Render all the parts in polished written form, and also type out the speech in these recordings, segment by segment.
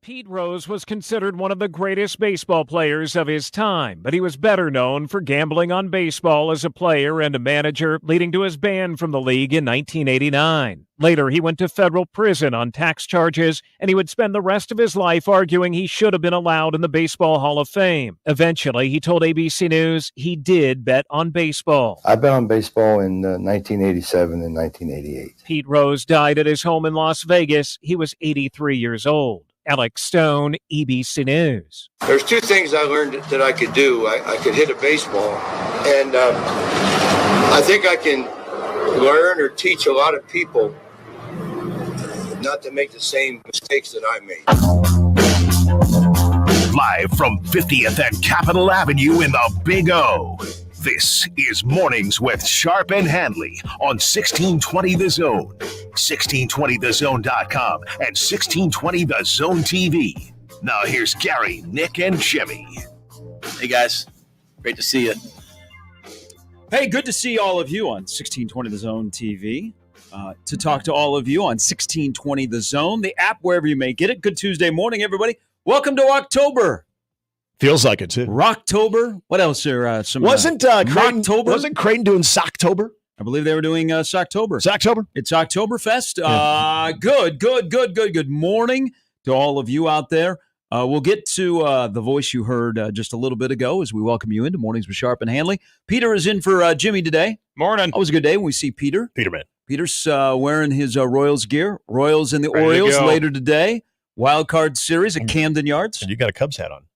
Pete Rose was considered one of the greatest baseball players of his time, but he was better known for gambling on baseball as a player and a manager, leading to his ban from the league in 1989. Later, he went to federal prison on tax charges, and he would spend the rest of his life arguing he should have been allowed in the Baseball Hall of Fame. Eventually, he told ABC News he did bet on baseball. I bet on baseball in 1987 and 1988. Pete Rose died at his home in Las Vegas. He was 83 years old. Alex Stone, ABC News. There's two things I learned that I could do. I could hit a baseball, and I think I can learn or teach a lot of people not to make the same mistakes that I made. Live from 50th and Capitol Avenue in the Big O. This is Mornings with Sharp and Handley on 1620 The Zone, 1620thezone.com, and 1620 The Zone TV. Now here's Gary, Nick, and Jimmy. Hey guys, great to see you. Hey, good to see all of you on 1620 The Zone TV. To talk to all of you on 1620 The Zone, the app, wherever you may get it. Good Tuesday morning, everybody. Welcome to October. Feels like it, too. Rocktober. What else are some... Wasn't Creighton doing Socktober? I believe they were doing Socktober. Socktober? It's Oktoberfest. Yeah. Good morning to all of you out there. We'll get to the voice you heard just a little bit ago as we welcome you into Mornings with Sharp and Handley. Peter is in for Jimmy today. Morning. Always a good day when we see Peter. Peterman. Peter's wearing his Royals gear. Royals and the Orioles later today. Wild Card Series at Camden Yards. And you got a Cubs hat on.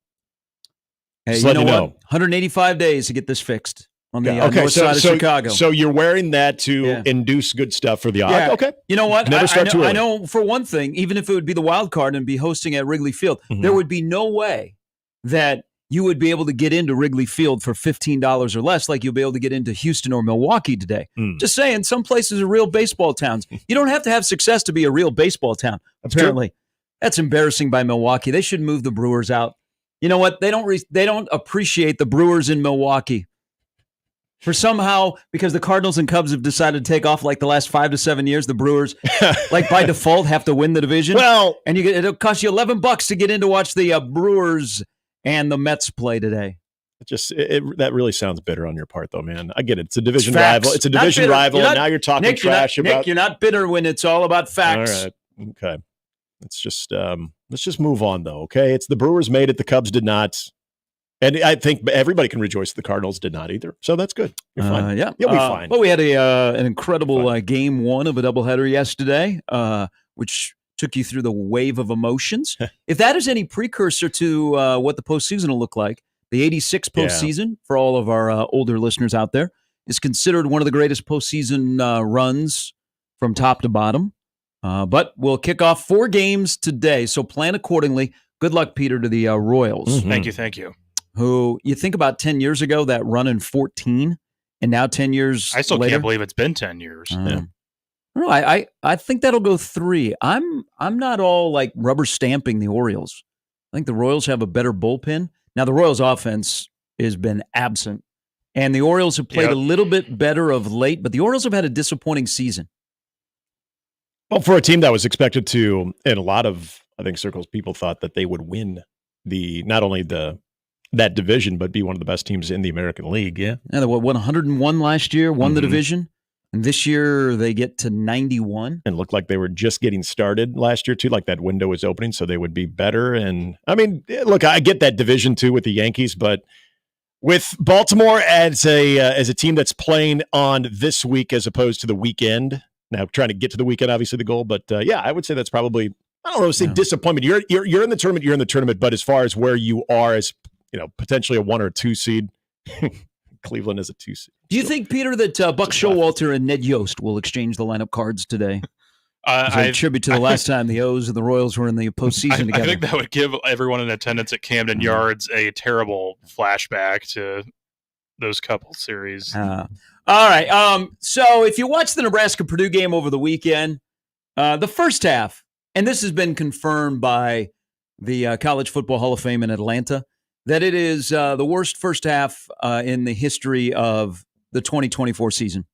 Hey, you know what? 185 days to get this fixed on the north side of Chicago. So you're wearing that to induce good stuff for the odds. Yeah. Okay. You know what? Never start too early. I know for one thing, even if it would be the wild card and be hosting at Wrigley Field, there would be no way that you would be able to get into Wrigley Field for $15 or less like you'll be able to get into Houston or Milwaukee today. Just saying, some places are real baseball towns. You don't have to have success to be a real baseball town, apparently. That's embarrassing by Milwaukee. They should move the Brewers out. You know what? They don't appreciate the Brewers in Milwaukee. For somehow, because the Cardinals and Cubs have decided to take off like the last 5 to 7 years, the Brewers, like by default, have to win the division. Well, and it'll cost you $11 to get in to watch the Brewers and the Mets play today. That really sounds bitter on your part, though, man. I get it. It's a division rival. It's a division rival, and now you're talking trash about. Nick, you're not bitter when it's all about facts. All right. Okay. Let's just move on, though. Okay, it's the Brewers made it. The Cubs did not. And I think everybody can rejoice the Cardinals did not either. So that's good. You're fine. Yeah. You'll be fine. Well, we had an incredible game one of a doubleheader yesterday, which took you through the wave of emotions. If that is any precursor to what the postseason will look like, the 86 postseason, for all of our older listeners out there, is considered one of the greatest postseason runs from top to bottom. But we'll kick off 4 games today, so plan accordingly. Good luck, Peter, to the Royals. Mm-hmm. Thank you. Who you think about 10 years ago, that run in 14, and now 10 years I still later? can't believe it's been 10 years. I think that'll go 3. I'm not all like rubber stamping the Orioles. I think the Royals have a better bullpen. Now, the Royals offense has been absent, and the Orioles have played a little bit better of late, but the Orioles have had a disappointing season. Well, for a team that was expected to, in a lot of, I think, circles, people thought that they would win not only that division, but be one of the best teams in the American League. Yeah. They won 101 last year, won the division. And this year they get to 91. And looked like they were just getting started last year, too. Like that window was opening, so they would be better. And I mean, look, I get that division, too, with the Yankees, but with Baltimore as a team that's playing on this week as opposed to the weekend, now trying to get to the weekend, obviously the goal. But yeah, I would say that's probably, I don't know, say disappointment. You're in the tournament, but as far as where you are as, potentially a 1 or 2 seed, Cleveland is a 2 seed. Do you think, Peter, that Buck Showalter and Ned Yost will exchange the lineup cards today? As a tribute to the last time the O's and the Royals were in the postseason together. I think that would give everyone in attendance at Camden Yards a terrible flashback to those couple series. All right. So if you watch the Nebraska-Purdue game over the weekend, the first half, and this has been confirmed by the College Football Hall of Fame in Atlanta, that it is the worst first half in the history of the 2024 season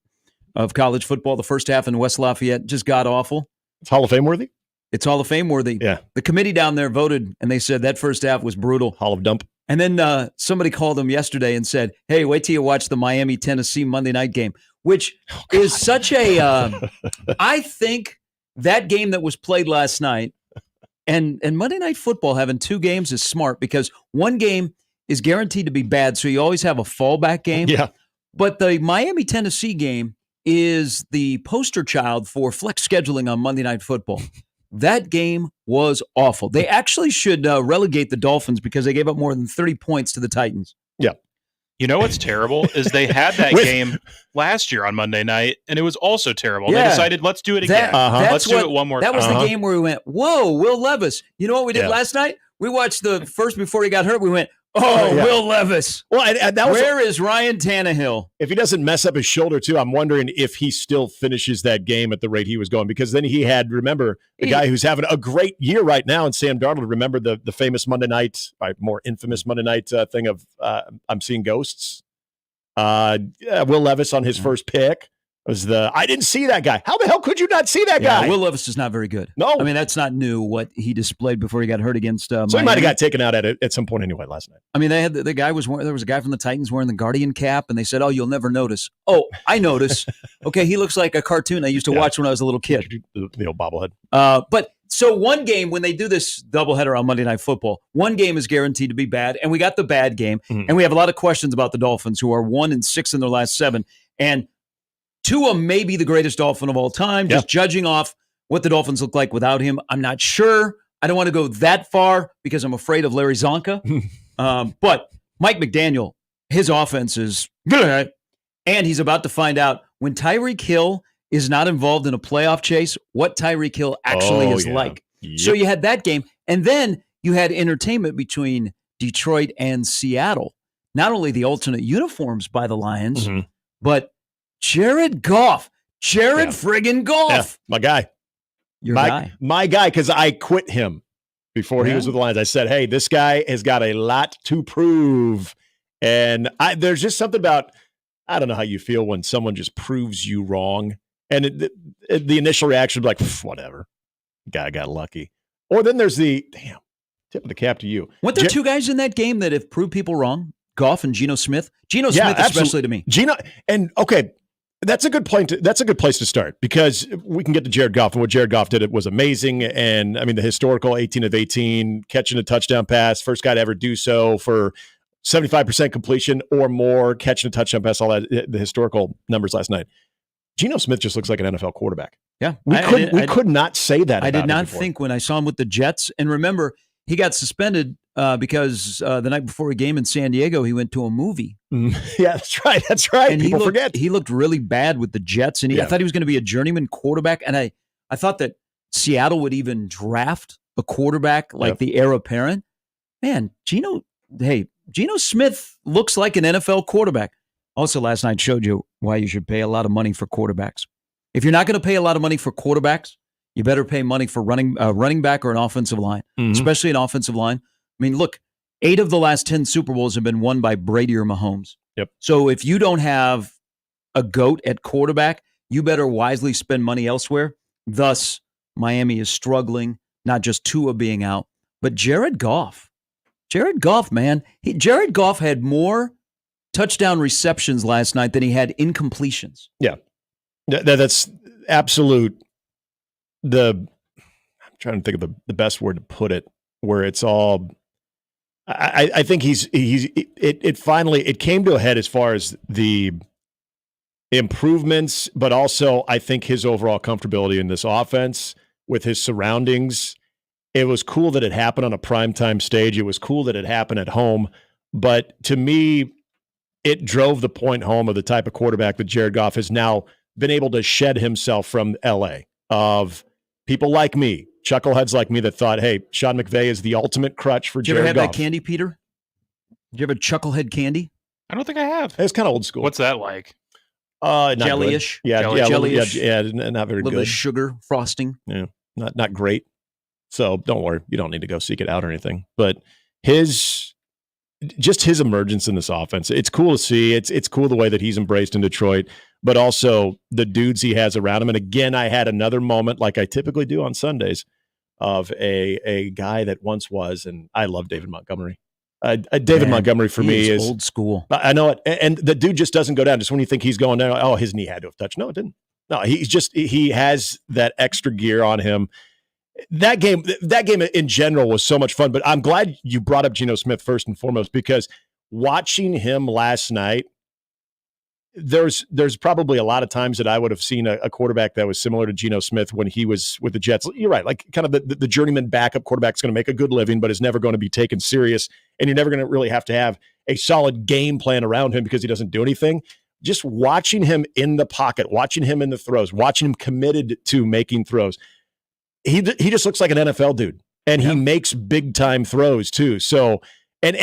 of college football. The first half in West Lafayette just got awful. It's Hall of Fame worthy? It's Hall of Fame worthy. Yeah. The committee down there voted, and they said that first half was brutal. Hall of Dump. And then somebody called them yesterday and said, hey, wait till you watch the Miami-Tennessee Monday night game, which is such a I think that game that was played last night and Monday Night Football having two games is smart because one game is guaranteed to be bad, so you always have a fallback game. Yeah. But the Miami-Tennessee game is the poster child for flex scheduling on Monday Night Football. That game was awful. They actually should relegate the Dolphins because they gave up more than 30 points to the Titans. Yeah. You know what's terrible is they had that game last year on Monday night, and it was also terrible. Yeah. They decided, let's do it again. Let's do it one more time. That was the game where we went, whoa, Will Levis. You know what we did last night? We watched the first before he got hurt. We went, Will Levis. Well, and that was where is Ryan Tannehill? If he doesn't mess up his shoulder too, I'm wondering if he still finishes that game at the rate he was going. Because then he had, remember, the guy who's having a great year right now, and Sam Darnold. Remember the famous Monday night, more infamous Monday night thing of I'm seeing ghosts. Will Levis on his first pick was I didn't see that guy. How the hell could you not see that guy? Will Levis is not very good. No. I mean, that's not new what he displayed before he got hurt against So Miami. he might have got taken out at some point anyway last night. I mean, they had the guy was there was a guy from the Titans wearing the Guardian cap, and they said, "Oh, you'll never notice." Oh, I notice. Okay, he looks like a cartoon I used to watch when I was a little kid. The old bobblehead. But so one game when they do this doubleheader on Monday Night Football, one game is guaranteed to be bad, and we got the bad game, and we have a lot of questions about the Dolphins, who are 1-6 in their last 7, and Tua may be the greatest Dolphin of all time. Just judging off what the Dolphins look like without him, I'm not sure. I don't want to go that far because I'm afraid of Larry Zonka. But Mike McDaniel, his offense is good, and he's about to find out when Tyreek Hill is not involved in a playoff chase, what Tyreek Hill actually is like. Yep. So you had that game, and then you had entertainment between Detroit and Seattle. Not only the alternate uniforms by the Lions, but Jared Goff. Friggin' Goff. Yeah, my guy. Your guy. My guy, because I quit him before he was with the Lions. I said, hey, this guy has got a lot to prove. And there's just something about, I don't know how you feel when someone just proves you wrong. And the initial reaction would be like, whatever. Guy got lucky. Or then there's the, tip of the cap to you. Weren't there two guys in that game that have proved people wrong? Goff and Geno Smith? Geno Smith especially to me. That's a good point. That's a good place to start because we can get to Jared Goff, and what Jared Goff did it was amazing. And I mean, the historical 18 of 18, catching a touchdown pass, first guy to ever do so for 75% completion or more, catching a touchdown pass, all that, the historical numbers last night. Geno Smith just looks like an NFL quarterback. Yeah. We could not say that. I did not before. think when I saw him with the Jets. And remember, he got suspended because the night before a game in San Diego, he went to a movie. Yeah, that's right. That's right. And People forget. He looked really bad with the Jets. And I thought he was going to be a journeyman quarterback. And I thought that Seattle would even draft a quarterback like the heir apparent. Man, Geno Smith looks like an NFL quarterback. Also, last night showed you why you should pay a lot of money for quarterbacks. If you're not going to pay a lot of money for quarterbacks, you better pay money for running back or an offensive line, especially an offensive line. I mean, look, 8 of the last 10 Super Bowls have been won by Brady or Mahomes. Yep. So if you don't have a GOAT at quarterback, you better wisely spend money elsewhere. Thus, Miami is struggling, not just Tua being out, but Jared Goff. Jared Goff, man. Jared Goff had more touchdown receptions last night than he had incompletions. Yeah. That's absolute. I'm trying to think of the best word to put it, where it's all. I think it finally came to a head as far as the improvements, but also I think his overall comfortability in this offense with his surroundings. It was cool that it happened on a primetime stage. It was cool that it happened at home, but to me, it drove the point home of the type of quarterback that Jared Goff has now been able to shed himself from LA of people like me, chuckleheads like me that thought, hey, Sean McVay is the ultimate crutch for Jared Goff. Did you ever have that candy, Peter? Did you ever chucklehead candy? I don't think I have. It's kind of old school. What's that like? Jellyish. Jellyish. Yeah, not very good. A little bit of sugar frosting. Yeah, not great. So don't worry, you don't need to go seek it out or anything. But his emergence in this offense, it's cool to see. It's cool the way that he's embraced in Detroit, but also the dudes he has around him. And again, I had another moment like I typically do on Sundays of a guy that once was, and I love David Montgomery. David Montgomery for me is old school. I know it, and the dude just doesn't go down. Just when you think he's going down, oh, his knee had to have touched. No, it didn't. No, he has that extra gear on him. That game in general was so much fun. But I'm glad you brought up Geno Smith first and foremost, because watching him last night, there's probably a lot of times that I would have seen a quarterback that was similar to Geno Smith when he was with the Jets. You're right, like kind of the journeyman backup quarterback is going to make a good living, but is never going to be taken serious, and you're never going to really have to have a solid game plan around him because he doesn't do anything. Just watching him in the pocket, watching him in the throws, watching him committed to making throws, he just looks like an NFL dude, and he makes big time throws too. So, and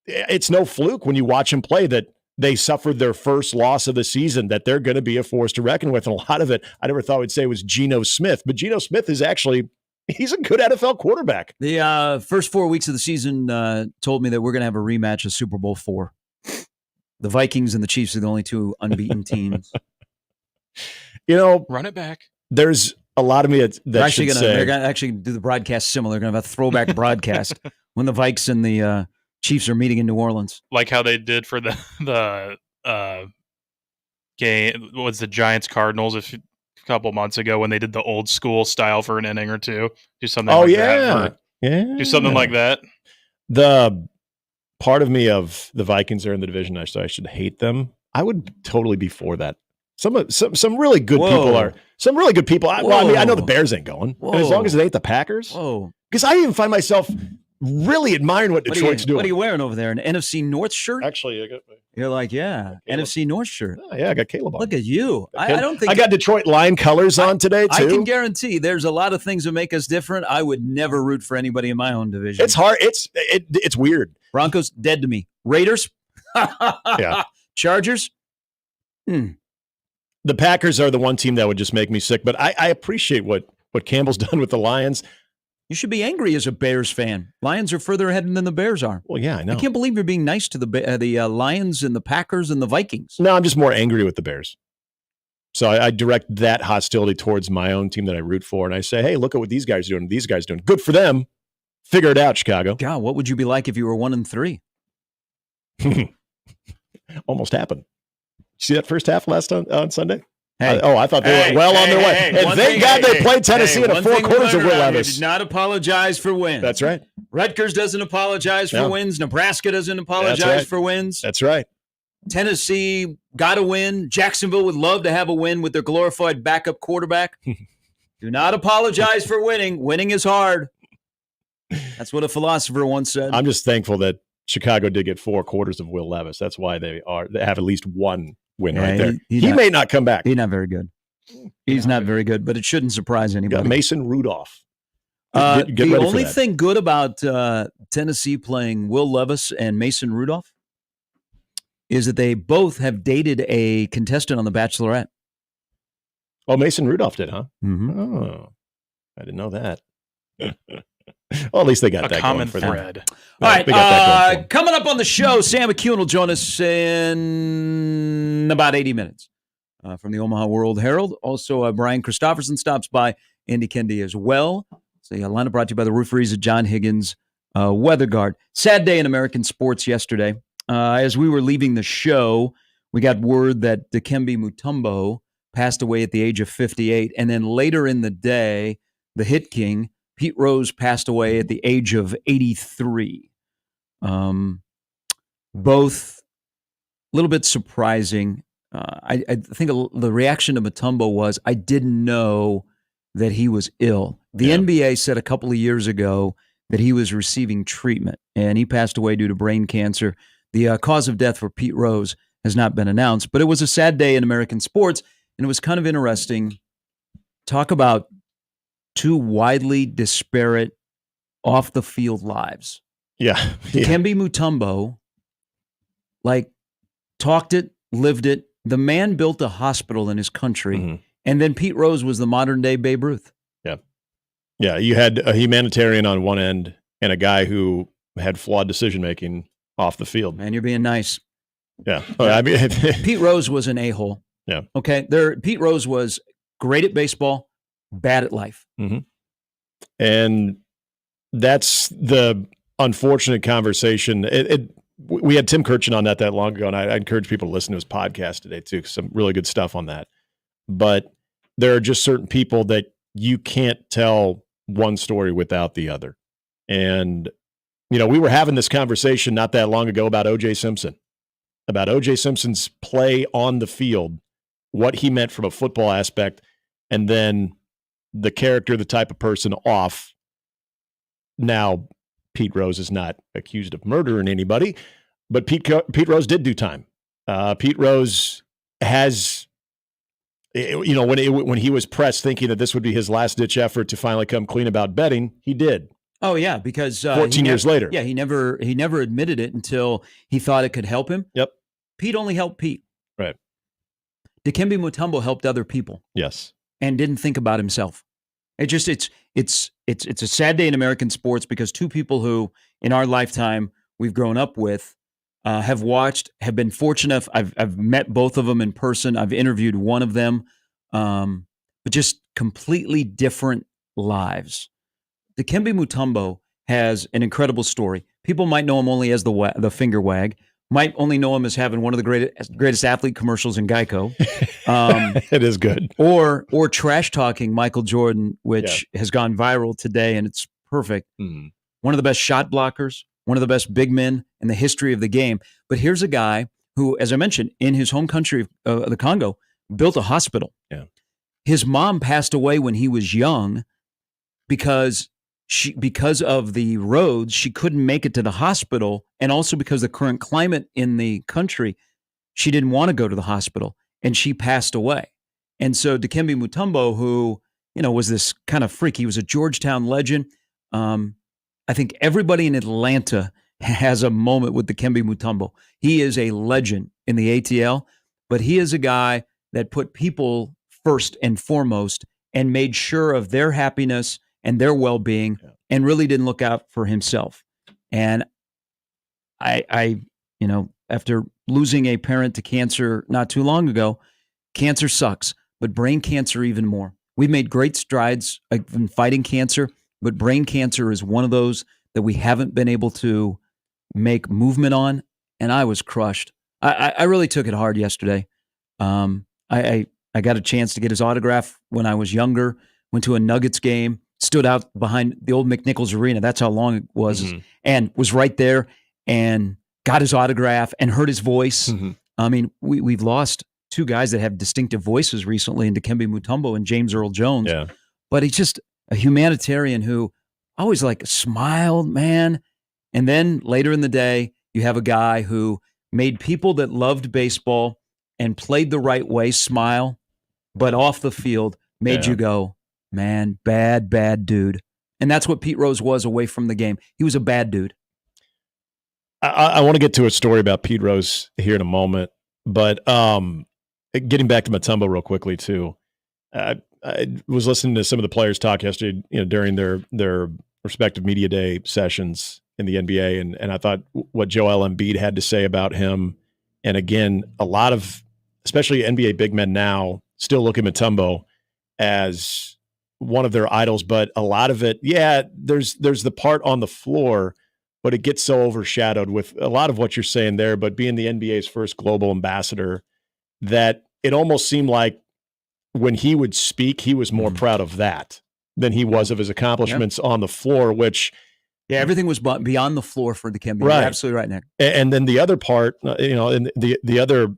it's no fluke when you watch him play that they suffered their first loss of the season, that they're going to be a force to reckon with. And a lot of it, I never thought we'd say was Geno Smith, but Geno Smith is actually, he's a good NFL quarterback. The first 4 weeks of the season told me that we're going to have a rematch of Super Bowl IV. The Vikings and the Chiefs are the only two unbeaten teams. Run it back. There's a lot of me that they're should say. They're going to actually do the broadcast similar. They're going to have a throwback broadcast when the Vikes and the Chiefs are meeting in New Orleans. Like how they did for the game, what was the Giants-Cardinals a couple months ago when they did the old school style for an inning or two. Do something that. Do something like that. The part of me of the Vikings are in the division, so I should hate them. I would totally be for that. Some really good people are. Some really good people. I know the Bears ain't going. And as long as it ain't the Packers. Because I even find myself really admiring what Detroit's doing. What are you wearing over there? An NFC North shirt? Actually, you're like, NFC North shirt. Oh, yeah, I got Caleb on. Look at you. I don't think I got Detroit Lion colors on today too. I can guarantee there's a lot of things that make us different. I would never root for anybody in my own division. It's hard. It's weird. Broncos dead to me. Raiders. Yeah. Chargers. The Packers are the one team that would just make me sick. But I appreciate what Campbell's done with the Lions. You should be angry as a Bears fan. Lions are further ahead than the Bears are. Well, yeah, I know. I can't believe you're being nice to the Lions and the Packers and the Vikings. No, I'm just more angry with the Bears. So I direct that hostility towards my own team that I root for, and I say, hey, look at what these guys are doing. These guys are doing good for them. Figure it out, Chicago. God, what would you be like if you were 1-3? Almost happened. See that first half on Sunday? Hey. I thought they were well on their way. And thank God they played Tennessee in the 4 quarters of Will Levis. Did not apologize for wins. That's right. Rutgers doesn't apologize for wins. Nebraska doesn't apologize for wins. That's right. Tennessee got a win. Jacksonville would love to have a win with their glorified backup quarterback. Do not apologize for winning. Winning is hard. That's what a philosopher once said. I'm just thankful that Chicago did get 4 quarters of Will Levis. That's why they have at least one win right there. He may not come back. He's not very good. He's not very good, but it shouldn't surprise anybody. Mason Rudolph. The only thing good about Tennessee playing Will Levis and Mason Rudolph is that they both have dated a contestant on The Bachelorette. Oh, Mason Rudolph did, huh? Mm-hmm. Oh, I didn't know that. Well, at least they got that common going for thread. them. All right, coming up on the show, Sam McCune will join us in about 80 minutes from the Omaha World Herald. Also, Brian Christopherson stops by, Andy Kendi as well. So, lineup brought to you by the rooferys at John Higgins Weather Guard. Sad day in American sports yesterday. As we were leaving the show, we got word that Dikembe Mutombo passed away at the age of 58. And then later in the day, the hit king, Pete Rose, passed away at the age of 83. Both a little bit surprising. I think the reaction to Mutombo was, I didn't know that he was ill. The NBA said a couple of years ago that he was receiving treatment, and he passed away due to brain cancer. The cause of death for Pete Rose has not been announced, but it was a sad day in American sports, and it was kind of interesting. Talk about two widely disparate off-the-field lives. Yeah. Dikembe Mutombo, talked it, lived it. The man built a hospital in his country, and then Pete Rose was the modern-day Babe Ruth. Yeah. Yeah, you had a humanitarian on one end and a guy who had flawed decision-making off the field. Man, you're being nice. Yeah. I mean, Pete Rose was an a-hole. Yeah. Okay. Pete Rose was great at baseball, bad at life. Mm-hmm. And that's the unfortunate conversation. We had Tim Kirchin on that long ago, and I encourage people to listen to his podcast today too. Some really good stuff on that. But there are just certain people that you can't tell one story without the other. And, we were having this conversation not that long ago about O.J. Simpson, about O.J. Simpson's play on the field, what he meant from a football aspect, and then the character, the type of person off. Now, Pete Rose is not accused of murdering anybody, but Pete Rose did do time. Pete Rose has, when he was pressed thinking that this would be his last-ditch effort to finally come clean about betting, he did. Oh, yeah, because 14 years later. Yeah, he never admitted it until he thought it could help him. Yep. Pete only helped Pete. Right. Dikembe Mutombo helped other people. Yes. And didn't think about himself. It's a sad day in American sports because two people who, in our lifetime, we've grown up with, have been fortunate. I've met both of them in person. I've interviewed one of them, but just completely different lives. Dikembe Mutombo has an incredible story. People might know him only as the finger wag. Might only know him as having one of the greatest athlete commercials in Geico. It is good. Or trash talking Michael Jordan, which has gone viral today, and it's perfect. Mm-hmm. One of the best shot blockers, one of the best big men in the history of the game. But here's a guy who, as I mentioned, in his home country of the Congo, built a hospital. Yeah. His mom passed away when he was young because of the roads, she couldn't make it to the hospital, and also because of the current climate in the country, she didn't want to go to the hospital, and she passed away. And so Dikembe Mutombo, who was this kind of freak, he was a Georgetown legend. I think everybody in Atlanta has a moment with Dikembe Mutombo. He is a legend in the ATL, but he is a guy that put people first and foremost and made sure of their happiness and their well-being, and really didn't look out for himself. And I after losing a parent to cancer not too long ago, cancer sucks, but brain cancer even more. We've made great strides in fighting cancer, but brain cancer is one of those that we haven't been able to make movement on, and I was crushed. I really took it hard yesterday. I got a chance to get his autograph when I was younger, went to a Nuggets game, stood out behind the old McNichols Arena. That's how long it was. Mm-hmm. And was right there and got his autograph and heard his voice. Mm-hmm. I mean, we've lost two guys that have distinctive voices recently in Dikembe Mutombo and James Earl Jones. Yeah. But he's just a humanitarian who always smiled, man. And then later in the day, you have a guy who made people that loved baseball and played the right way smile, but off the field made you go, man, bad dude. And that's what Pete Rose was away from the game. He was a bad dude. I want to get to a story about Pete Rose here in a moment, but getting back to Mutombo real quickly too. I was listening to some of the players talk yesterday, during their respective media day sessions in the NBA, and I thought what Joel Embiid had to say about him, and again, a lot of especially NBA big men now still look at Mutombo as one of their idols, but a lot of it, there's the part on the floor, but it gets so overshadowed with a lot of what you're saying there, but being the NBA's first global ambassador, that it almost seemed like when he would speak, he was more proud of that than he was of his accomplishments on the floor, which... Yeah, everything was beyond the floor for Dikembe. Right. You're absolutely right, Nick. And then the other part, and the other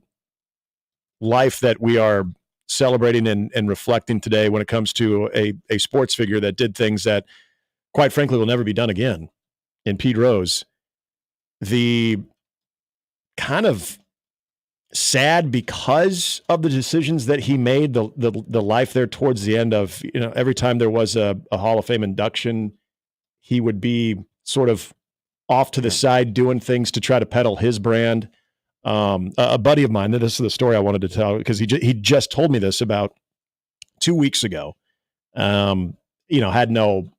life that we are celebrating and reflecting today when it comes to a sports figure that did things that, quite frankly, will never be done again in Pete Rose. The kind of sad because of the decisions that he made, the life there towards the end of, every time there was a Hall of Fame induction, he would be sort of off to the side doing things to try to peddle his brand. A buddy of mine, this is the story I wanted to tell because he just told me this about 2 weeks ago. Had no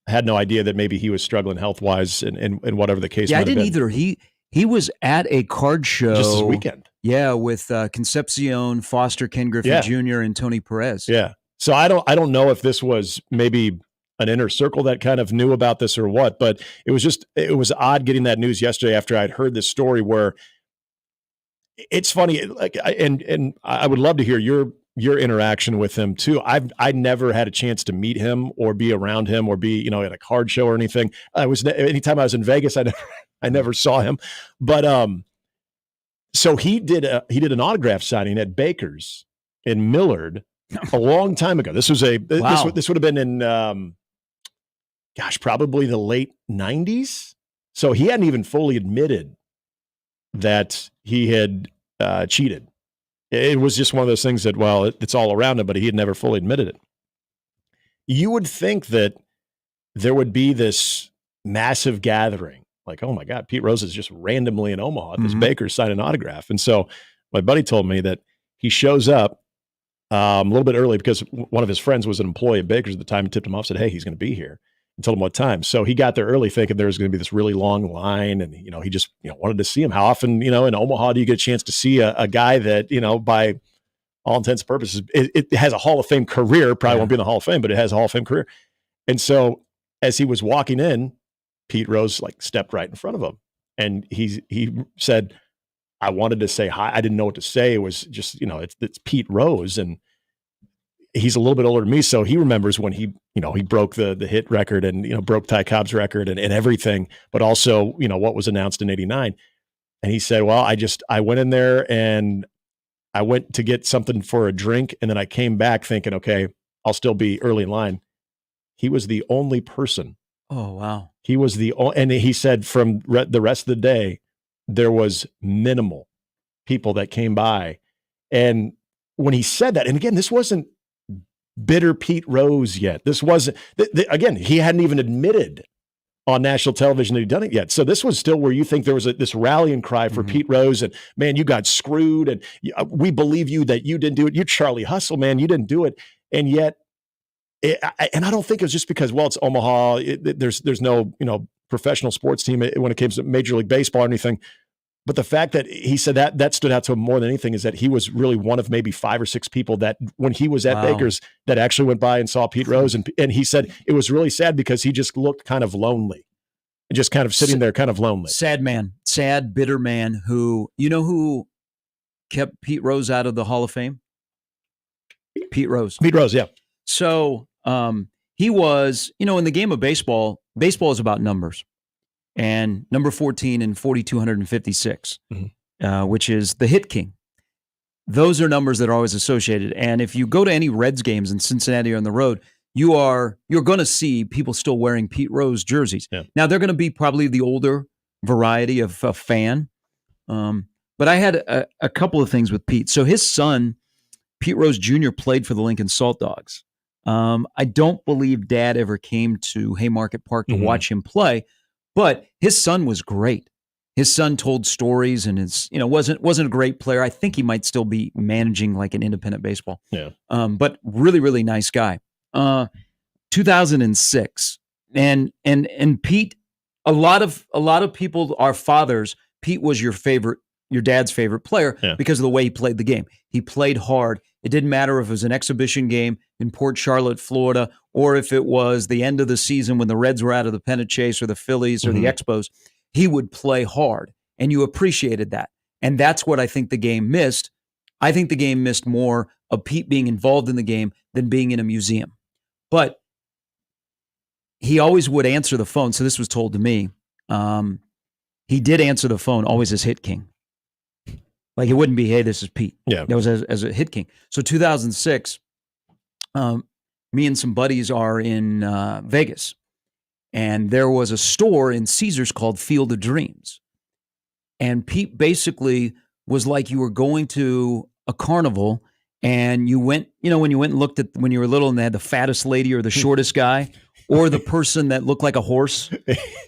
idea that maybe he was struggling health-wise and whatever the case might have been. Yeah, I didn't either. He was at a card show just this weekend. Yeah, with Concepcion, Foster, Ken Griffey Jr., and Tony Perez. Yeah. So I don't know if this was maybe an inner circle that kind of knew about this or what, but it was odd getting that news yesterday after I'd heard this story where it's funny. And I would love to hear your interaction with him too. I never had a chance to meet him or be around him or be, at a card show or anything. Anytime I was in Vegas, I never saw him, but, so he did an autograph signing at Baker's in Millard a long time ago. This was Wow. this would have been in, probably the late 90s. So he hadn't even fully admitted that he had cheated. It was just one of those things that, it's all around him, but he had never fully admitted it. You would think that there would be this massive gathering. Like, oh my God, Pete Rose is just randomly in Omaha at this Baker's signing an autograph. And so my buddy told me that he shows up a little bit early because one of his friends was an employee at Baker's at the time and tipped him off, said, hey, he's going to be here, and told him what time. So he got there early thinking there was going to be this really long line. And, he just, wanted to see him. How often, in Omaha do you get a chance to see a guy that, by all intents and purposes, it has a Hall of Fame career, probably won't be in the Hall of Fame, but it has a Hall of Fame career. And so as he was walking in, Pete Rose stepped right in front of him, and he said, I wanted to say hi. I didn't know what to say. It was just, it's Pete Rose, and he's a little bit older than me. So he remembers when he broke the hit record and, broke Ty Cobb's record and everything, but also, what was announced in '89. And he said, well, I went in there and I went to get something for a drink. And then I came back thinking, okay, I'll still be early in line. He was the only person. Oh, wow. He was and he said from the rest of the day, there was minimal people that came by. And when he said that, and again, this wasn't bitter Pete Rose yet. This wasn't, again, he hadn't even admitted on national television that he'd done it yet. So this was still where you think there was this rallying cry for Pete Rose and, man, you got screwed. And we believe you that you didn't do it. You're Charlie Hustle, man. You didn't do it. And yet, and I don't think it was just because, it's Omaha. There's no, professional sports team when it came to Major League Baseball or anything. But the fact that he said that stood out to him more than anything is that he was really one of maybe 5 or 6 people that when he was at Baker's that actually went by and saw Pete Rose. And he said it was really sad because he just looked kind of lonely and just kind of sitting there kind of lonely. Sad man, sad, bitter man who kept Pete Rose out of the Hall of Fame? Pete Rose, yeah. So he was, in the game of baseball is about numbers. And number 14 and 4,256, which is the hit king. Those are numbers that are always associated. And if you go to any Reds games in Cincinnati or on the road, you're going to see people still wearing Pete Rose jerseys. Yeah. Now, they're going to be probably the older variety of a fan. But I had a couple of things with Pete. So his son, Pete Rose Jr., played for the Lincoln Salt Dogs. I don't believe Dad ever came to Haymarket Park to watch him play. But his son was great. His son told stories and wasn't a great player. I think he might still be managing like an independent baseball. Yeah. But really, really nice guy. 2006. And Pete, a lot of people are fathers. Pete was your dad's favorite player because of the way he played the game. He played hard. It didn't matter if it was an exhibition game in Port Charlotte, Florida, or if it was the end of the season when the Reds were out of the pennant chase or the Phillies or the Expos. He would play hard, and you appreciated that. And that's what I think the game missed. I think the game missed more of Pete being involved in the game than being in a museum. But he always would answer the phone. So this was told to me. He did answer the phone always as hit king. Like it wouldn't be, hey, this is Pete. Yeah. That was as a hit king. So 2006, me and some buddies are in Vegas. And there was a store in Caesars called Field of Dreams. And Pete basically was like you were going to a carnival and you went, when you went and looked at when you were little and they had the fattest lady or the shortest guy or the person that looked like a horse.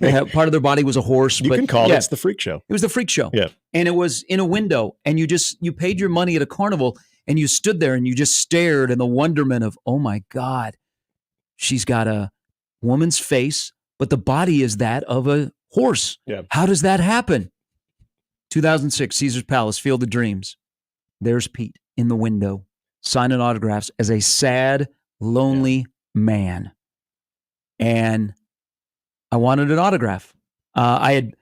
Part of their body was a horse. You can call it. It's the freak show. It was the freak show. Yeah. And it was in a window and you paid your money at a carnival and you stood there and you just stared in the wonderment of, oh my God, she's got a woman's face, but the body is that of a horse. Yeah. How does that happen? 2006, Caesars Palace, Field of Dreams. There's Pete in the window, signing autographs as a sad, lonely man. and I wanted an autograph. I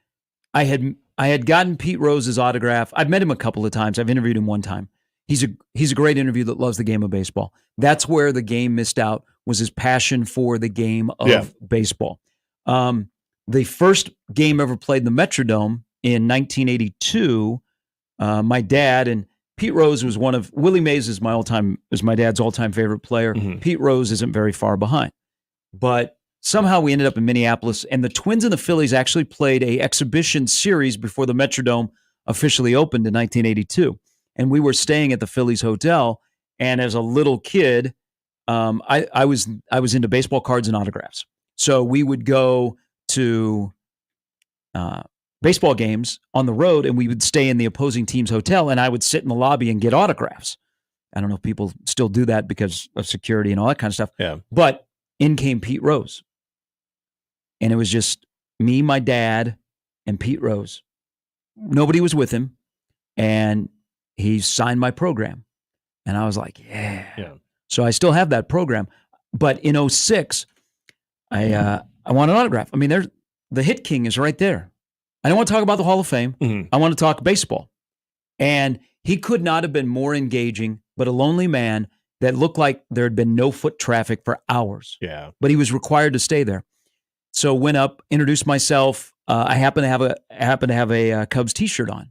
had gotten Pete Rose's autograph. I've met him a couple of times. I've interviewed him one time. He's a great interview that loves the game of baseball. That's where the game missed out, was his passion for the game of baseball. The first game ever played in the Metrodome in 1982, my dad and Pete Rose was Willie Mays is my dad's all-time favorite player. Mm-hmm. Pete Rose isn't very far behind. But somehow we ended up in Minneapolis, and the Twins and the Phillies actually played a exhibition series before the Metrodome officially opened in 1982. And we were staying at the Phillies hotel, and as a little kid, I was into baseball cards and autographs. So we would go to baseball games on the road, and we would stay in the opposing team's hotel, and I would sit in the lobby and get autographs. I don't know if people still do that because of security and all that kind of stuff. Yeah. But in came Pete Rose. And it was just me, my dad, and Pete Rose. Nobody was with him. And he signed my program. And I was like, yeah. So I still have that program. But in 2006, I want an autograph. I mean, the Hit King is right there. I don't want to talk about the Hall of Fame. Mm-hmm. I want to talk baseball. And he could not have been more engaging, but a lonely man that looked like there had been no foot traffic for hours. Yeah. But he was required to stay there. So went up, introduced myself. I happen to have a Cubs T-shirt on,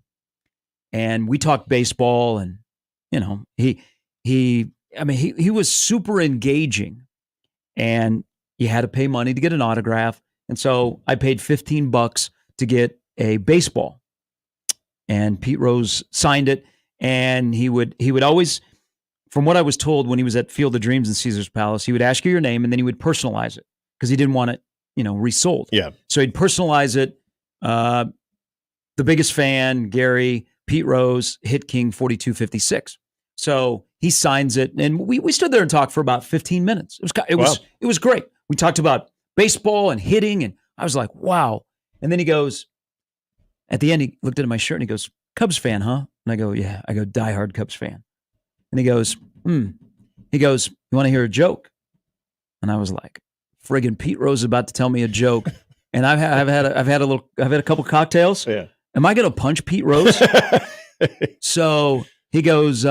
and we talked baseball. And he was super engaging, and you had to pay money to get an autograph. And so I paid $15 to get a baseball, and Pete Rose signed it. And he would always, from what I was told, when he was at Field of Dreams in Caesar's Palace, he would ask you your name, and then he would personalize it because he didn't want it, resold. Yeah. So he'd personalize it. The biggest fan, Gary, Pete Rose, Hit King 4256. So he signs it, and we stood there and talked for about 15 minutes. It was great. We talked about baseball and hitting, and I was like, wow. And then he goes, at the end, he looked at my shirt and he goes, Cubs fan, huh? And I go, yeah. I go, diehard Cubs fan. And he goes, He goes, you want to hear a joke? And I was like, friggin' Pete Rose is about to tell me a joke. And I've had a couple cocktails. Yeah. Am I going to punch Pete Rose? So he goes,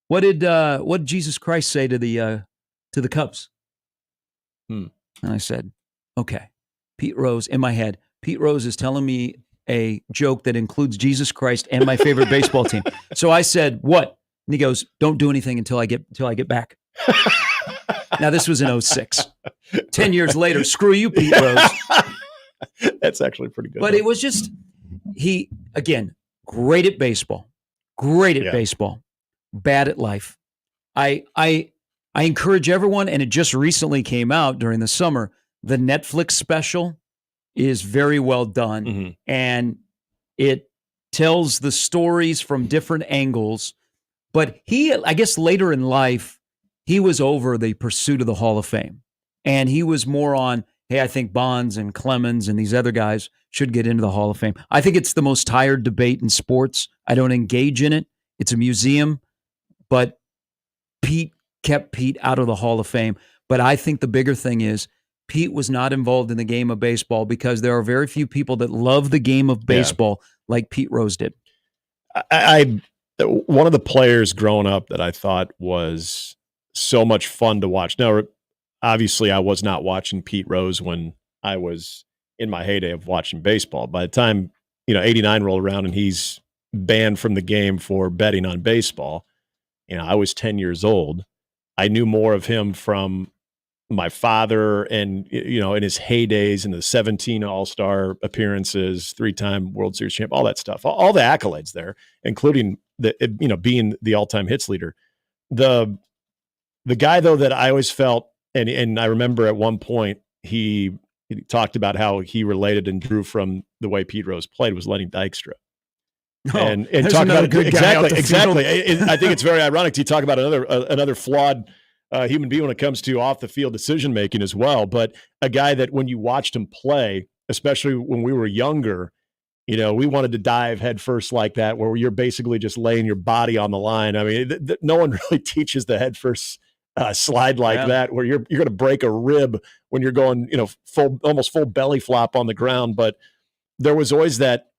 what did Jesus Christ say to the Cubs? And I said, okay, Pete Rose, in my head, Pete Rose is telling me a joke that includes Jesus Christ and my favorite baseball team. So I said, what? And he goes, don't do anything until I get back. Now this was in 2006. 10 years later, screw you, Pete Rose. That's actually pretty good. But it was just, again, great at baseball, baseball, bad at life. I encourage everyone, and it just recently came out during the summer, the Netflix special is very well done. Mm-hmm. And it tells the stories from different angles. But I guess later in life, he was over the pursuit of the Hall of Fame. And he was more on, hey, I think Bonds and Clemens and these other guys should get into the Hall of Fame. I think it's the most tired debate in sports. I don't engage in it. It's a museum. But Pete kept Pete out of the Hall of Fame. But I think the bigger thing is Pete was not involved in the game of baseball because there are very few people that love the game of baseball like Pete Rose did. One of the players growing up that I thought was so much fun to watch. Now, obviously, I was not watching Pete Rose when I was in my heyday of watching baseball. By the time 89 rolled around and he's banned from the game for betting on baseball, I was 10 years old. I knew more of him from my father and, in his heydays in the 17 All-Star appearances, 3-time World Series champ, all that stuff, all the accolades there, including being the all-time hits leader. The guy though, that I always felt, and I remember at one point he talked about how he related and drew from the way Pete Rose played was Lenny Dykstra. And talk about it exactly. I think it's very ironic to talk about another flawed human being when it comes to off the field decision making as well. But a guy that when you watched him play, especially when we were younger, we wanted to dive head first like that, where you're basically just laying your body on the line. I mean, no one really teaches the head first slide like that, where you're going to break a rib when you're going, almost full belly flop on the ground. But there was always that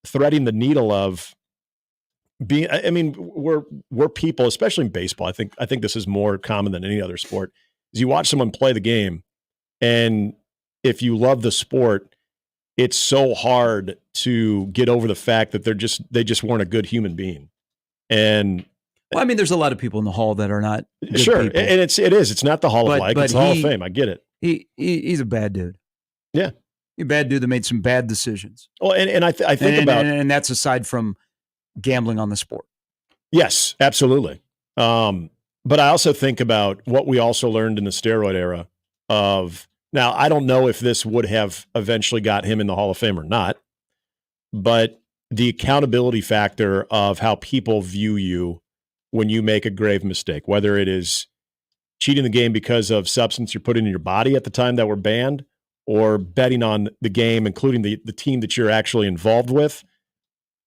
threading the needle of being. I mean, we're people, especially in baseball. I think this is more common than any other sport. Is you watch someone play the game, and if you love the sport, it's so hard to get over the fact that they just weren't a good human being. And well, I mean, there's a lot of people in the Hall that are not good sure, people. and it's not the Hall of Life, it's the Hall of Fame. I get it. He's a bad dude. Yeah, he's a bad dude that made some bad decisions. Well, and I think and that's aside from gambling on the sport. Yes, absolutely. But I also think about what we also learned in the steroid era of. Now, I don't know if this would have eventually got him in the Hall of Fame or not, but the accountability factor of how people view you when you make a grave mistake, whether it is cheating the game because of substance you're putting in your body at the time that were banned, or betting on the game, including the team that you're actually involved with,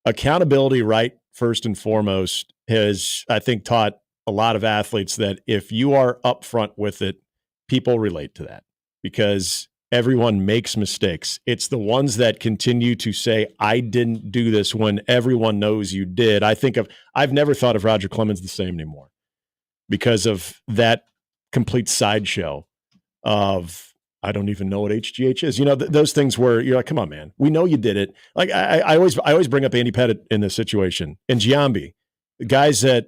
accountability, right, first and foremost, has, I think, taught a lot of athletes that if you are upfront with it, people relate to that. Because everyone makes mistakes. It's the ones that continue to say, I didn't do this when everyone knows you did. I've never thought of Roger Clemens the same anymore because of that complete sideshow of, I don't even know what HGH is. Those things where you're like, come on, man, we know you did it. Like I always bring up Andy Pettitte in this situation, and Giambi, the guys that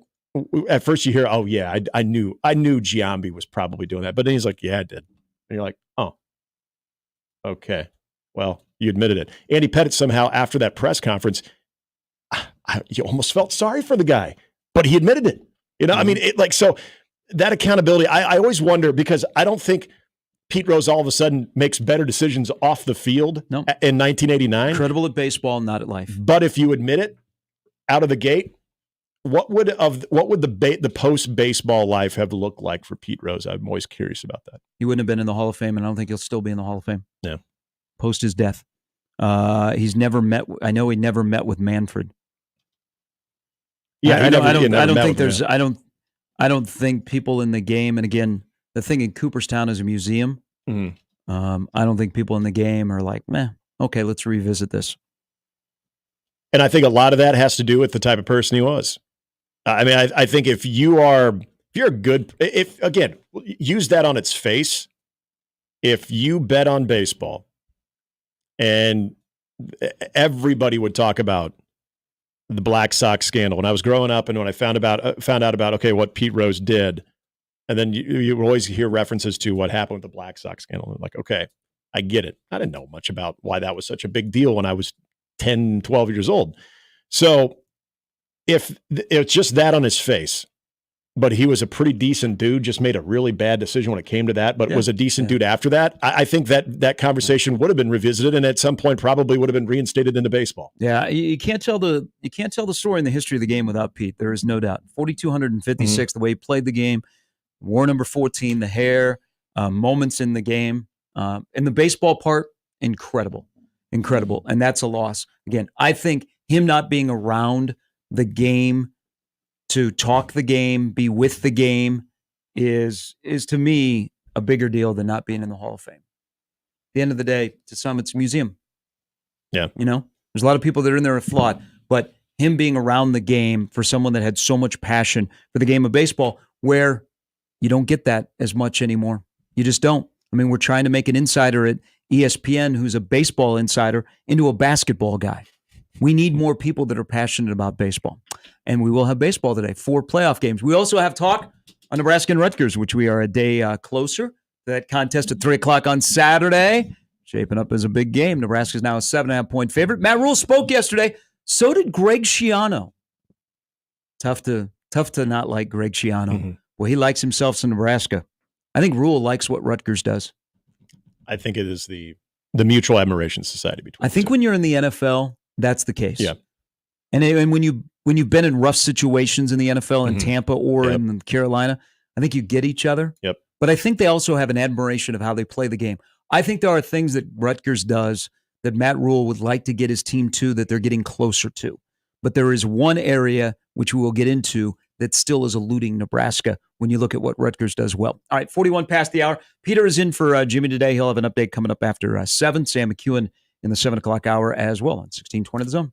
at first you hear, oh yeah, I knew Giambi was probably doing that. But then he's like, yeah, I did. And you're like, oh, okay. Well, you admitted it. Andy Pettitte somehow, after that press conference, you almost felt sorry for the guy, but he admitted it. I mean, so that accountability, I always wonder, because I don't think Pete Rose all of a sudden makes better decisions off the field in 1989. Incredible at baseball, not at life. But if you admit it out of the gate, what would the post baseball life have looked like for Pete Rose? I'm always curious about that. He wouldn't have been in the Hall of Fame, and I don't think he'll still be in the Hall of Fame. No. Post his death, he's never met. I know he never met with Manfred. Yeah, I don't think people in the game. And again, the thing in Cooperstown is a museum. Mm-hmm. I don't think people in the game are like, meh, okay, let's revisit this. And I think a lot of that has to do with the type of person he was. I mean, I think if you're good, again, use that on its face. If you bet on baseball, and everybody would talk about the Black Sox scandal when I was growing up, and when I found out about okay, what Pete Rose did, and then you always hear references to what happened with the Black Sox scandal. And like, okay, I get it. I didn't know much about why that was such a big deal when I was 10, 12 years old. So if it's just that on his face, but he was a pretty decent dude, just made a really bad decision when it came to that, but was a decent dude after that, I think that conversation would have been revisited, and at some point probably would have been reinstated into baseball. Yeah, you can't tell the story in the history of the game without Pete. There is no doubt. 4,256, the way he played the game, war number 14, the hair, moments in the game, and the baseball part, incredible. And that's a loss. Again, I think him not being around the game to talk the game, be with the game, is to me a bigger deal than not being in the Hall of Fame. At the end of the day, to some, it's a museum. Yeah. There's a lot of people that are in there are flawed, but him being around the game for someone that had so much passion for the game of baseball, where you don't get that as much anymore. You just don't. I mean, we're trying to make an insider at ESPN who's a baseball insider into a basketball guy. We need more people that are passionate about baseball. And we will have baseball today, 4 playoff games. We also have talk on Nebraska and Rutgers, which we are a day closer. That contest at 3 o'clock on Saturday, shaping up as a big game. Nebraska's now a 7.5-point favorite. Matt Rule spoke yesterday. So did Greg Schiano. Tough to not like Greg Schiano. Mm-hmm. Well, he likes himself some Nebraska. I think Rule likes what Rutgers does. I think it is the mutual admiration society between. I think when you're in the NFL, that's the case. Yeah. And when you've been in rough situations in the NFL in Tampa or in Carolina, I think you get each other. Yep. But I think they also have an admiration of how they play the game. I think there are things that Rutgers does that Matt Rule would like to get his team to that they're getting closer to. But there is one area which we will get into that still is eluding Nebraska when you look at what Rutgers does well. All right, 41 past the hour. Peter is in for Jimmy today. He'll have an update coming up after 7. Sam McEwen in the 7 o'clock hour as well on 1620 The Zone.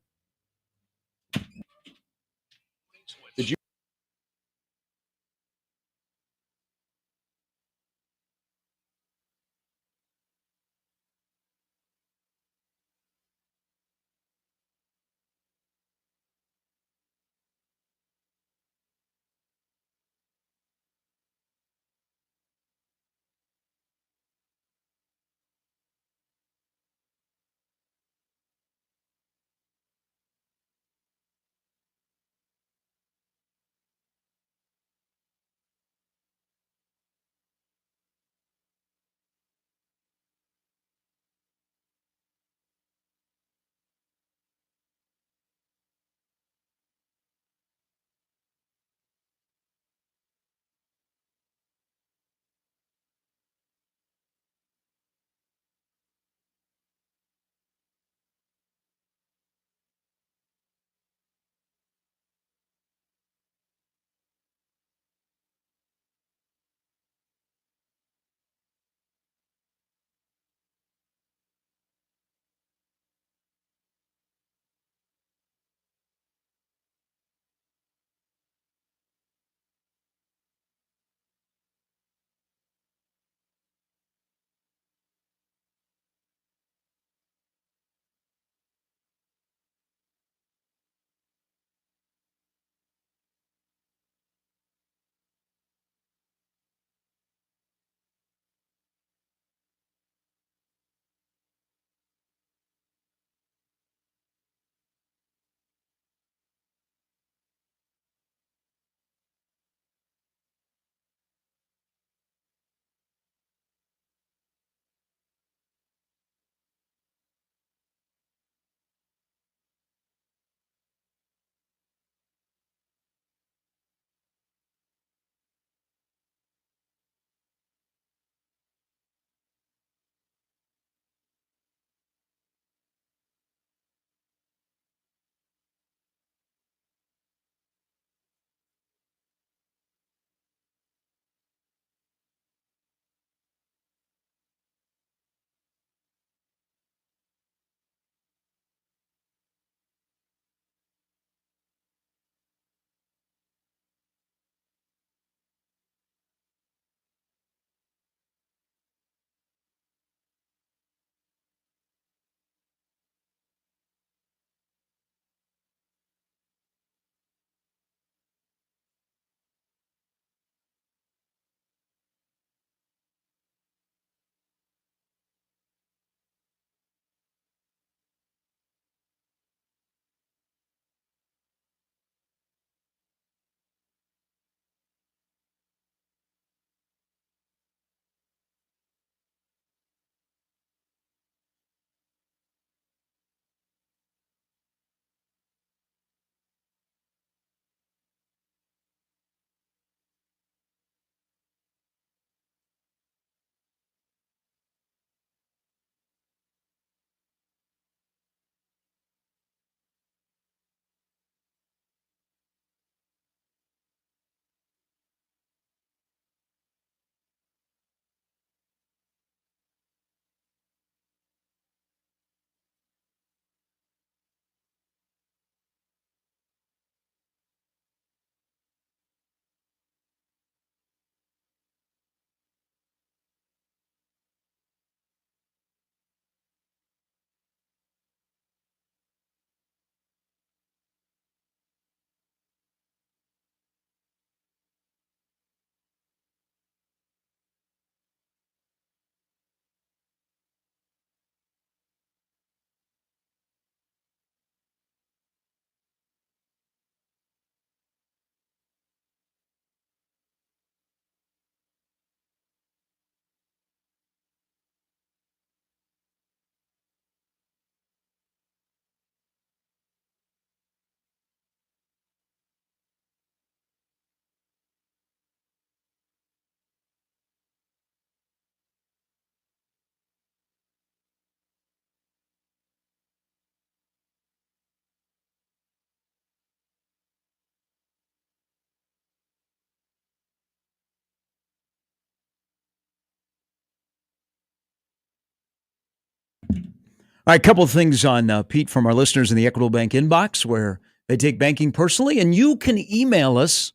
All right, a couple of things on Pete from our listeners in the Equitable Bank inbox where they take banking personally, and you can email us,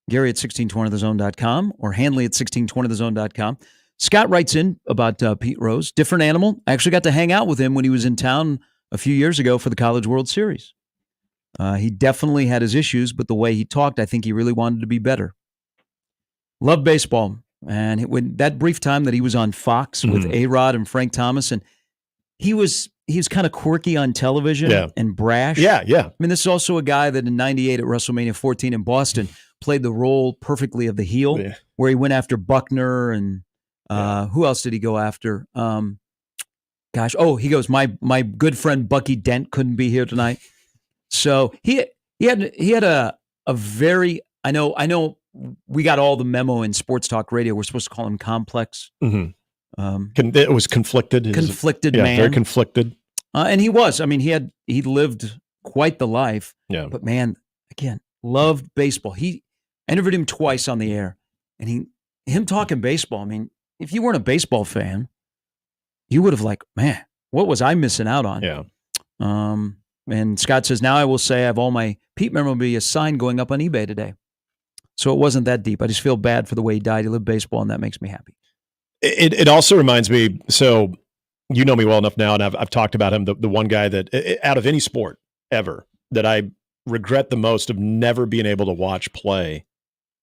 Gary at 1620thezone.com or Handley at 1620thezone.com. Scott writes in about Pete Rose, different animal. I actually got to hang out with him when he was in town a few years ago for the College World Series. He definitely had his issues, but the way he talked, I think he really wanted to be better. Loved baseball. And when that brief time that he was on Fox with A-Rod and Frank Thomas, and he was kind of quirky on television and brash. Yeah. I mean, this is also a guy that in 98 at WrestleMania 14 in Boston played the role perfectly of the heel, where he went after Buckner and who else did he go after? He goes, my good friend Bucky Dent couldn't be here tonight. So he had a very, I know we got all the memo in Sports Talk Radio. We're supposed to call him complex. It was conflicted. Conflicted man. Very conflicted. And he was. I mean, he lived quite the life. Yeah. But man, again, loved baseball. I interviewed him twice on the air, and him talking baseball. I mean, if you weren't a baseball fan, you would have man, what was I missing out on? Yeah. And Scott says, now I will say I have all my Pete memorabilia signed going up on eBay today. So it wasn't that deep. I just feel bad for the way he died. He lived baseball, and that makes me happy. It also reminds me, so you know me well enough now, and I've talked about him, the one guy that out of any sport ever that I regret the most of never being able to watch play.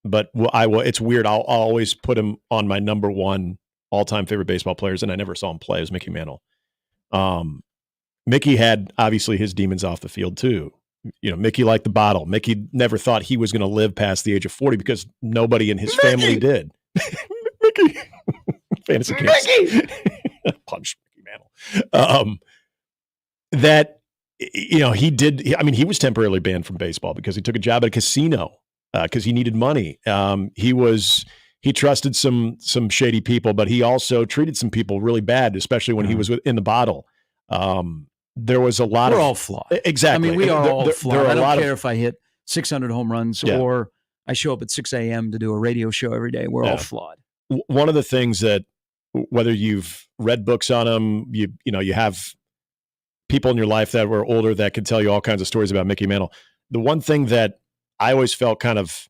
But it's weird. I'll always put him on my number one all-time favorite baseball players, and I never saw him play, as Mickey Mantle. Mickey had obviously his demons off the field too. You know, Mickey liked the bottle. Mickey never thought he was going to live past the age of 40 because nobody in his family did. Mickey. Fantasy Mickey. Punch Mickey Mantle. That, he did. He was temporarily banned from baseball because he took a job at a casino because he needed money. He trusted some shady people, but he also treated some people really bad, especially when he was in the bottle. There was a lot We're all flawed. Exactly. I mean, we are all flawed. I don't care if I hit 600 home runs or I show up at 6 a.m. to do a radio show every day. We're all flawed. One of the things that, whether you've read books on him, you have people in your life that were older that could tell you all kinds of stories about Mickey Mantle. The one thing that I always felt kind of,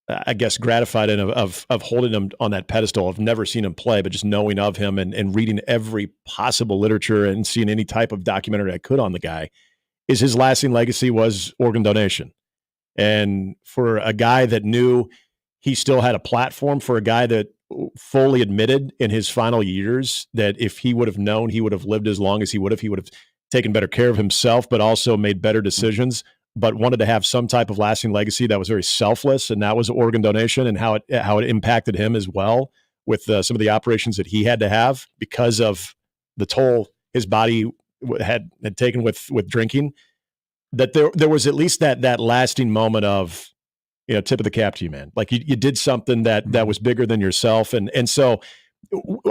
I guess, gratified in of holding him on that pedestal. I've never seen him play, but just knowing of him and reading every possible literature and seeing any type of documentary I could on the guy, is his lasting legacy was organ donation. And for a guy that knew he still had a platform, for a guy that fully admitted in his final years that if he would have known he would have lived as long as he would have taken better care of himself, but also made better decisions, but wanted to have some type of lasting legacy that was very selfless, and that was organ donation, and how it impacted him as well with some of the operations that he had to have because of the toll his body had taken with drinking. That there was at least that lasting moment of, tip of the cap to you, man. Like you did something that was bigger than yourself, and so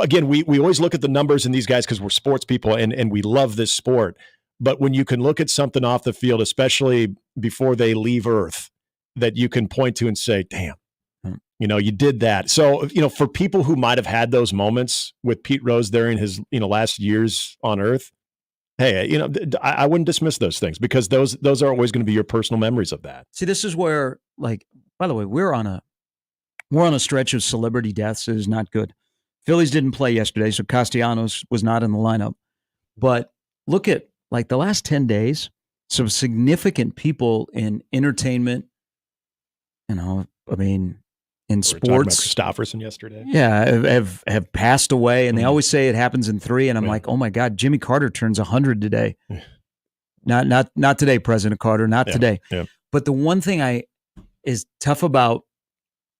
again, we always look at the numbers in these guys because we're sports people and we love this sport. But when you can look at something off the field, especially before they leave Earth, that you can point to and say, damn, you did that. So, for people who might have had those moments with Pete Rose during his, last years on Earth, hey, I wouldn't dismiss those things because those are always going to be your personal memories of that. See, this is where, by the way, we're on a stretch of celebrity deaths. It is not good. Phillies didn't play yesterday, so Castellanos was not in the lineup. But look at, the last 10 days, some significant people in entertainment, in sports. Christopherson yesterday. Yeah, have passed away, and they always say it happens in 3, and I'm like, oh my God, Jimmy Carter turns 100 today. Not today, President Carter, not today. Yeah. But the one thing is tough about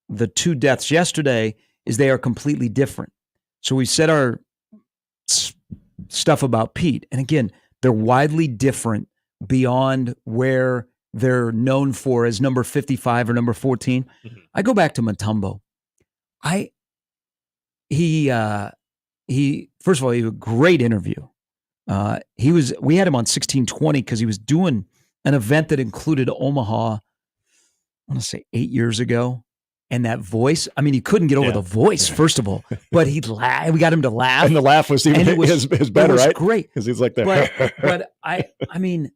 the 2 deaths yesterday is they are completely different. So we said our stuff about Pete, and again, they're widely different beyond where they're known for as number 55 or number 14. Mm-hmm. I go back to Mutombo. He first of all, he had a great interview. We had him on 1620 because he was doing an event that included Omaha, I want to say 8 years ago. And that voice, I mean, he couldn't get over the voice, first of all, but he'd laugh. We got him to laugh. And the laugh was even his better, right? It was great. Because he's like that. But I mean,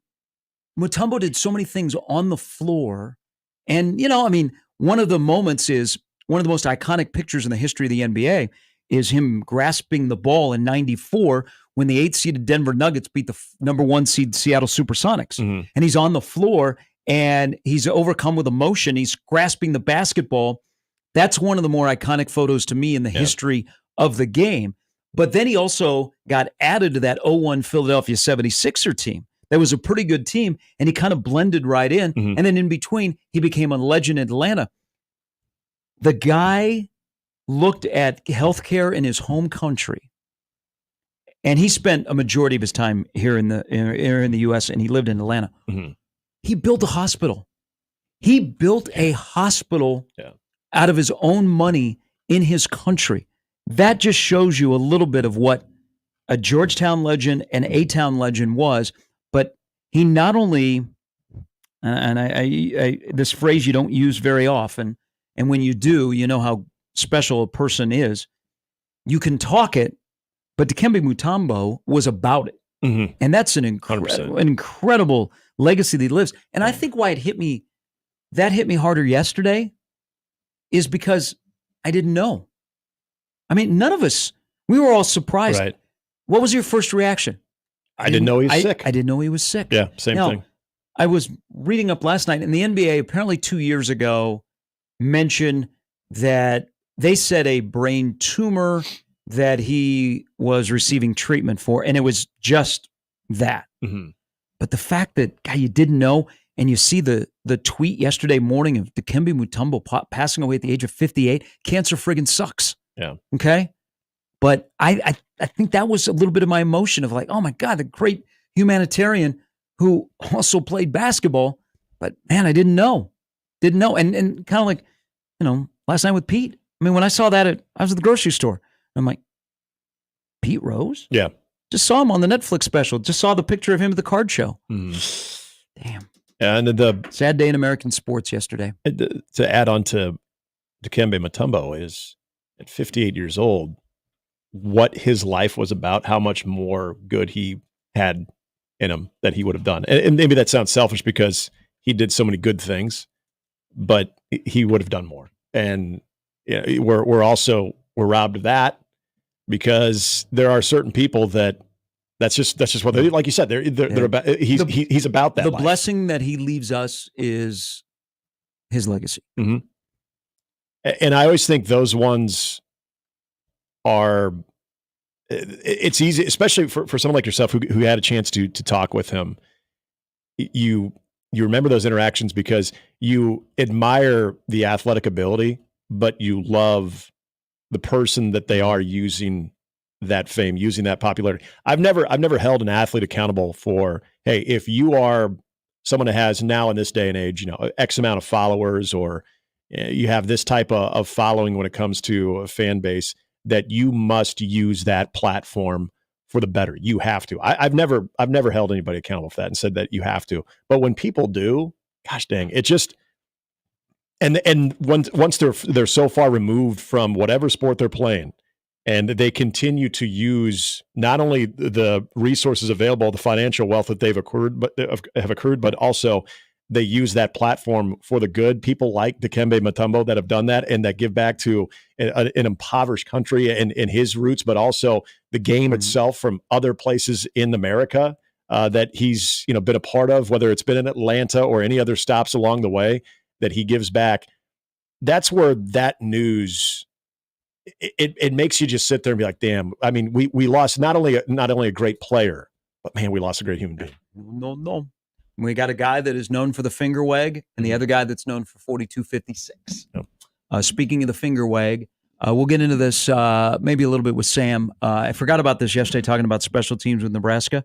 Mutombo did so many things on the floor. And, I mean, one of the moments is one of the most iconic pictures in the history of the NBA is him grasping the ball in 94 when the 8th-seeded Denver Nuggets beat the number 1 seed Seattle Supersonics. Mm-hmm. And he's on the floor and he's overcome with emotion. He's grasping the basketball. That's one of the more iconic photos to me in the history of the game. But then he also got added to that 0-1 Philadelphia 76er team. That was a pretty good team, and he kind of blended right in. Mm-hmm. And then in between, he became a legend in Atlanta. The guy looked at healthcare in his home country, and he spent a majority of his time here in the U.S., and he lived in Atlanta. Mm-hmm. He built a hospital. He built a hospital out of his own money in his country. That just shows you a little bit of what a Georgetown legend and A-Town legend was. But he not only, and I this phrase you don't use very often, and when you do, you know how special a person is. You can talk it, but Dikembe Mutombo was about it. Mm-hmm. And that's an incredible legacy that he lives. And I think why it hit me harder yesterday is because I didn't know. I mean, none of us, we were all surprised. Right. What was your first reaction? I didn't know he was sick. I didn't know he was sick. Yeah, same thing. I was reading up last night, and the NBA apparently 2 years ago mentioned that they said a brain tumor that he was receiving treatment for, and it was just that. Mm-hmm. But the fact that, you didn't know, and you see the tweet yesterday morning of Dikembe Mutombo passing away at the age of 58, cancer friggin' sucks. Yeah. Okay? But I think that was a little bit of my emotion of like, oh my God, the great humanitarian who also played basketball. But man, I didn't know. And kind of like, last night with Pete. I mean, when I saw that, I was at the grocery store. I'm like, Pete Rose? Yeah. Just saw him on the Netflix special. Just saw the picture of him at the card show. Mm. Damn. And the sad day in American sports yesterday. To add on to Dikembe Mutombo is at 58 years old, what his life was about, how much more good he had in him that he would have done. And maybe that sounds selfish because he did so many good things, but he would have done more. And we're robbed of that because there are certain people that's just what they do. Like you said, they're about, he's about that. The life. Blessing that he leaves us is his legacy. Mm-hmm. And I always think those ones are, it's easy, especially for someone like yourself who had a chance to talk with him. You remember those interactions because you admire the athletic ability, but you love the person that they are using that fame, using that popularity. I've never held an athlete accountable for, hey, if you are someone that has now in this day and age, X amount of followers, or you have this type of following when it comes to a fan base, that you must use that platform for the better. You have to. I've never held anybody accountable for that and said that you have to. But when people do, gosh dang, it just and once they're so far removed from whatever sport they're playing, and they continue to use not only the resources available, the financial wealth that they've accrued, but also they use that platform for the good. People like Dikembe Mutombo that have done that and that give back to an impoverished country and his roots, but also the game itself from other places in America that he's been a part of, whether it's been in Atlanta or any other stops along the way that he gives back. That's where that news, it makes you just sit there and be like, damn. I mean, we lost not only a great player, but man, we lost a great human being. No. We got a guy that is known for the finger wag and the other guy that's known for 4256. Yep. Speaking of the finger wag, we'll get into this maybe a little bit with Sam. I forgot about this yesterday, talking about special teams with Nebraska.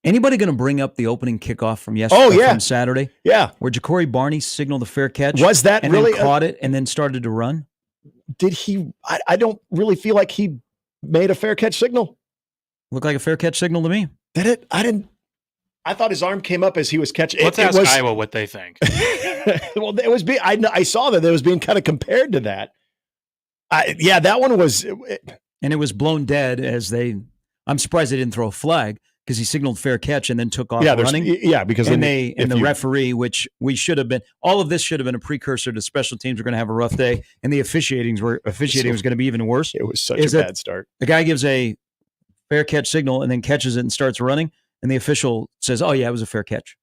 Anybody going to bring up the opening kickoff from yesterday, from Saturday? Yeah. Where Ja'Cory Barney signaled the fair catch. Was that and really? Then caught it and then started to run? Did he? I don't really feel like he made a fair catch signal. Looked like a fair catch signal to me. Did it? I I thought his arm came up as he was catching. Let's ask Iowa what they think. Well, it was. I saw that it was being kind of compared to that. That one was. And it was blown dead as they. I'm surprised they didn't throw a flag because he signaled fair catch and then took off running. Because the referee, which we should have been. All of this should have been a precursor to special teams. We're going to have a rough day, and the officiating was going to be even worse. It was such a bad start. The guy gives a fair catch signal and then catches it and starts running, and the official says, "Oh yeah, it was a fair catch."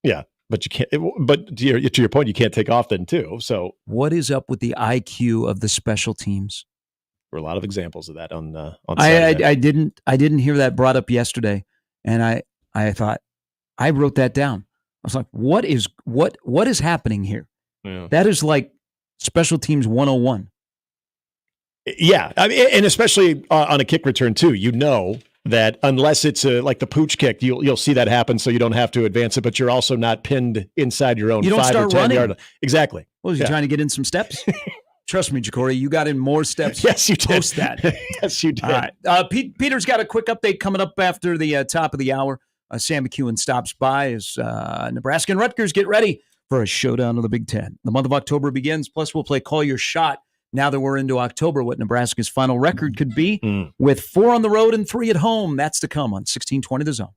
Yeah, but you can't. But to your point, you can't take off then too. So what is up with the IQ of the special teams? There were a lot of examples of that on Saturday. I didn't hear that brought up yesterday, and I thought I wrote that down. I was like, what is happening here? Yeah. That is like special teams 101. Yeah, I mean, and especially on a kick return too. You know that unless it's like the pooch kick, you'll see that happen, so you don't have to advance it. But you're also not pinned inside your own. You don't 5 start or 10 running. yard. Exactly. What was he trying to get in some steps? Trust me, Jacory, you got in more steps. Yes, you did. Post that. Yes, you did. All right. Peter's got a quick update coming up after the top of the hour. Sam McEwen stops by as Nebraska and Rutgers get ready for a showdown of the Big Ten. The month of October begins. Plus, we'll play Call Your Shot. Now that we're into October, what Nebraska's final record could be with 4 on the road and 3 at home. That's to come on 1620 The Zone.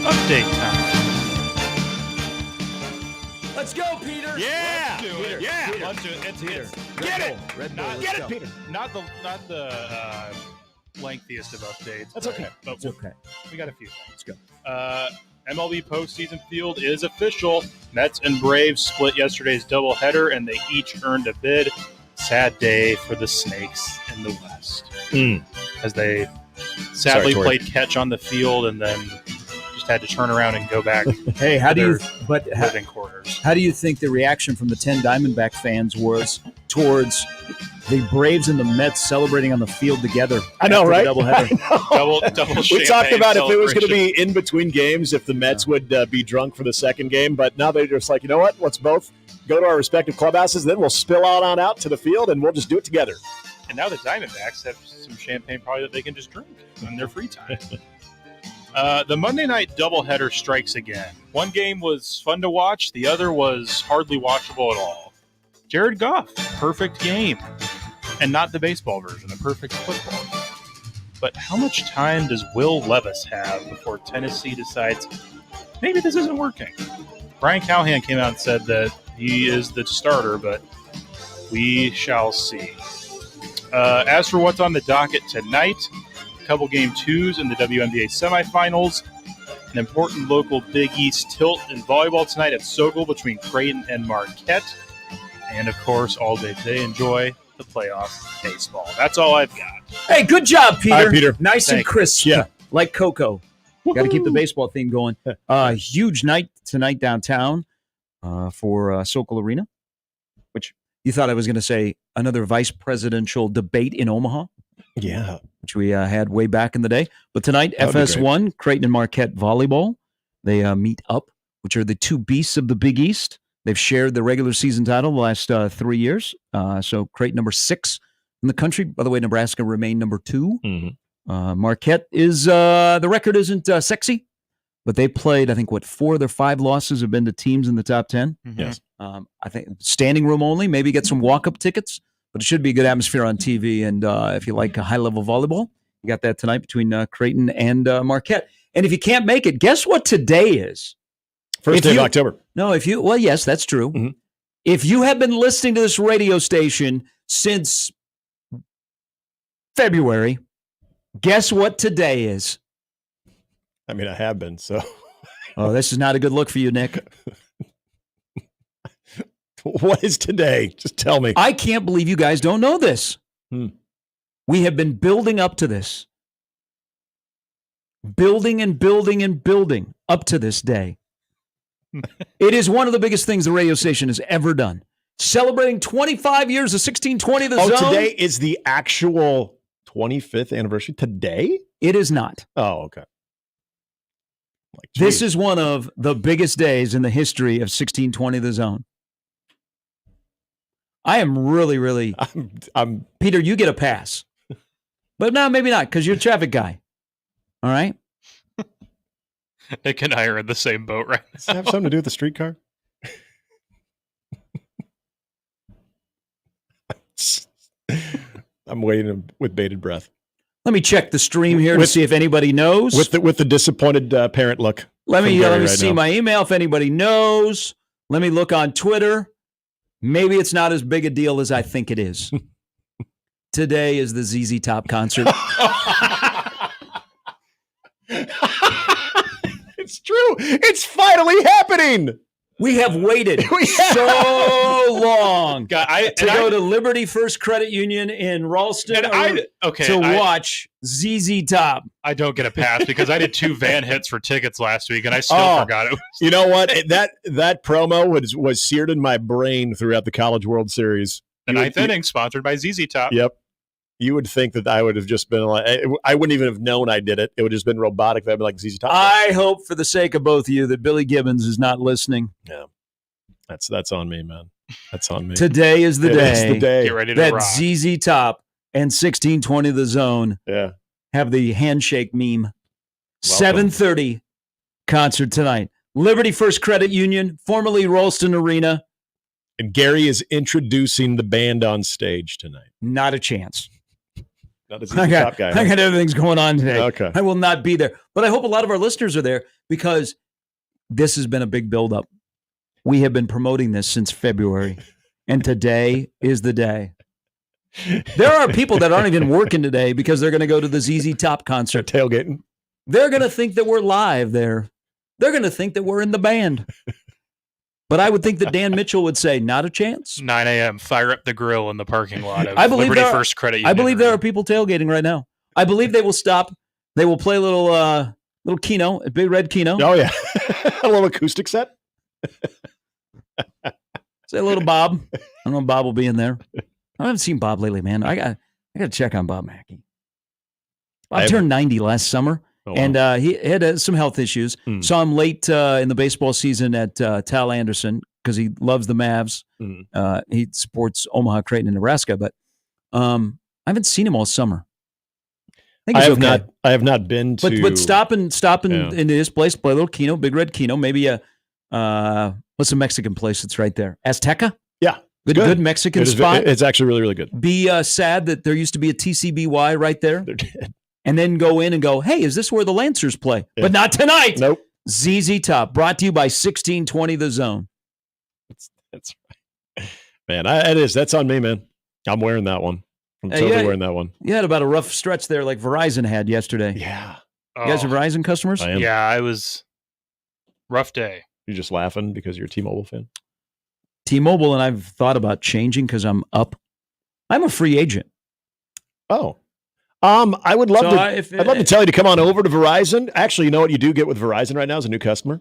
Update time. Let's go, Peter. Yeah. Let's do it. Yeah. Peter. Let's do it. It's Get it. Red Bull. Not- Let's Get go. it, Peter. not the lengthiest of updates. That's okay. But It's okay. we got a few things. Let's go. MLB postseason field is official. Mets and Braves split yesterday's doubleheader, and they each earned a bid. Sad day for the Snakes in the West, as they sadly Sorry, Tori. played catch on the field and then just had to turn around and go back Hey, how do you? But living quarters. how do you think the reaction from the 10 Diamondback fans was towards the Braves and the Mets celebrating on the field together? I know, after right? the doubleheader? Double. We talked champagne about if it was going to celebration. be in between games, if the Mets would be drunk for the second game. But now they're just like, you know what? Let's both go to our respective clubhouses. Then we'll spill out to the field, and we'll just do it together. And now the Diamondbacks have some champagne probably that they can just drink in their free time. The Monday night doubleheader strikes again. One game was fun to watch. The other was hardly watchable at all. Jared Goff, perfect game. And not the baseball version, a perfect football game. But how much time does Will Levis have before Tennessee decides, maybe this isn't working? Brian Callahan came out and said that he is the starter, but we shall see. As for what's on the docket tonight, a couple game twos in the WNBA semifinals, an important local Big East tilt in volleyball tonight at Sokol between Creighton and Marquette, and of course, all day today, enjoy the playoff baseball. That's all I've got. Hey, good job, Peter. All right, Peter. Nice and Thank you. crisp. Yeah. Like Coco. Got to keep the baseball theme going. Huge night tonight downtown for Sokol Arena, which you thought I was going to say another vice presidential debate in Omaha, Yeah. which we had way back in the day. But tonight, That would be FS1, Creighton and Marquette volleyball. They meet up, which are the two beasts of the Big East. They've shared the regular season title the last 3 years. So Creighton number 6 in the country. By the way, Nebraska remained number 2. Mm-hmm. Marquette is the record isn't sexy, but they played, I think, 4 of their 5 losses have been to teams in the top 10. Yes. I think standing room only, maybe get some walk-up tickets, but it should be a good atmosphere on TV. And if you like high-level volleyball, you got that tonight between Creighton and Marquette. And if you can't make it, guess what today is? First If day you- of October. No, well, yes, that's true. Mhm. If you have been listening to this radio station since February, guess what today is? I mean, I have been, so. Oh, this is not a good look for you, Nick. What is today? Just tell me. I can't believe you guys don't know this. We have been building up to this. Building and building and building up to this day. It is one of the biggest things the radio station has ever done. Celebrating 25 years of 1620 The Zone. Today is the actual 25th anniversary. Today? It is not. Oh, okay. Like, This geez. is one of the biggest days in the history of 1620 The Zone. I am really, I'm Peter, you get a pass. But no, maybe not, because you're a traffic guy. All right? Nick and I are in the same boat right Does it have something to do with the streetcar? I'm waiting with bated breath. Let me check the stream here to With- see if anybody knows. With the disappointed parent look. Let me from Gary right see now. my email if anybody knows. Let me look on Twitter. Maybe it's not as big a deal as I think it is. Today is the ZZ Top concert. It's true. It's finally happening. We have waited We have. so long God, to go to Liberty First Credit Union in Ralston to watch ZZ Top. I don't get a pass because I did 2 van hits for tickets last week and I still forgot it. You know what? That promo was seared in my brain throughout the College World Series. The ninth inning, sponsored by ZZ Top. Yep. You would think that I would have just been like, I wouldn't even have known I did it. It would have just been robotic. I'd be like, ZZ Top. I hope for the sake of both of you that Billy Gibbons is not listening. Yeah. That's on me, man. That's on me. Today is the It is the day. Get ready to that rock. ZZ Top and 1620 The Zone Yeah. have the handshake meme. 7:30 concert tonight. Liberty First Credit Union, formerly Ralston Arena. And Gary is introducing the band on stage tonight. Not a chance. Not a ZZ Top guy. I got other things going on today. Okay. I will not be there. But I hope a lot of our listeners are there because this has been a big buildup. We have been promoting this since February, and today is the day. There are people that aren't even working today because they're going to go to the ZZ Top concert. Tailgating. They're going to think that we're live there. They're going to think that we're in the band. But I would think that Dan Mitchell would say, not a chance. 9 a.m. Fire up the grill in the parking lot of I believe Liberty there are- First Credit Union. I believe there are people tailgating right now. I believe they will stop. They will play a little Keno, a big red Keno. Oh, yeah. A little acoustic set. Say a little Bob. I don't know if Bob will be in there. I haven't seen Bob lately, man. I got to check on Bob Mackey. Bob turned 90 last summer, and he had some health issues. Saw him late in the baseball season at Tal Anderson because he loves the Mavs. He supports Omaha, Creighton, and Nebraska, but I haven't seen him all summer. I have not been to. But stop into his place, play a little Keno, big red Keno, maybe what's the Mexican place that's right there? Azteca? Yeah. Good Mexican spot. It's actually really, really good. Be sad that there used to be a TCBY right there. They're dead. And then go in and go, hey, is this where the Lancers play? Yeah. But not tonight. Nope. ZZ Top, brought to you by 1620 The Zone. That's right. Man, that's on me, man. I'm wearing that one. I'm totally wearing that one. You had about a rough stretch there like Verizon had yesterday. Yeah. You guys are Verizon customers? I am. Yeah, I was. Rough day. You're just laughing because you're a T-Mobile fan? T-Mobile, and I've thought about changing because I'm up. I'm a free agent. Oh. I would love I'd love to tell you to come on over to Verizon. Actually, you know what you do get with Verizon right now as a new customer?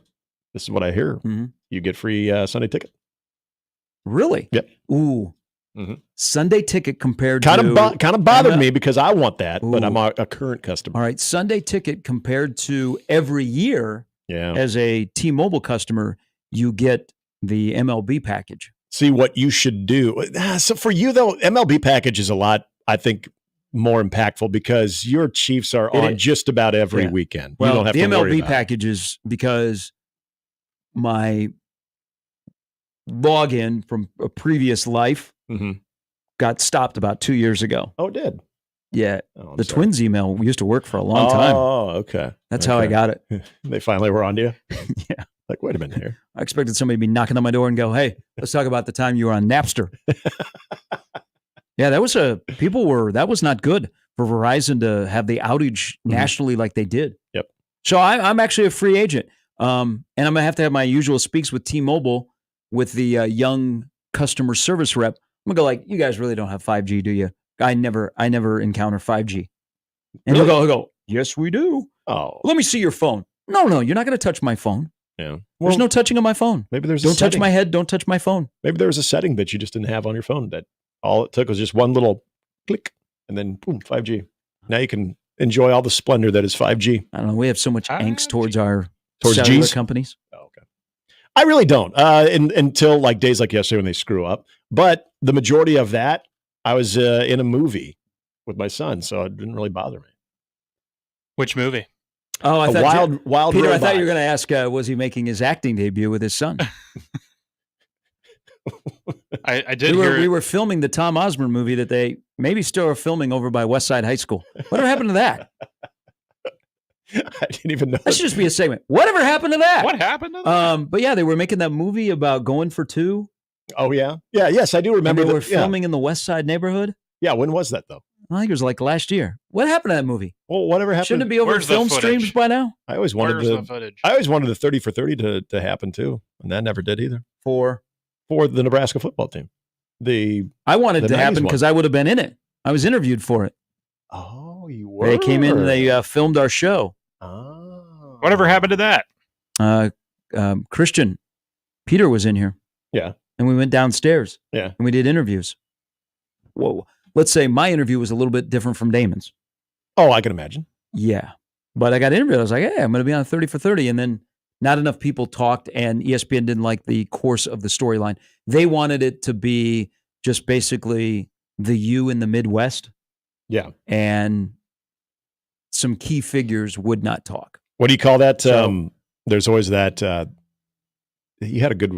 This is what I hear. Mm-hmm. You get free Sunday ticket. Really? Yep. Ooh. Mm-hmm. Sunday ticket compared kind to... of bothered me because I want that, Ooh. but I'm a current customer. All right. Sunday ticket compared to every year as a T-Mobile customer, you get the MLB package. See what you should do. So for you, though, MLB package is a lot, I think, more impactful because your Chiefs are on just about every weekend. Well, you don't have the to worry MLB about package is because my login from a previous life got stopped about 2 years ago. Oh, it did? Yeah. The Twins email used to work for a long time. Oh, okay. That's how I got it. They finally were on to you? Yeah. Like, wait a minute here. I expected somebody to be knocking on my door and go, hey, let's talk about the time you were on Napster. Yeah, that was not good for Verizon to have the outage nationally like they did. Yep. So I'm actually a free agent. And I'm going to have my usual speaks with T-Mobile with the young customer service rep. I'm going to go like, you guys really don't have 5G, do you? I never encounter 5G. And he'll go, yes, we do. Oh. Let me see your phone. No, you're not going to touch my phone. Yeah. Well, there's no touching on my phone. Maybe there's Don't touch my head. Don't touch my phone. Maybe there was a setting that you just didn't have on your phone that all it took was just one little click and then boom, 5G. Now you can enjoy all the splendor that is 5G. I don't know. We have so much angst towards cellular G's companies. Oh, okay. I really don't until like days like yesterday when they screw up. But the majority of that, I was in a movie with my son, so it didn't really bother me. Which movie? Oh, I thought Wild Peter, Robot. I thought you were going to ask, was he making his acting debut with his son? I did We were filming the Tom Osborne movie that they maybe still are filming over by West Side High School. Whatever happened to that? I didn't even know. That should just be a segment. Whatever happened to that? What happened to that? But yeah, they were making that movie about going for two. Oh, yeah? Yeah, yes, I do remember. And they were filming in the West Side neighborhood. Yeah, when was that, though? I think it was like last year. What happened to that movie? Well, whatever happened. Shouldn't it be over film streams by now? I always wanted the 30 for 30 to happen, too. And that never did either. For the Nebraska football team. I wanted it to happen because I would have been in it. I was interviewed for it. Oh, you were? They came in and they filmed our show. Oh. Whatever happened to that? Christian, Peter was in here. Yeah. And we went downstairs. Yeah. And we did interviews. Whoa. Let's say my interview was a little bit different from Damon's. Oh, I can imagine. Yeah. But I got interviewed. I was like, hey, I'm going to be on 30 for 30. And then not enough people talked, and ESPN didn't like the course of the storyline. They wanted it to be just basically the U in the Midwest. Yeah. And some key figures would not talk. What do you call that? There's always that. You had a good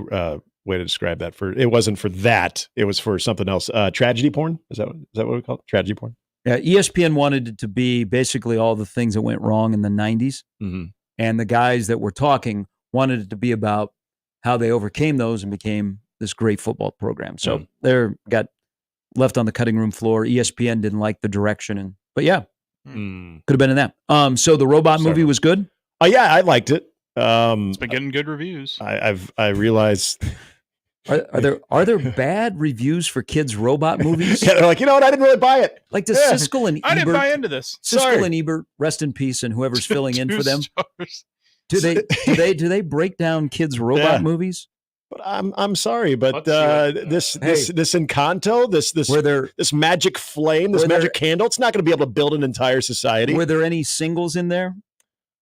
way to describe that. It wasn't for that. It was for something else. Tragedy porn. Is that what we call it? Tragedy porn? Yeah, ESPN wanted it to be basically all the things that went wrong in the 90s. Mm-hmm. And the guys that were talking wanted it to be about how they overcame those and became this great football program. So they got left on the cutting room floor. ESPN didn't like the direction. But yeah, could have been in that. So the robot movie was good? Oh, yeah, I liked it. It's been getting good reviews. I realized... Are there bad reviews for kids' robot movies? Yeah, they're like, you know what? I didn't really buy it. Like does Siskel and Ebert, I didn't buy into this. Siskel and Ebert, rest in peace, and whoever's filling in for them. Do they break down kids' robot movies? But I'm sorry, but this Encanto, this magic flame, this magic candle, it's not going to be able to build an entire society. Were there any singles in there,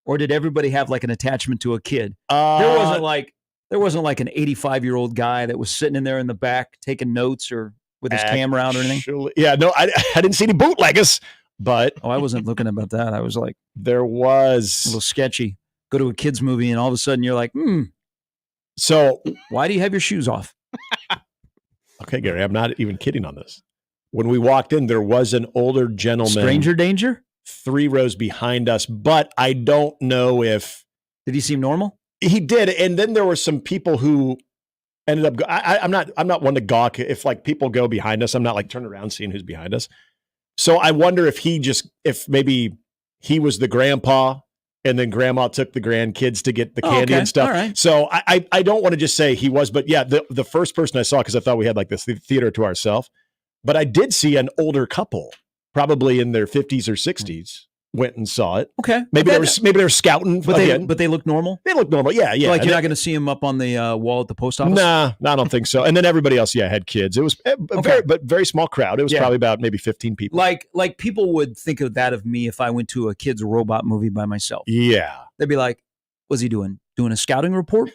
or did everybody have like an attachment to a kid? There wasn't like an 85-year-old guy that was sitting in there in the back taking notes or with his camera out or anything. Yeah, no, I didn't see any bootleggers, but I wasn't looking about that. I was like, there was a little sketchy. Go to a kids movie and all of a sudden you're like, So why do you have your shoes off? Okay, Gary, I'm not even kidding on this. When we walked in, there was an older gentleman. Stranger danger? 3 rows behind us, but I don't know if... Did he seem normal? He did, and then there were some people who ended up... I'm not one to gawk. If like people go behind us, I'm not like turning around seeing who's behind us. So I wonder if maybe he was the grandpa, and then grandma took the grandkids to get the candy and stuff. Right. So I don't want to just say he was, but yeah, the first person I saw, because I thought we had like this theater to ourselves, but I did see an older couple, probably in their 50s or 60s, went and saw it. Okay. Maybe they were scouting. But they look normal? They look normal. Yeah. Like you're not going to see them up on the wall at the post office? Nah, I don't think so. And then everybody else, had kids. It was very small crowd. It was probably about maybe 15 people. Like people would think of that of me if I went to a kid's robot movie by myself. Yeah. They'd be like, what's he doing? Doing a scouting report?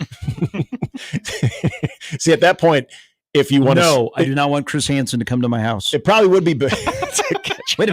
See, at that point, if you want No, I do not want Chris Hansen to come to my house. It probably would be Wait a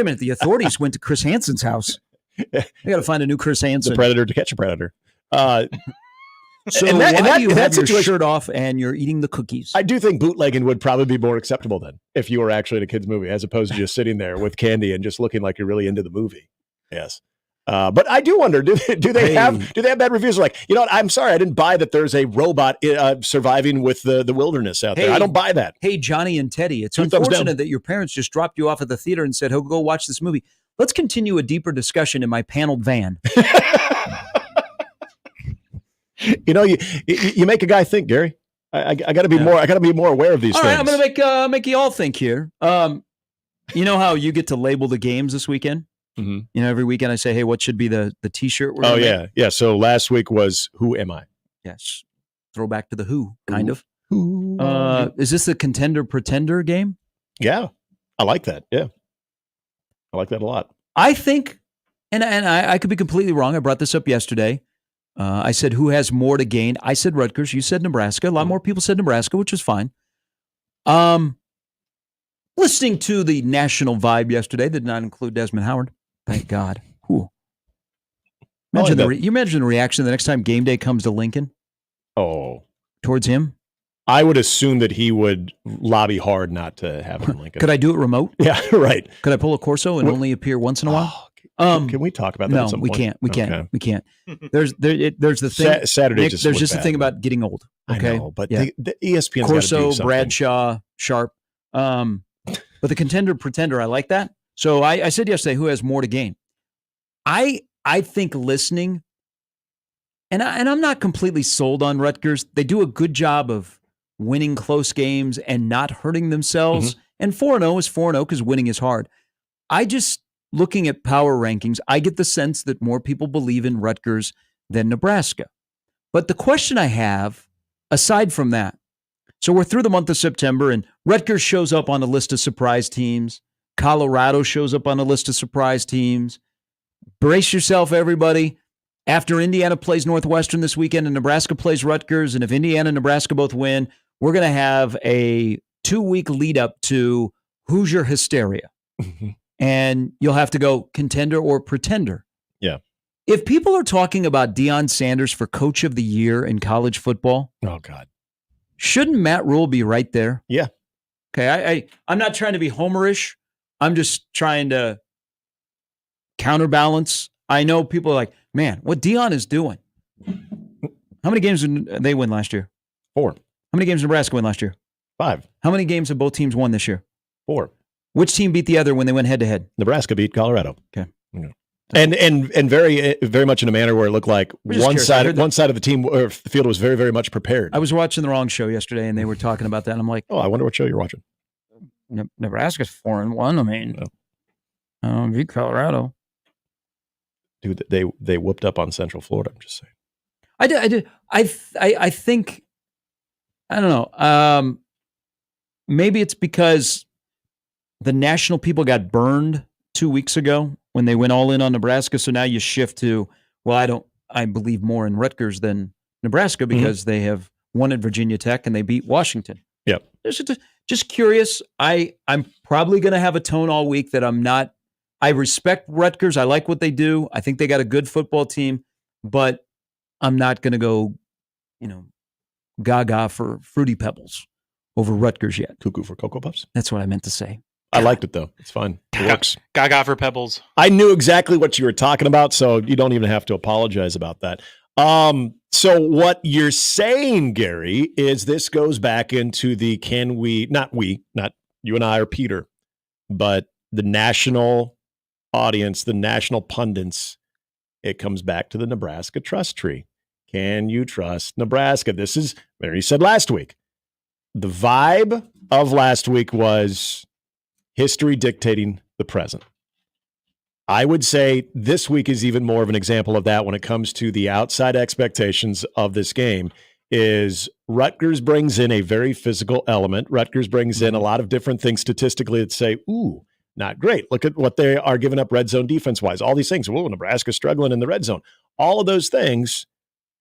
minute. The authorities went to Chris Hansen's house. They got to find a new Chris Hansen. The predator to catch a predator. So why do you have your shirt off and you're eating the cookies? I do think bootlegging would probably be more acceptable then if you were actually in a kid's movie, as opposed to just sitting there with candy and just looking like you're really into the movie. Yes. But I do wonder, do they have bad reviews? Like, you know what? I'm sorry, I didn't buy that there's a robot surviving with the wilderness out there. I don't buy that. Hey, Johnny and Teddy, it's unfortunate that your parents just dropped you off at the theater and said, "Oh, go watch this movie. Let's continue a deeper discussion in my paneled van." You know, you make a guy think, Gary. I got to be more. I got to be more aware of these things. All right, I'm going to make you all think here. You know how you get to label the games this weekend? Mm-hmm. You know, every weekend I say, "Hey, what should be the T-shirt?" Oh yeah. So last week was "Who Am I?" Yes, throwback to the Who, kind of. Who is this the contender pretender game? Yeah, I like that. Yeah, I like that a lot. I think, and I could be completely wrong. I brought this up yesterday. I said, who has more to gain? I said Rutgers. You said Nebraska. A lot more people said Nebraska, which was fine. Listening to the national vibe yesterday did not include Desmond Howard. Thank God. Whew. Imagine you imagine the reaction the next time game day comes to Lincoln. Oh, towards him. I would assume that he would lobby hard not to have it in Lincoln. Could I do it remote? Yeah, right. Could I pull a Corso and only appear once in a while? Can we talk about that? No, at some we point? can't. We can't. Okay. We can't. There's the thing. Saturday. Nick, there's just the thing about getting old. Okay, I know, but the ESPN Corso, Bradshaw, Sharp. But the contender pretender, I like that. So I said yesterday, who has more to gain? I think listening, and I'm not completely sold on Rutgers. They do a good job of winning close games and not hurting themselves. Mm-hmm. And 4-0 is 4-0 because winning is hard. Looking at power rankings, I get the sense that more people believe in Rutgers than Nebraska. But the question I have, aside from that, so we're through the month of September, and Rutgers shows up on a list of surprise teams. Colorado shows up on a list of surprise teams. Brace yourself, everybody. After Indiana plays Northwestern this weekend and Nebraska plays Rutgers, and if Indiana and Nebraska both win, we're going to have a 2-week lead up to Hoosier hysteria. Mm-hmm. And you'll have to go contender or pretender. Yeah. If people are talking about Deion Sanders for coach of the year in college football, oh God, shouldn't Matt Rule be right there? Yeah. Okay, I'm not trying to be homerish. I'm just trying to counterbalance. I know people are like, man, what Dion is doing. How many games did they win last year? 4. How many games did Nebraska win last year? 5. How many games have both teams won this year? 4. Which team beat the other when they went head to head? Nebraska beat Colorado. Okay. Yeah. And very much in a manner where it looked like one side of the team or the field was very, very much prepared. I was watching the wrong show yesterday, and they were talking about that. And I'm like, oh, I wonder what show you're watching. Nebraska's 4-1. I mean, beat Colorado. Dude, they whooped up on Central Florida. I'm just saying. I did. I think, I don't know. Maybe it's because the national people got burned 2 weeks ago when they went all in on Nebraska. So now you shift to, well, I believe more in Rutgers than Nebraska because they have won at Virginia Tech and they beat Washington. Yep. Just curious. I'm probably going to have a tone all week that I'm not. I respect Rutgers. I like what they do. I think they got a good football team, but I'm not going to go, gaga for Fruity Pebbles over Rutgers yet. Cuckoo for Cocoa Puffs? That's what I meant to say. I liked it, though. It's fun. It works. Gaga for Pebbles. I knew exactly what you were talking about, so you don't even have to apologize about that. So what you're saying, Gary, is this goes back into the not you and I or Peter, but the national audience, the national pundits, it comes back to the Nebraska trust tree. Can you trust Nebraska? This is, Mary said last week, the vibe of last week was history dictating the present. I would say this week is even more of an example of that when it comes to the outside expectations of this game. Is Rutgers brings in a very physical element. Rutgers brings in a lot of different things statistically that say, ooh, not great. Look at what they are giving up red zone defense-wise. All these things. Whoa, Nebraska's struggling in the red zone. All of those things.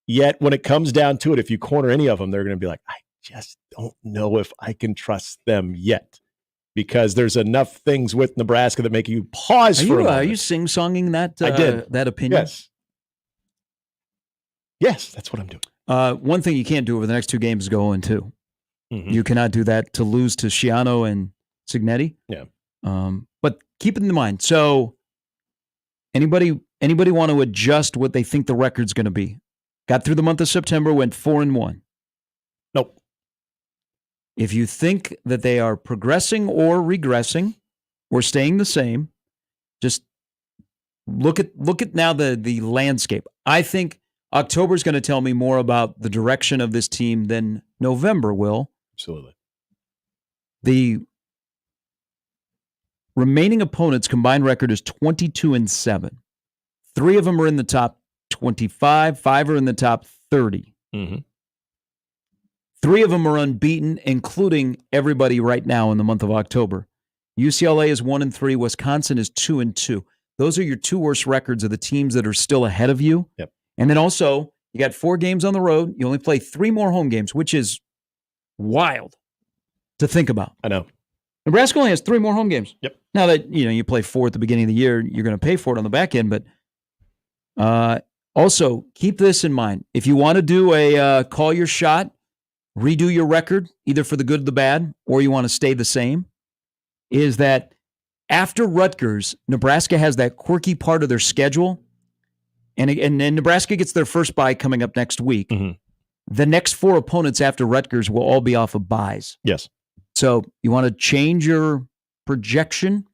Yet when it comes down to it, if you corner any of them, they're going to be like, I just don't know if I can trust them yet. Because there's enough things with Nebraska that make you pause for a moment. Are you sing-songing that? I did. That opinion? Yes, that's what I'm doing. One thing you can't do over the next 2 games is go 0-2. You cannot do that to lose to Schiano and Signetti. Yeah. But keep it in mind. So anybody want to adjust what they think the record's going to be? Got through the month of September, went 4-1. Nope. If you think that they are progressing or regressing or staying the same, just look at now the landscape. I think October is going to tell me more about the direction of this team than November will. Absolutely. The remaining opponents' combined record is 22-7. 3 of them are in the top 25. 5 are in the top 30. 3 of them are unbeaten, including everybody right now in the month of October. UCLA is 1-3. Wisconsin is 2-2. Those are your 2 worst records of the teams that are still ahead of you. Yep. And then also, you got 4 games on the road. You only play 3 more home games, which is wild to think about. I know. Nebraska only has 3 more home games. Yep. Now that you play 4 at the beginning of the year, you're going to pay for it on the back end. But also keep this in mind: if you want to do a call your shot, redo your record, either for the good or the bad, or you want to stay the same, is that after Rutgers, Nebraska has that quirky part of their schedule, and Nebraska gets their first bye coming up next week. The next 4 opponents after Rutgers will all be off of byes. Yes. So you want to change your projection,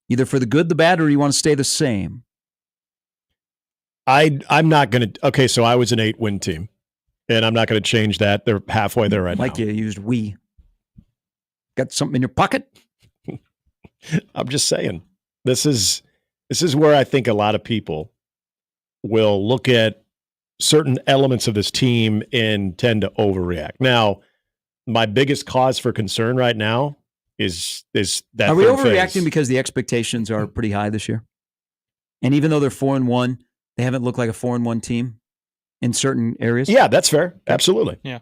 either for the good, the bad, or you want to stay the same? I'm not going to. Okay, so I was an 8-win team, and I'm not going to change that. They're halfway there right now. Like you used we. Got something in your pocket? I'm just saying. This is where I think a lot of people will look at certain elements of this team and tend to overreact. Now, my biggest cause for concern right now is that. Are we third overreacting phase. because the expectations are pretty high this year? And even though they're 4-1, they haven't looked like a 4-1 team in certain areas? Yeah, that's fair. Absolutely. Yeah.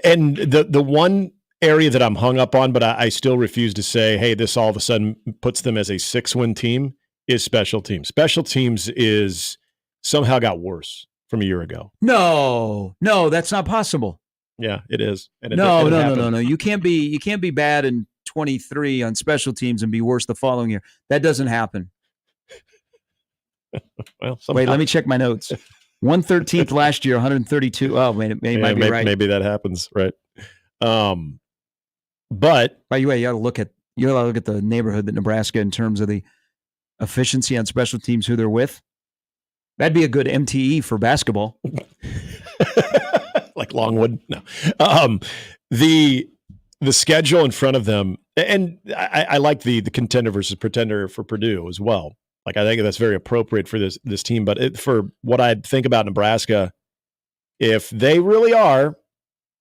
And the one area that I'm hung up on, but I still refuse to say, hey, this all of a sudden puts them as a 6-win team, is special teams. Special teams is somehow got worse from a year ago. No, that's not possible. Yeah, it is. And No. You can't be bad and 23 on special teams and be worse the following year. That doesn't happen. Well, wait, let me check my notes. 113th last year, 132. Oh, man, it might be right. Maybe that happens, right? But by the way, you got to look at the neighborhood that Nebraska in terms of the efficiency on special teams, who they're with. That'd be a good MTE for basketball. Like Longwood. No. The schedule in front of them, and I like the contender versus pretender for Purdue as well. Like, I think that's very appropriate for this team. But for what I think about Nebraska, if they really are,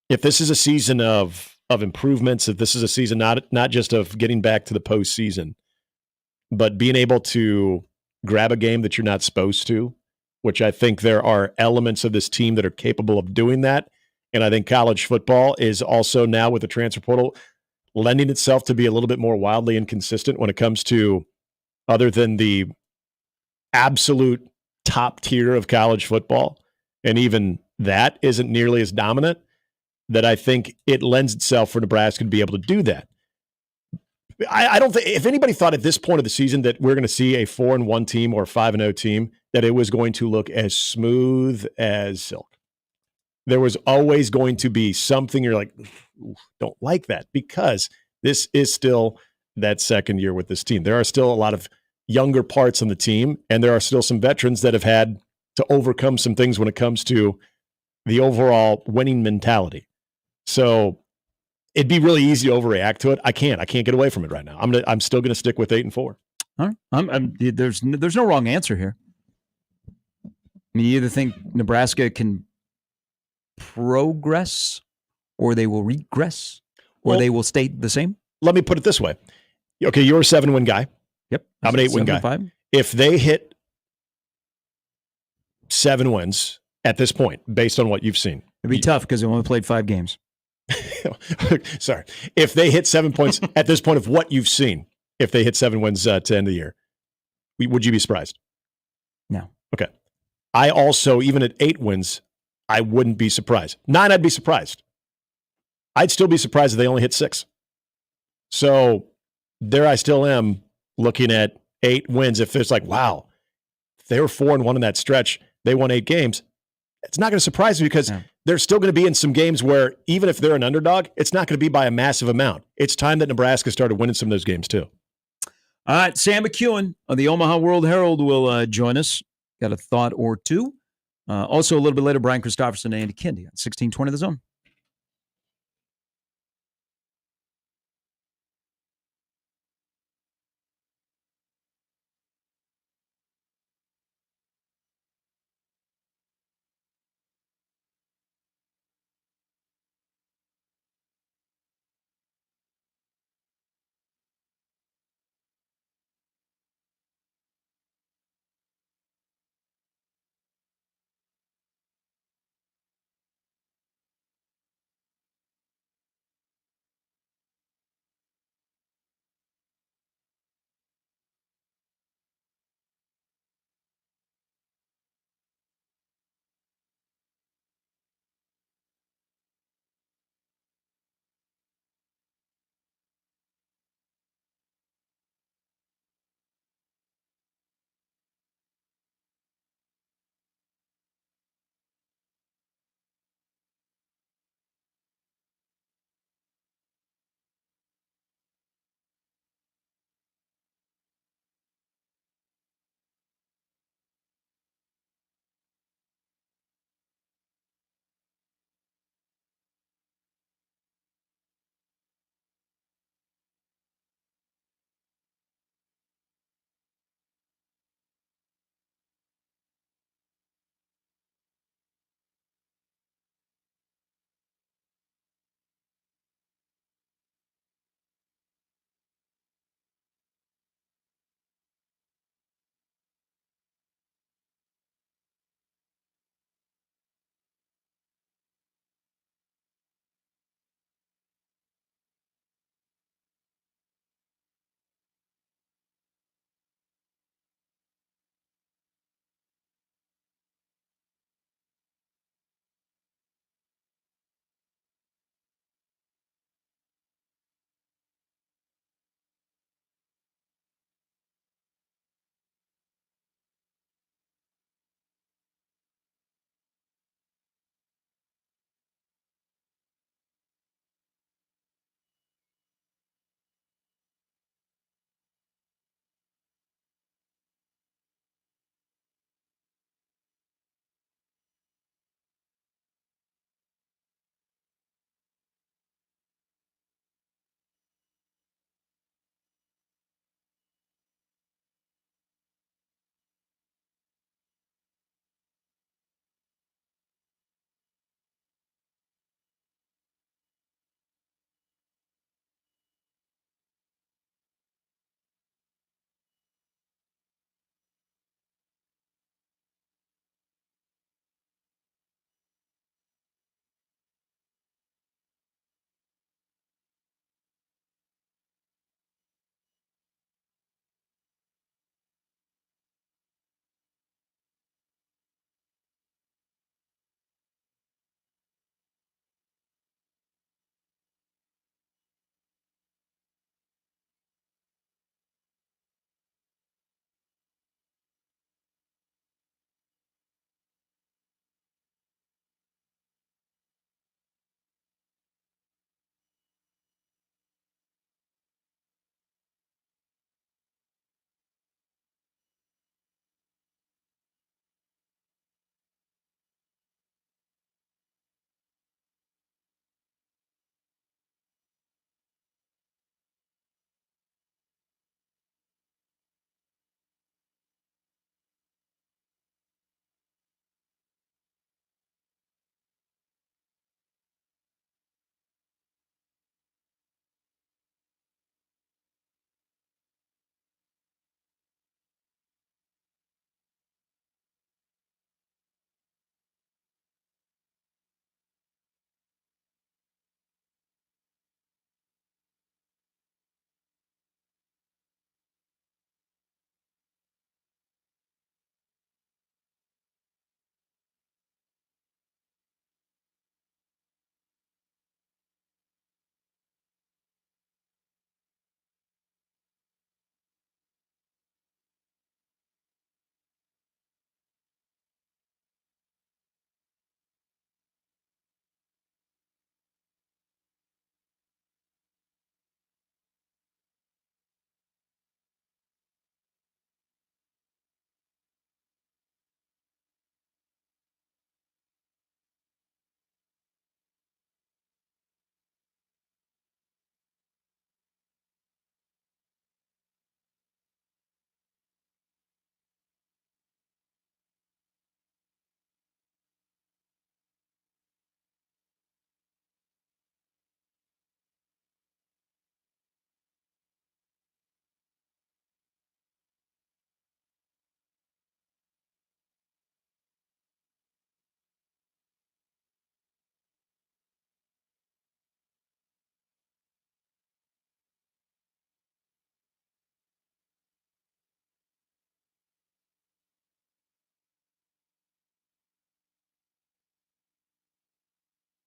if this is a season of improvements, if this is a season not just of getting back to the postseason, but being able to grab a game that you're not supposed to, which I think there are elements of this team that are capable of doing that. And I think college football is also now, with the transfer portal, lending itself to be a little bit more wildly inconsistent when it comes to, other than the absolute top tier of college football, and even that isn't nearly as dominant, that I think it lends itself for Nebraska to be able to do that. I don't think, if anybody thought at this point of the season that we're going to see a 4-1 team or a 5-0 team, that it was going to look as smooth as silk. There was always going to be something you're like, don't like that, because this is still that second year with this team. There are still a lot of younger parts on the team, and there are still some veterans that have had to overcome some things when it comes to the overall winning mentality. So it'd be really easy to overreact to it. I can't get away from it right now. I'm still going to stick with 8-4. All right. There's no wrong answer here. I mean, you either think Nebraska can progress, or they will regress, or they will stay the same. Let me put it this way. Okay, you're a 7-win guy. Yep. I'm an 8-win guy. 5. If they hit 7 wins at this point, based on what you've seen, it'd be tough because they only played 5 games. Sorry. If they hit 7 points at this point of what you've seen, if they hit 7 wins to end the year, would you be surprised? No. Okay. I also, even at 8 wins, I wouldn't be surprised. 9, I'd be surprised. I'd still be surprised if they only hit 6. So there I still am looking at 8 wins. If there's like, wow, if they were 4-1 in that stretch, they won 8 games. It's not going to surprise me, because they're still going to be in some games where, even if they're an underdog, it's not going to be by a massive amount. It's time that Nebraska started winning some of those games too. All right, Sam McEwen of the Omaha World Herald will join us. Got a thought or two. Also, a little bit later, Brian Christopherson and Andy Kendi on 1620 The Zone.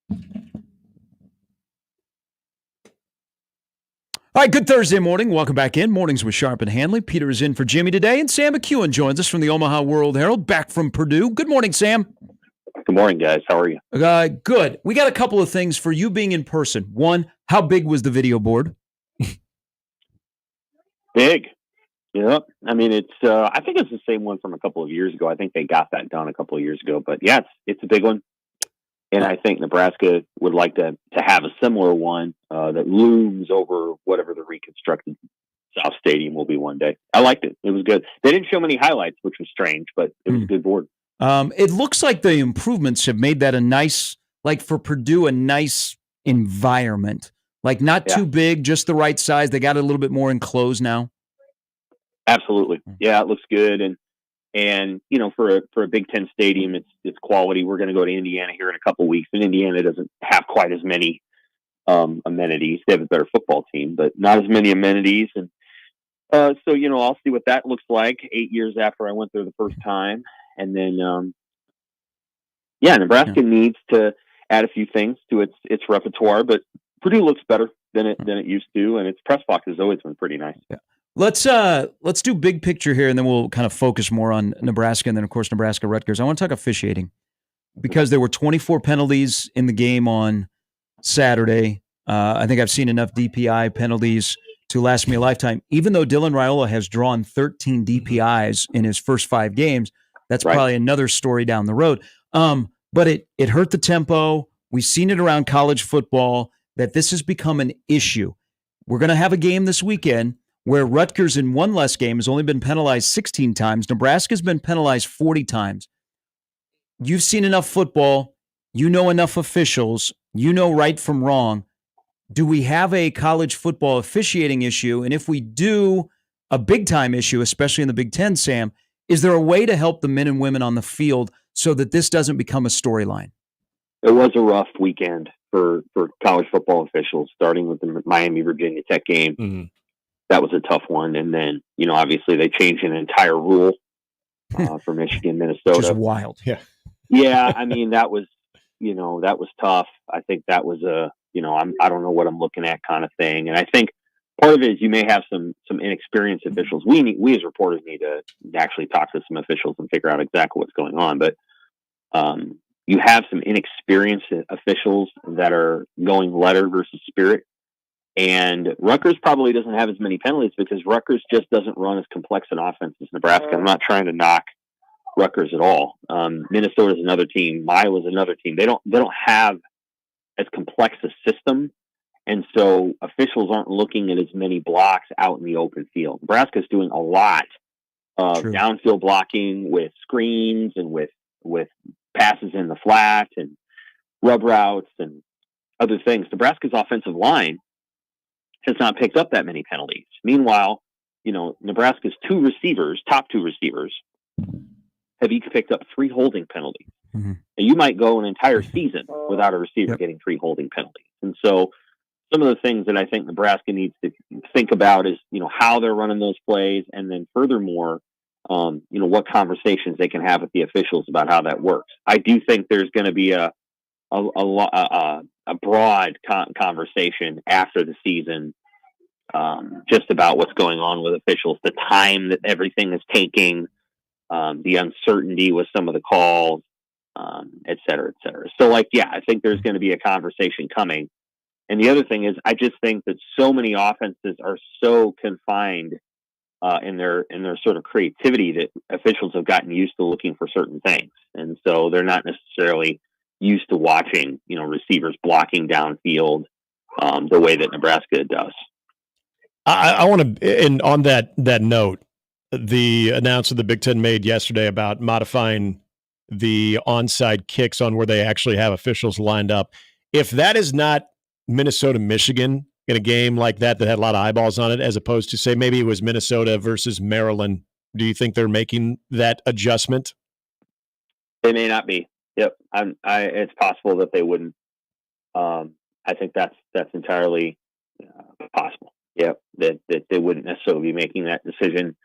All right, good Thursday morning. Welcome back in. Mornings with Sharp and Handley. Peter is in for Jimmy today, and Sam McEwen joins us from the Omaha World Herald, back from Purdue. Good morning, Sam. Good morning, guys. How are you? Good. We got a couple of things for you being in person. One, how big was the video board? Big. Yeah. I mean, it's. I think it's the same one from a couple of years ago. I think they got that done a couple of years ago. But yeah, it's a big one. And I think Nebraska would like to have a similar one that looms over whatever the reconstructed South Stadium will be one day. I liked it. It was good. They didn't show many highlights, which was strange, but it was a good board. It looks like the improvements have made that a nice, like for Purdue, a nice environment. Like not too big, just the right size. They got it a little bit more enclosed now. Absolutely. Yeah, it looks good. And you know, for a Big Ten stadium, it's quality. We're going to go to Indiana here in a couple of weeks, and Indiana doesn't have quite as many amenities. They have a better football team, but not as many amenities. And so, you know, I'll see what that looks like 8 years after I went there the first time. And then, Nebraska needs to add a few things to its repertoire, but Purdue looks better than it used to, and its press box has always been pretty nice. Yeah. Let's do big picture here, and then we'll kind of focus more on Nebraska, and then of course Nebraska Rutgers. I want to talk officiating because there were 24 penalties in the game on Saturday. I think I've seen enough DPI penalties to last me a lifetime. Even though Dylan Raiola has drawn 13 DPIs in his first 5 games, that's probably another story down the road. But it hurt the tempo. We've seen it around college football that this has become an issue. We're going to have a game this weekend where Rutgers in one less game has only been penalized 16 times. Nebraska's been penalized 40 times. You've seen enough football. You know enough officials. You know right from wrong. Do we have a college football officiating issue? And if we do, a big-time issue, especially in the Big Ten, Sam, is there a way to help the men and women on the field so that this doesn't become a storyline? It was a rough weekend for college football officials, starting with the Miami-Virginia Tech game. Mm-hmm. That was a tough one. And then, you know, obviously they changed an entire rule for Michigan, Minnesota. Which is wild. Yeah. Yeah. I mean, that was tough. I think that was I don't know what I'm looking at kind of thing. And I think part of it is you may have some inexperienced officials. We as reporters need to actually talk to some officials and figure out exactly what's going on. But you have some inexperienced officials that are going letter versus spirit. And Rutgers probably doesn't have as many penalties because Rutgers just doesn't run as complex an offense as Nebraska. I'm not trying to knock Rutgers at all. Minnesota's another team. Iowa's another team. They don't have as complex a system, and so officials aren't looking at as many blocks out in the open field. Nebraska's doing a lot of downfield blocking with screens and with passes in the flat and rub routes and other things. Nebraska's offensive line has not picked up that many penalties. Meanwhile, you know, Nebraska's top two receivers, have each picked up 3 holding penalties. Mm-hmm. And you might go an entire season without a receiver getting 3 holding penalties. And so some of the things that I think Nebraska needs to think about is, you know, how they're running those plays. And then furthermore, you know, what conversations they can have with the officials about how that works. I do think there's going to be a broad conversation after the season, just about what's going on with officials, the time that everything is taking, the uncertainty with some of the calls, et cetera, et cetera. So I think there's going to be a conversation coming. And the other thing is, I just think that so many offenses are so confined in their sort of creativity that officials have gotten used to looking for certain things. And so they're not necessarily used to watching, you know, receivers blocking downfield the way that Nebraska does. I want to, and on that note, the announcement the Big Ten made yesterday about modifying the onside kicks on where they actually have officials lined up. If that is not Minnesota, Michigan in a game like that had a lot of eyeballs on it, as opposed to, say, maybe it was Minnesota versus Maryland, do you think they're making that adjustment? They may not be. Yep. It's possible that they wouldn't. I think that's entirely possible. Yep. That they wouldn't necessarily be making that decision.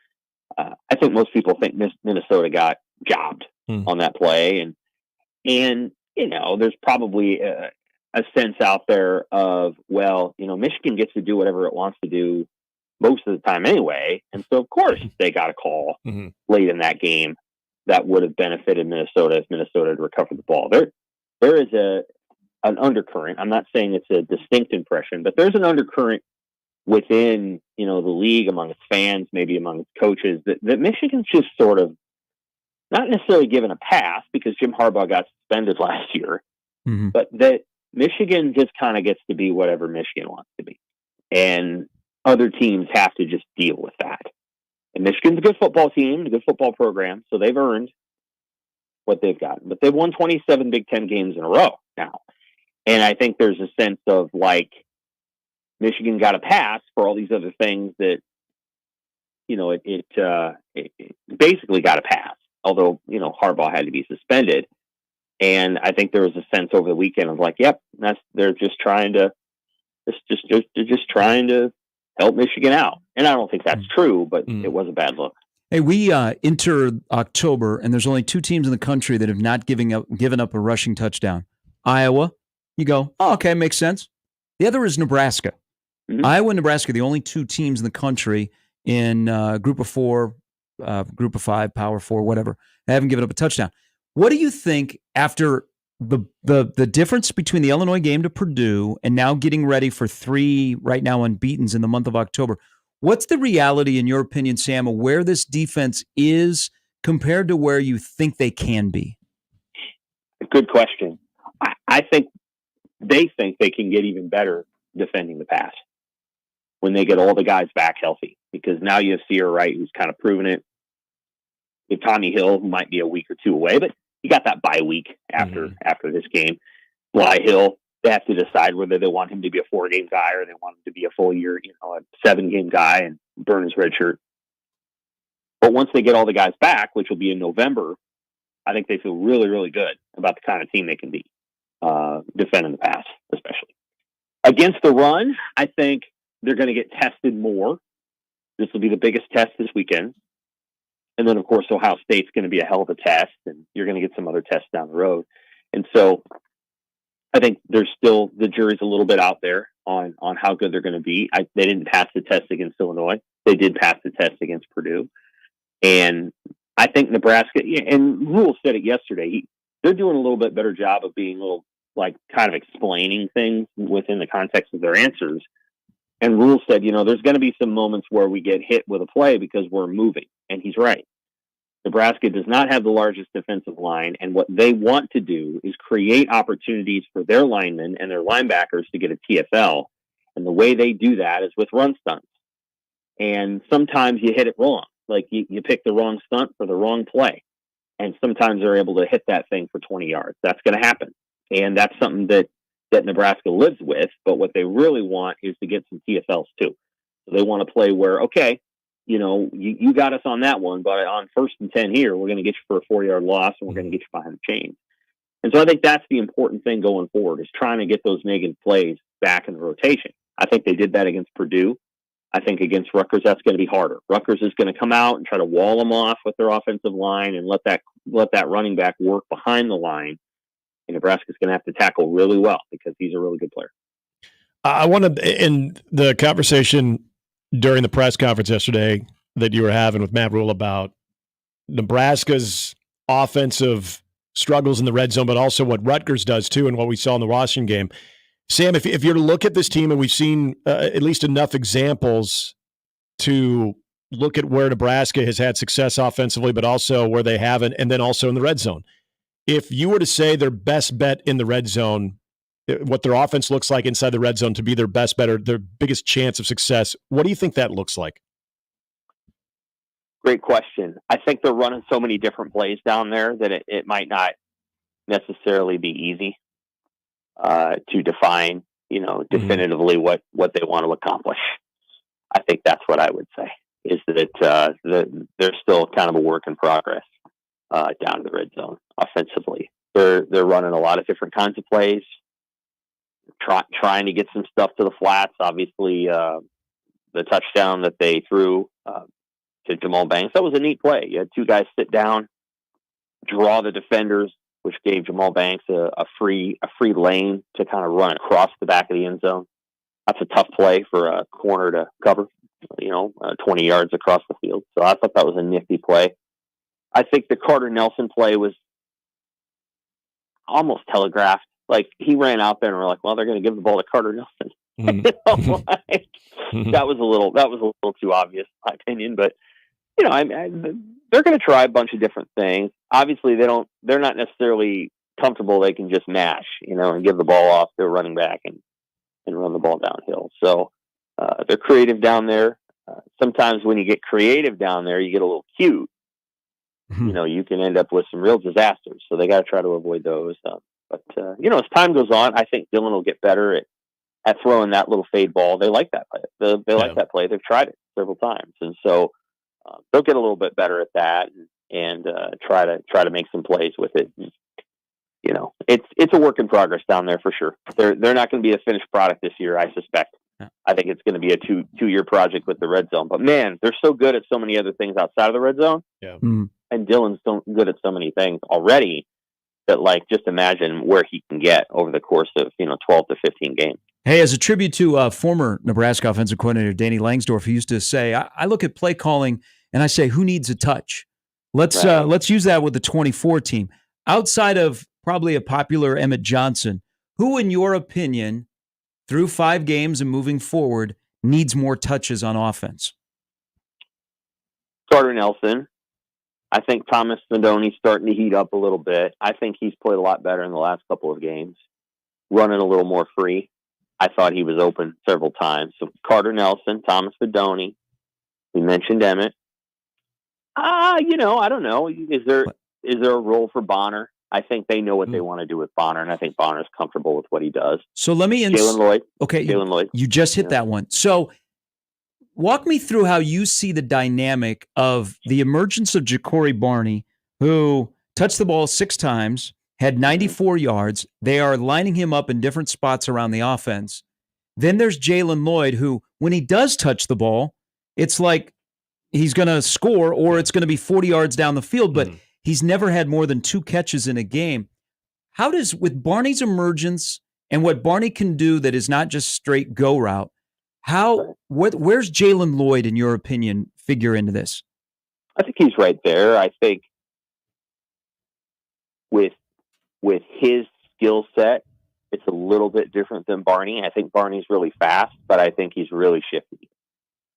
I think most people think Minnesota got jobbed on that play. And, you know, there's probably a sense out there of, well, Michigan gets to do whatever it wants to do most of the time anyway. And so, of course, they got a call late in that game that would have benefited Minnesota if Minnesota had recovered the ball. There is an undercurrent. I'm not saying it's a distinct impression, but there's an undercurrent within, the league, among its fans, maybe among its coaches, that Michigan's just sort of not necessarily given a pass because Jim Harbaugh got suspended last year, but that Michigan just kind of gets to be whatever Michigan wants to be. And other teams have to just deal with that. And Michigan's a good football team, a good football program, so they've earned what they've gotten. But they've won 27 Big Ten games in a row now. And I think there's a sense of like Michigan got a pass for all these other things that, it basically got a pass, although, Harbaugh had to be suspended. And I think there was a sense over the weekend of like, yep, they're just trying to help Michigan out. And I don't think that's true, but it was a bad look. Hey, we enter October, and there's only 2 teams in the country that have not given up a rushing touchdown. Iowa, you go, oh, okay, makes sense. The other is Nebraska. Iowa and Nebraska are the only 2 teams in the country in Group of 4, Group of 5, Power 4, whatever, that haven't given up a touchdown. What do you think after the difference between the Illinois game to Purdue and now getting ready for 3 right now unbeatens in the month of October? What's the reality, in your opinion, Sam, of where this defense is compared to where you think they can be? Good question. I think they can get even better defending the pass when they get all the guys back healthy, because now you have Sierra Wright, who's kind of proven it. With Tommy Hill, who might be a week or 2 away, but you got that bye week after this game. Bly Hill, they have to decide whether they want him to be a 4-game guy or they want him to be a full year, a 7-game guy and burn his red shirt. But once they get all the guys back, which will be in November, I think they feel really, really good about the kind of team they can be, defending the pass, especially. Against the run, I think they're going to get tested more. This will be the biggest test this weekend. And then, of course, Ohio State's going to be a hell of a test, and you're going to get some other tests down the road. And so I think there's still, the jury's a little bit out there on how good they're going to be. They didn't pass the test against Illinois. They did pass the test against Purdue. And I think Nebraska, and Rule said it yesterday, they're doing a little bit better job of being a little, like, kind of explaining things within the context of their answers. And Rule said, there's going to be some moments where we get hit with a play because we're moving. And he's right. Nebraska does not have the largest defensive line, and what they want to do is create opportunities for their linemen and their linebackers to get a TFL. And the way they do that is with run stunts. And sometimes you hit it wrong. Like you pick the wrong stunt for the wrong play. And sometimes they're able to hit that thing for 20 yards. That's going to happen. And that's something that Nebraska lives with. But what they really want is to get some TFLs too. So they want to play where, okay, you got us on that one, but on 1st and 10 here, we're going to get you for a 4-yard loss and we're going to get you behind the chains. And so I think that's the important thing going forward, is trying to get those negative plays back in the rotation. I think they did that against Purdue. I think against Rutgers, that's going to be harder. Rutgers is going to come out and try to wall them off with their offensive line and let that running back work behind the line. And Nebraska's going to have to tackle really well because he's a really good player. I want to, in the conversation during the press conference yesterday that you were having with Matt Rule about Nebraska's offensive struggles in the red zone, but also what Rutgers does too, and what we saw in the Washington game. Sam, if you're to look at this team, and we've seen at least enough examples to look at where Nebraska has had success offensively, but also where they haven't, and then also in the red zone. If you were to say their best bet in the red zone, what their offense looks like inside the red zone to be their best bet or their biggest chance of success, what do you think that looks like? Great question. I think they're running so many different plays down there that it might not necessarily be easy to define, definitively what they want to accomplish. I think that's what I would say, is that they're still kind of a work in progress down in the red zone offensively. They're running a lot of different kinds of plays, trying to get some stuff to the flats. Obviously, the touchdown that they threw to Jamal Banks, that was a neat play. You had 2 guys sit down, draw the defenders, which gave Jamal Banks a free lane to kind of run across the back of the end zone. That's a tough play for a corner to cover, 20 yards across the field. So I thought that was a nifty play. I think the Carter Nelson play was almost telegraphed. Like, he ran out there and we're like, well, they're going to give the ball to Carter Nelson. That was a little too obvious, in my opinion. But they're going to try a bunch of different things. Obviously, they're not necessarily comfortable. They can just mash, and give the ball off to a running back and run the ball downhill. So they're creative down there. Sometimes when you get creative down there, you get a little cute. You can end up with some real disasters. So they got to try to avoid those. But as time goes on, I think Dylan will get better at throwing that little fade ball. They like that play. They like that play. They've tried it several times. And so they'll get a little bit better at that and try to make some plays with it. And, it's a work in progress down there for sure. They're not going to be a finished product this year, I suspect. Yeah. I think it's going to be a two-year project with the red zone. But man, they're so good at so many other things outside of the red zone. Yeah. And Dylan's so good at so many things already that, just imagine where he can get over the course of 12 to 15 games. Hey, as a tribute to former Nebraska offensive coordinator Danny Langsdorff, who used to say, I look at play calling and I say, who needs a touch? Let's use that with the 24 team. Outside of probably a popular Emmett Johnson, who, in your opinion, through 5 games and moving forward, needs more touches on offense? Carter Nelson. I think Thomas Fidoni's starting to heat up a little bit. I think he's played a lot better in the last couple of games, running a little more free. I thought he was open several times. So Carter Nelson, Thomas Fidoni. We mentioned Emmett. I don't know. Is there a role for Bonner? I think they know what they want to do with Bonner, and I think Bonner's comfortable with what he does. So let me Jalen Lloyd. Okay, Jalen Lloyd. You just hit that one. So walk me through how you see the dynamic of the emergence of Ja'Cory Barney, who touched the ball 6 times, had 94 yards. They are lining him up in different spots around the offense. Then there's Jalen Lloyd, who, when he does touch the ball, it's like he's going to score or it's going to be 40 yards down the field, but he's never had more than 2 catches in a game. How does, with Barney's emergence and what Barney can do that is not just straight go route, where's Jalen Lloyd, in your opinion, figure into this? I think he's right there. I think with his skill set, it's a little bit different than Barney. I think Barney's really fast, but I think he's really shifty,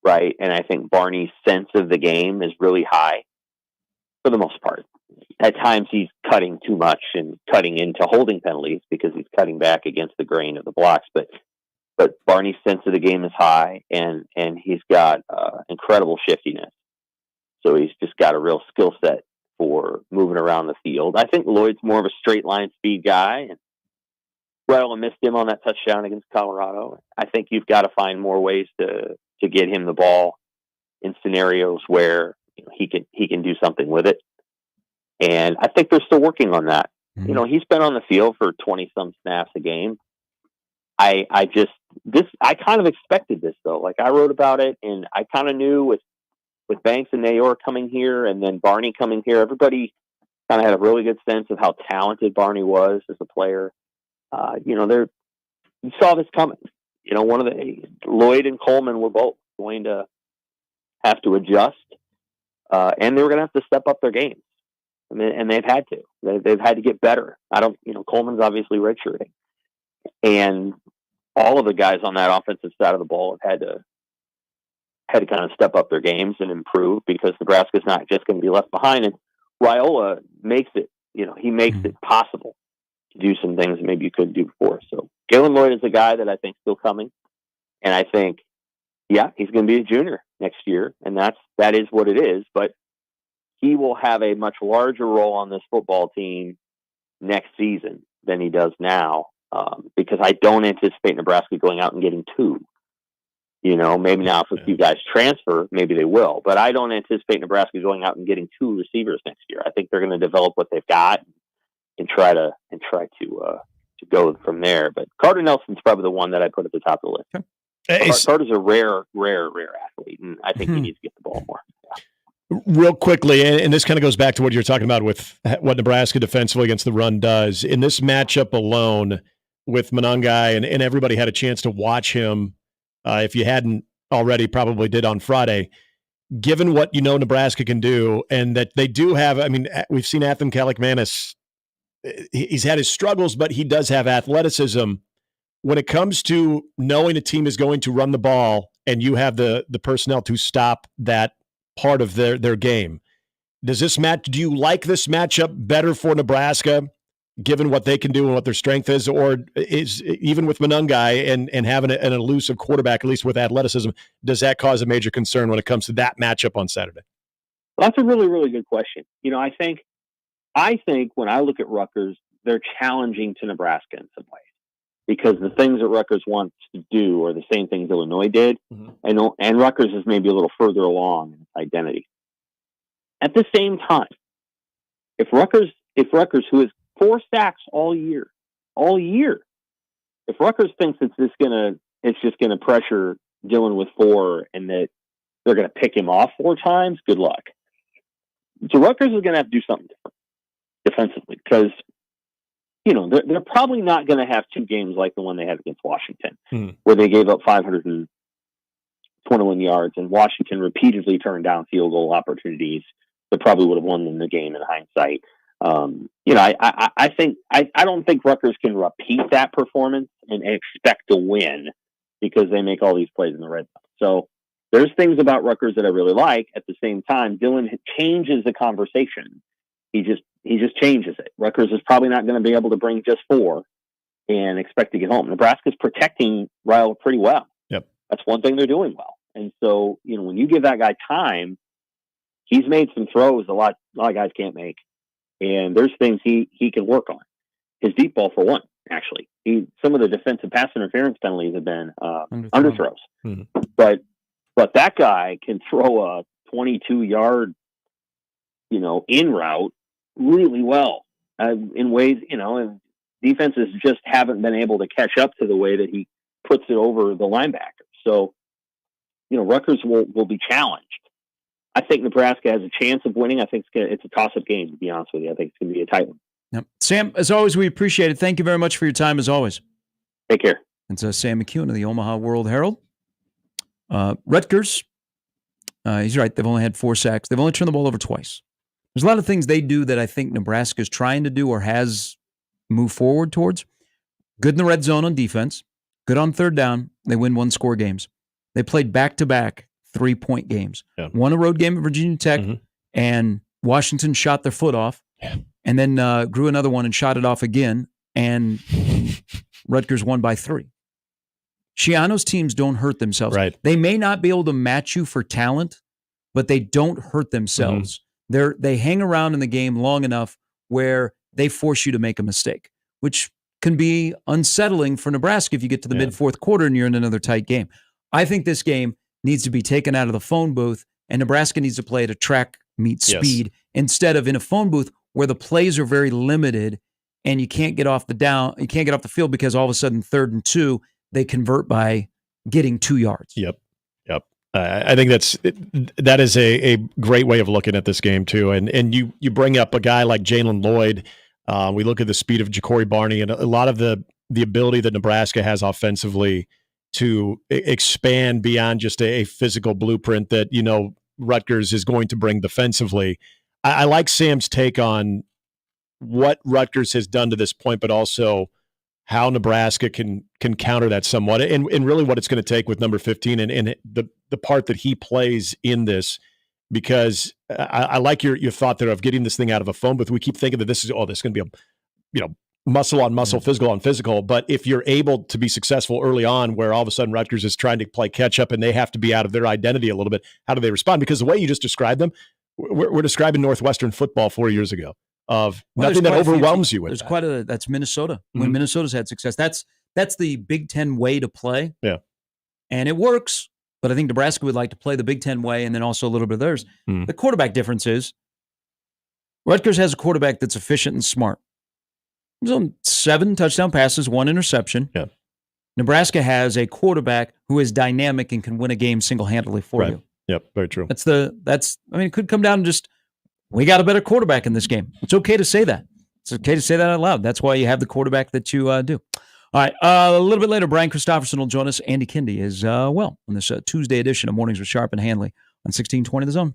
right? And I think Barney's sense of the game is really high for the most part. At times he's cutting too much and cutting into holding penalties because he's cutting back against the grain of the blocks. But Barney's sense of the game is high, and he's got incredible shiftiness. So he's just got a real skill set for moving around the field. I think Lloyd's more of a straight line speed guy, and Rattle missed him on that touchdown against Colorado. I think you've got to find more ways to get him the ball in scenarios where he can do something with it. And I think they're still working on that. Mm-hmm. He's been on the field for 20 some snaps a game. I kind of expected this though. Like, I wrote about it, and I kind of knew with Banks and Nayor coming here and then Barney coming here, everybody kind of had a really good sense of how talented Barney was as a player. You saw this coming. Lloyd and Coleman were both going to have to adjust, and they were going to have to step up their games. And they've had to. They've had to get better. Coleman's obviously redshirting, and all of the guys on that offensive side of the ball have had to kind of step up their games and improve, because Nebraska's not just going to be left behind. And Raiola makes it. He makes it possible to do some things that maybe you couldn't do before. So Jalen Lloyd is a guy that I think is still coming, and I think, he's going to be a junior next year, and that is what it is. But he will have a much larger role on this football team next season than he does now, because I don't anticipate Nebraska going out and getting 2. Maybe now if a few guys transfer, maybe they will, but I don't anticipate Nebraska going out and getting 2 receivers next year. I think they're going to develop what they've got and try to go from there. But Carter Nelson's probably the one that I put at the top of the list. Okay. Carter's a rare athlete, and I think he needs to get the ball more. Yeah. Real quickly, and this kind of goes back to what you're talking about with what Nebraska defensively against the run does. In this matchup alone with Monangai, and everybody had a chance to watch him, if you hadn't already, probably did on Friday, given what Nebraska can do, and that they do have, we've seen Atham Kalikmanis, he's had his struggles, but he does have athleticism. When it comes to knowing a team is going to run the ball and you have the personnel to stop that part of their game, do you like this matchup better for Nebraska, given what they can do and what their strength is, or is even with Monangai and having an elusive quarterback, at least with athleticism, does that cause a major concern when it comes to that matchup on Saturday? Well, that's a really, really good question. I think when I look at Rutgers, they're challenging to Nebraska in some ways, because the things that Rutgers wants to do are the same things Illinois did, and Rutgers is maybe a little further along in its identity. At the same time, if Rutgers, who has 4 sacks all year, if Rutgers thinks it's just gonna pressure Dillon with 4 and that they're gonna pick him off 4 times, good luck. So Rutgers is gonna have to do something different defensively, because they're probably not going to have 2 games like the one they had against Washington, where they gave up 521 yards, and Washington repeatedly turned down field goal opportunities that probably would have won them the game in hindsight. I don't think Rutgers can repeat that performance and expect to win, because they make all these plays in the red zone. So there's things about Rutgers that I really like. At the same time, Dillon changes the conversation. He just changes it. Rutgers is probably not going to be able to bring just 4 and expect to get home. Nebraska's protecting Ryle pretty well. Yep. That's one thing they're doing well. And so, when you give that guy time, he's made some throws a lot of guys can't make. And there's things he can work on. His deep ball, for one, actually. Some of the defensive pass interference penalties have been underthrows. But that guy can throw a 22-yard, in route really well in ways, and defenses just haven't been able to catch up to the way that he puts it over the linebacker. So, Rutgers will be challenged. I think Nebraska has a chance of winning. I think it's a toss-up game, to be honest with you. I think it's going to be a tight one. Yep. Sam, as always, we appreciate it. Thank you very much for your time, as always. Take care. It's Sam McEwen of the Omaha World-Herald. Rutgers, he's right. They've only had 4 sacks. They've only turned the ball over twice. There's a lot of things they do that I think Nebraska's trying to do or has moved forward towards. Good in the red zone on defense. Good on third down. They win 1-score games. They played back-to-back 3-point games. Yeah. Won a road game at Virginia Tech, and Washington shot their foot off, and then grew another one and shot it off again, and Rutgers won by 3. Schiano's teams don't hurt themselves. Right. They may not be able to match you for talent, but they don't hurt themselves. They hang around in the game long enough where they force you to make a mistake, which can be unsettling for Nebraska if you get to the mid-4th quarter and you're in another tight game. I think this game needs to be taken out of the phone booth, and Nebraska needs to play at a track meet speed instead of in a phone booth where the plays are very limited and you can't get off the field because all of a sudden 3rd and 2, they convert by getting 2 yards. Yep. I think that is a great way of looking at this game too. And you bring up a guy like Jalen Lloyd. We look at the speed of Ja'Cory Barney and a lot of the ability that Nebraska has offensively to expand beyond just a physical blueprint that Rutgers is going to bring defensively. I like Sam's take on what Rutgers has done to this point, but also how Nebraska can counter that somewhat, and really what it's going to take with number 15 and the part that he plays in this, because I like your thought there of getting this thing out of a phone booth. We keep thinking that this is going to be a muscle on muscle, physical on physical, but if you're able to be successful early on, where all of a sudden Rutgers is trying to play catch up and they have to be out of their identity a little bit, how do they respond? Because the way you just described them, we're describing Northwestern football 4 years ago. Of nothing that overwhelms you with there's that. That's Minnesota. When Minnesota's had success, that's the Big Ten way to play. Yeah. And it works, but I think Nebraska would like to play the Big Ten way and then also a little bit of theirs. The quarterback difference is Rutgers has a quarterback that's efficient and smart. He's on 7 touchdown passes, 1 interception. Yeah. Nebraska has a quarterback who is dynamic and can win a game single-handedly for you. Yep, very true. It could come down to just we got a better quarterback in this game. It's okay to say that. It's okay to say that out loud. That's why you have the quarterback that you do. All right, a little bit later, Brian Christopherson will join us. Andy Kindy is on this Tuesday edition of Mornings with Sharp and Handley on 1620 The Zone.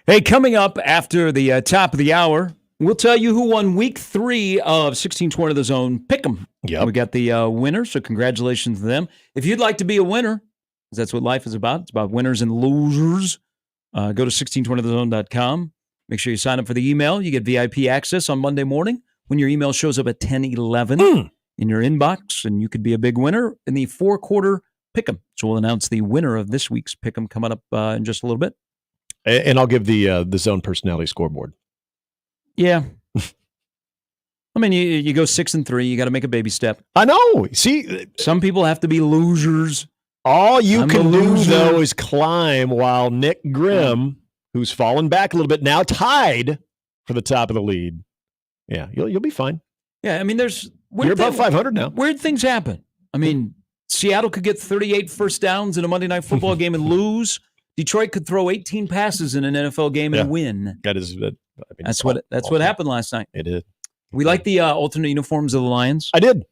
Hey, coming up after the top of the hour, we'll tell you who won week 3 of 1620 The Zone Pick'em. Yep. We got the winner, so congratulations to them. If you'd like to be a winner, because that's what life is about, it's about winners and losers, go to 1620thezone.com. Make sure you sign up for the email. You get VIP access on Monday morning when your email shows up at 10:11 in your inbox, and you could be a big winner in the 4-quarter Pick'em. So we'll announce the winner of this week's Pick'em coming up in just a little bit. And I'll give the Zone personality scoreboard. Yeah. I mean, you go 6-3. You got to make a baby step. I know. See, some people have to be losers. All you can do, though, is climb while Nick Grimm, who's fallen back a little bit, now tied for the top of the lead. Yeah, you'll be fine. Yeah, I mean, you're above 500 now. Weird things happen. I mean, Seattle could get 38 first downs in a Monday Night Football game and lose. Detroit could throw 18 passes in an NFL game and win. That's what happened last night. It did. We like the alternate uniforms of the Lions. I did.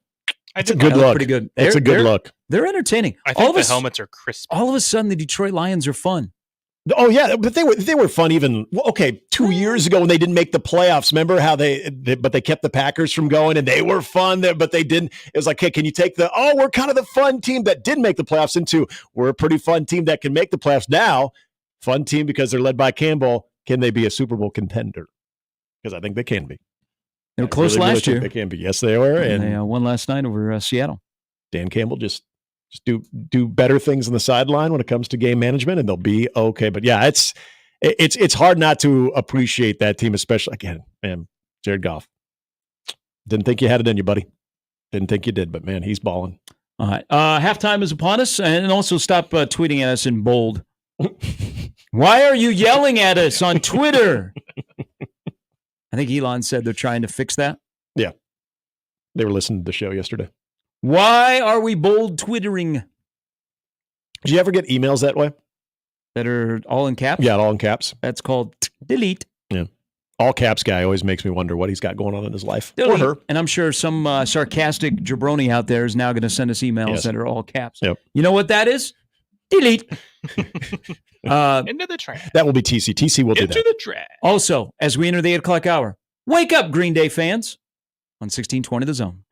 It's a good look. Pretty good. It's a good look. They're entertaining. I think the helmets are crisp. All of a sudden, the Detroit Lions are fun. Oh yeah, but they were fun even 2 years ago when they didn't make the playoffs. Remember how they kept the Packers from going and they were fun there, but they didn't. It was like, hey, can you take we're kind of the fun team that didn't make the playoffs into we're a pretty fun team that can make the playoffs now. Fun team because they're led by Campbell. Can they be a Super Bowl contender? Because I think they can be. They were close last year. They can be. Yes, they were. And they won last night over Seattle. Dan Campbell just do better things on the sideline when it comes to game management, and they'll be okay. But yeah, it's hard not to appreciate that team, especially again, man, Jared Goff. Didn't think you had it in you, buddy. Didn't think you did, but man, he's balling. All right, halftime is upon us, and also stop tweeting at us in bold. Why are you yelling at us on Twitter? I think Elon said they're trying to fix that. Yeah, they were listening to the show yesterday. Why are we bold twittering? Did you ever get emails that way? That are all in caps? Yeah, all in caps. That's called delete. Yeah. All caps guy always makes me wonder what he's got going on in his life. Delete. Or her. And I'm sure some sarcastic jabroni out there is now going to send us emails that are all caps. Yep. You know what that is? Delete. Into the trash. That will be TC. TC will do that. Into the trash. Also, as we enter the 8 o'clock hour, wake up, Green Day fans, on 1620 The Zone.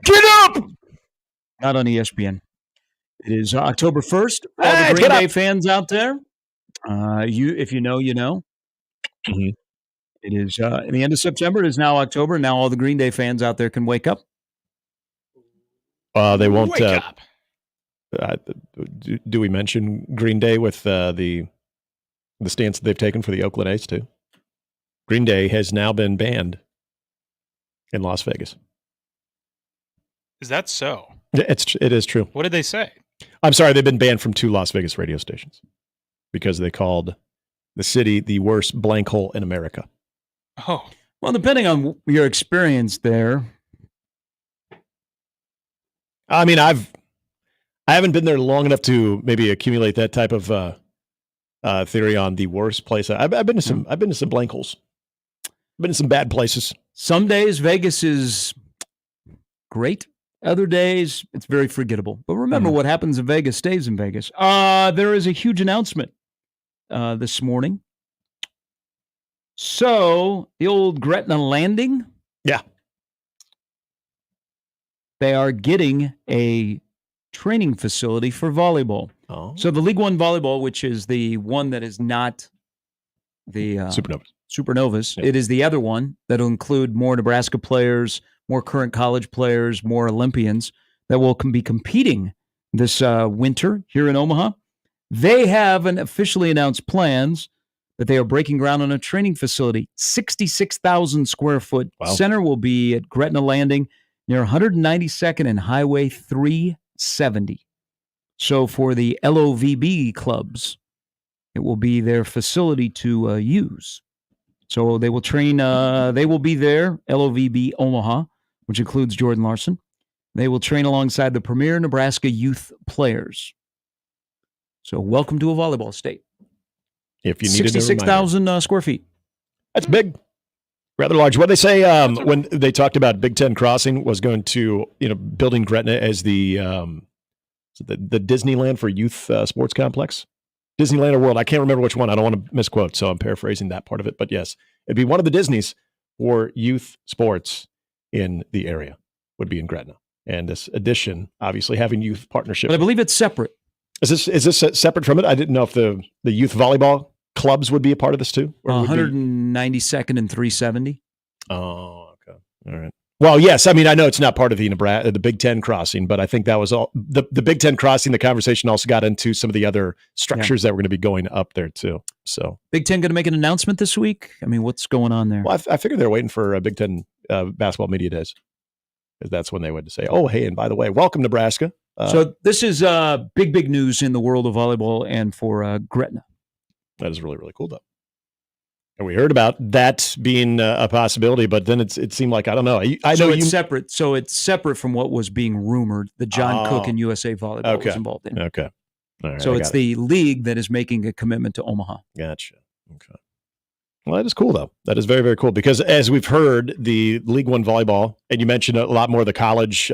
Get up! Not on ESPN. It is October 1st. All the Green Day fans out there, if you know, you know. Mm-hmm. It is in the end of September. It is now October. Now all the Green Day fans out there can wake up. They won't. Wake up. Do we mention Green Day with the stance that they've taken for the Oakland A's too? Green Day has now been banned in Las Vegas. Is that so? It is true. What did they say? I'm sorry, they've been banned from 2 Las Vegas radio stations because they called the city the worst blank hole in America. Oh. Well, depending on your experience there. I mean, I haven't been there long enough to maybe accumulate that type of theory on the worst place. I've been to some blank holes. I've been to some bad places. Some days Vegas is great. Other days it's very forgettable. But remember, what happens in Vegas stays in Vegas. There is a huge announcement this morning. So the old Gretna Landing. Yeah. They are getting a training facility for volleyball. Oh. So the League One volleyball, which is the one that is not the Supernovas, Yeah. It is the other one that will include more Nebraska players, more current college players, more Olympians that will be competing this winter here in Omaha. They have officially announced plans that they are breaking ground on a training facility. 66,000 square foot center will be at Gretna Landing near 192nd and Highway 370. So for the LOVB clubs, it will be their facility to use. So they will train, they will be there, LOVB Omaha, which includes Jordan Larson. They will train alongside the premier Nebraska youth players. So welcome to a volleyball state. If you needed 66,000 square feet. That's big. Rather large. What they say when they talked about Big Ten Crossing was going to, building Gretna as the Disneyland for youth sports complex. Disneyland or World. I can't remember which one. I don't want to misquote, so I'm paraphrasing that part of it. But yes, it'd be one of the Disneys for youth sports in the area would be in Gretna. And this addition, obviously, having youth partnership. But I believe it's separate. Is this separate from it? I didn't know if the youth volleyball clubs would be a part of this too. 192nd and 370. Oh, okay. All right. Well, yes. I mean, I know it's not part of the Big Ten Crossing, but I think that was all the Big Ten Crossing. The conversation also got into some of the other structures that were going to be going up there too. So Big Ten going to make an announcement this week? I mean, what's going on there? Well, I figured they're waiting for Big Ten basketball media days, because that's when they would say, "Oh, hey, and by the way, welcome Nebraska." So this is big news in the world of volleyball and for Gretna. That is really, really cool, though. And we heard about that being a possibility, but then it seemed like, I don't know. I know it's separate. So it's separate from what was being rumored that John Cook and USA Volleyball was involved in. Okay. All right, so it's the league that is making a commitment to Omaha. Gotcha. Okay. Well, that is cool, though. That is very, very cool, because as we've heard, the League One volleyball, and you mentioned a lot more of the college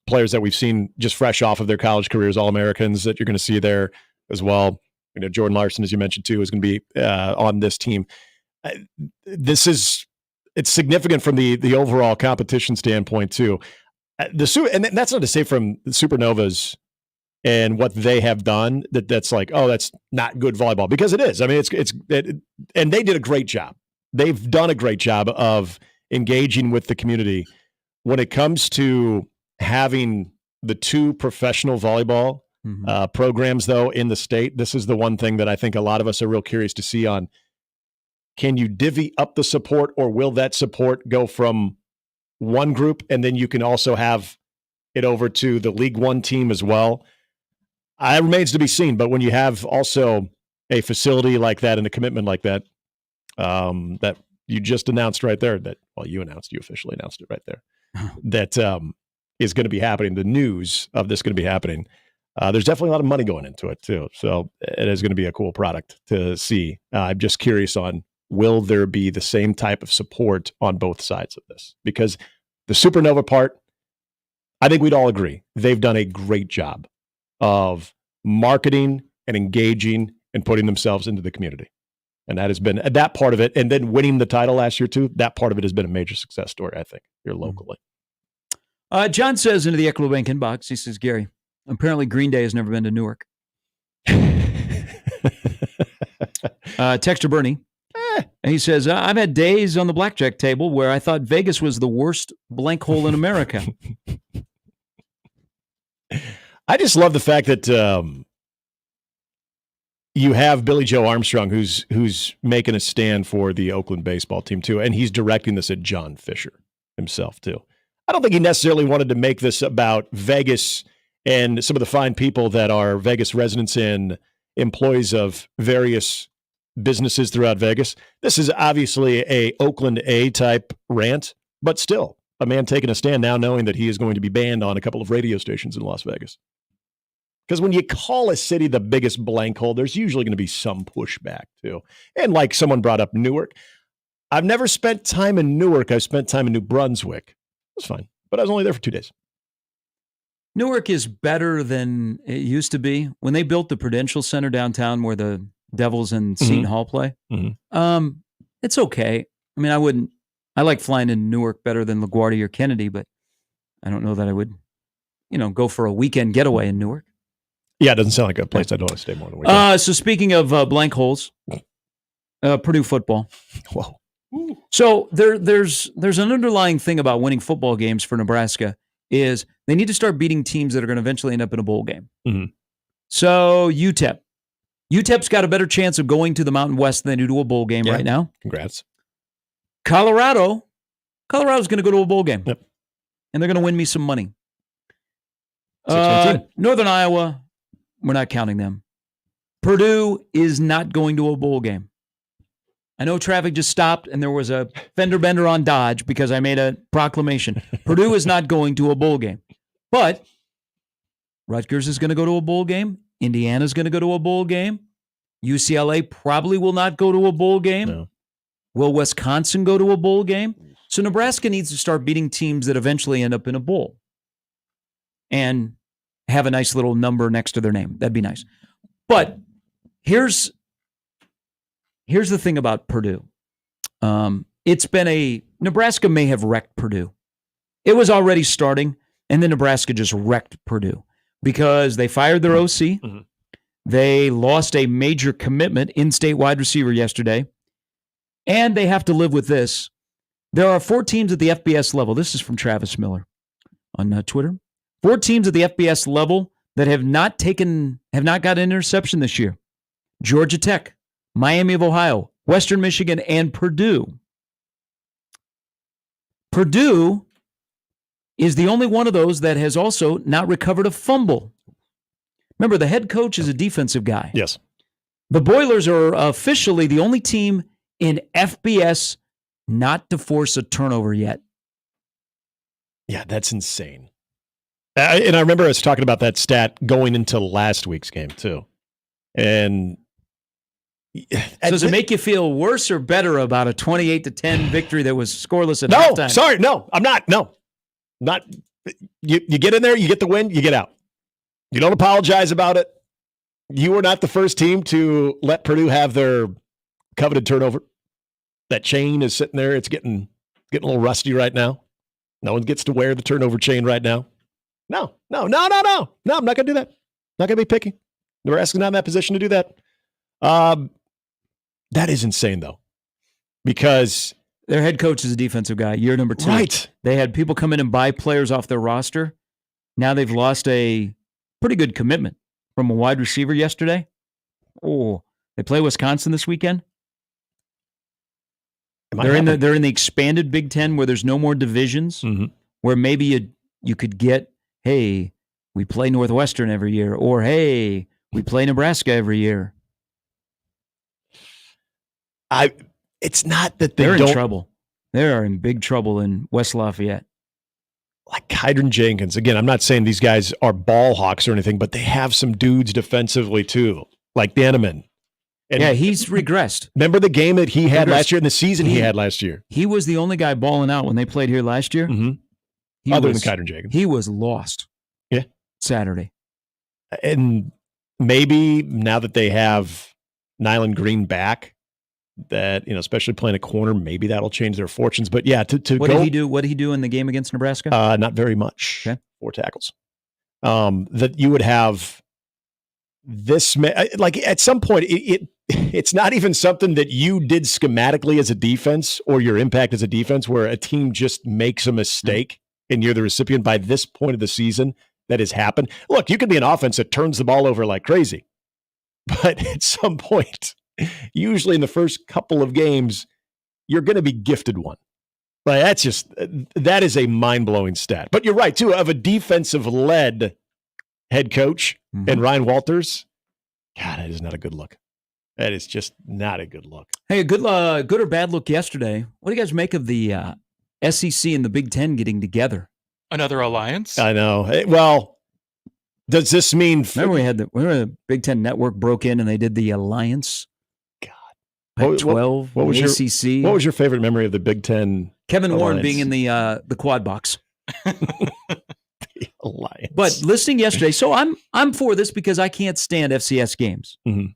players that we've seen just fresh off of their college careers, All-Americans that you're going to see there as well. Jordan Larson, as you mentioned too, is going to be on this team. It's significant from the overall competition standpoint too. And that's not to say from the Supernovas and what they have done that's like, oh, that's not good volleyball, because it is. I mean, and they did a great job. They've done a great job of engaging with the community when it comes to having the 2 professional volleyball programs, though, in the state. This is the one thing that I think a lot of us are real curious to see on. Can you divvy up the support, or will that support go from one group and then you can also have it over to the League One team as well? It remains to be seen. But when you have also a facility like that and a commitment like that, that you just announced right there, you officially announced it right there, that is going to be happening. The news of this going to be happening. There's definitely a lot of money going into it too. So it is going to be a cool product to see. I'm just curious on, will there be the same type of support on both sides of this? Because the Supernova part, I think we'd all agree, they've done a great job of marketing and engaging and putting themselves into the community. And that has been that part of it. And then winning the title last year too, that part of it has been a major success story, I think, here locally. John says into the Equitable Bank inbox, he says, Gary, apparently Green Day has never been to Newark. Texter Bernie. And he says, I've had days on the blackjack table where I thought Vegas was the worst blank hole in America. I just love the fact that you have Billy Joe Armstrong, who's making a stand for the Oakland baseball team, too. And he's directing this at John Fisher himself, too. I don't think he necessarily wanted to make this about Vegas and some of the fine people that are Vegas residents and employees of various businesses throughout Vegas. This is obviously a Oakland A type rant, but still a man taking a stand now knowing that he is going to be banned on a couple of radio stations in Las Vegas. Because when you call a city the biggest blank hole, there's usually going to be some pushback too. And like someone brought up Newark, I've never spent time in Newark. I've spent time in New Brunswick. It was fine, but I was only there for 2 days. Newark is better than it used to be. When they built the Prudential Center downtown where the Devils and Seton Hall play, it's okay. I mean, I like flying in Newark better than LaGuardia or Kennedy, but I don't know that I would, go for a weekend getaway in Newark. Yeah, it doesn't sound like a place I'd want to stay more than a weekend. So speaking of blank holes, Purdue football. Whoa. So there's an underlying thing about winning football games for Nebraska is they need to start beating teams that are going to eventually end up in a bowl game. Mm-hmm. So UTEP's got a better chance of going to the Mountain West than they do to a bowl game right now. Congrats. Colorado's going to go to a bowl game. Yep. And they're going to win me some money. 6-19. Northern Iowa, we're not counting them. Purdue is not going to a bowl game. I know traffic just stopped and there was a fender bender on Dodge because I made a proclamation. Purdue is not going to a bowl game. But Rutgers is going to go to a bowl game. Indiana's going to go to a bowl game. UCLA probably will not go to a bowl game. No. Will Wisconsin go to a bowl game? So Nebraska needs to start beating teams that eventually end up in a bowl and have a nice little number next to their name. That'd be nice. But here's the thing about Purdue. Nebraska may have wrecked Purdue. It was already starting, and then Nebraska just wrecked Purdue because they fired their OC. Mm-hmm. They lost a major commitment, in-state wide receiver yesterday, and they have to live with this. There are 4 teams at the FBS level. This is from Travis Miller on Twitter. 4 teams at the FBS level that have not got an interception this year. Georgia Tech, Miami of Ohio, Western Michigan, and Purdue. Purdue is the only one of those that has also not recovered a fumble. Remember, the head coach is a defensive guy. Yes. The Boilers are officially the only team in FBS not to force a turnover yet. Yeah, that's insane. And I remember us talking about that stat going into last week's game, too. And so does it make you feel worse or better about a 28-10 victory that was scoreless at halftime? No, sorry, no, I'm not. No, not. You get in there, you get the win, you get out. You don't apologize about it. You were not the first team to let Purdue have their coveted turnover. That chain is sitting there. It's getting a little rusty right now. No one gets to wear the turnover chain right now. No. I'm not going to do that. Not going to be picky. Nebraska's not in that position to do that. That is insane, though, because their head coach is a defensive guy. Year number 2. Right. They had people come in and buy players off their roster. Now they've lost a pretty good commitment from a wide receiver yesterday. Oh, they play Wisconsin this weekend. They're in the expanded Big Ten where there's no more divisions, where maybe you could get, hey, we play Northwestern every year, or hey, we play Nebraska every year. It's not that they're in trouble. They are in big trouble in West Lafayette. Like Hydron Jenkins. Again, I'm not saying these guys are ball hawks or anything, but they have some dudes defensively too, like Danneman. And yeah, he's regressed. Remember the game that he had last year and the season he had last year? He was the only guy balling out when they played here last year. Mm-hmm. Other than Hydron Jenkins. He was lost. Yeah. Saturday. And maybe now that they have Nyland Green back, that, especially playing a corner, maybe that'll change their fortunes. But yeah, to what go, did he do? What did he do in the game against Nebraska? not very much. Okay. 4 tackles. That you would have this, like at some point, it's not even something that you did schematically as a defense or your impact as a defense, where a team just makes a mistake and you're the recipient. By this point of the season, that has happened. Look, you could be an offense that turns the ball over like crazy, but at some point, usually in the first couple of games, you're going to be gifted one. Like that is a mind-blowing stat. But you're right, too, of a defensive-led head coach and Ryan Walters. God, that is not a good look. That is just not a good look. Hey, a good or bad look yesterday. What do you guys make of the SEC and the Big Ten getting together? Another alliance? I know. Well, does this mean... Remember the Big Ten Network broke in and they did the alliance? God. Pac-12, what was ACC. What was your favorite memory of the Big Ten Kevin alliance? Warren being in the quad box. The alliance. But listening yesterday, so I'm for this because I can't stand FCS games. Mm-hmm.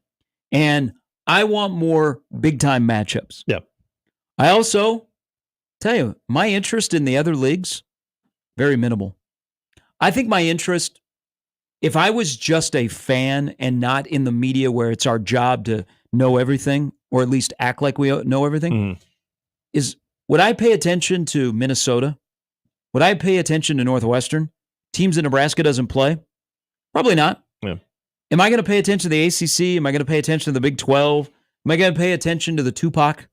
And I want more big-time matchups. Yep. I also, tell you, my interest in the other leagues, very minimal. I think my interest, if I was just a fan and not in the media where it's our job to know everything, or at least act like we know everything, is would I pay attention to Minnesota? Would I pay attention to Northwestern? Teams that Nebraska doesn't play? Probably not. Yeah. Am I going to pay attention to the ACC? Am I going to pay attention to the Big 12? Am I going to pay attention to the Tupac?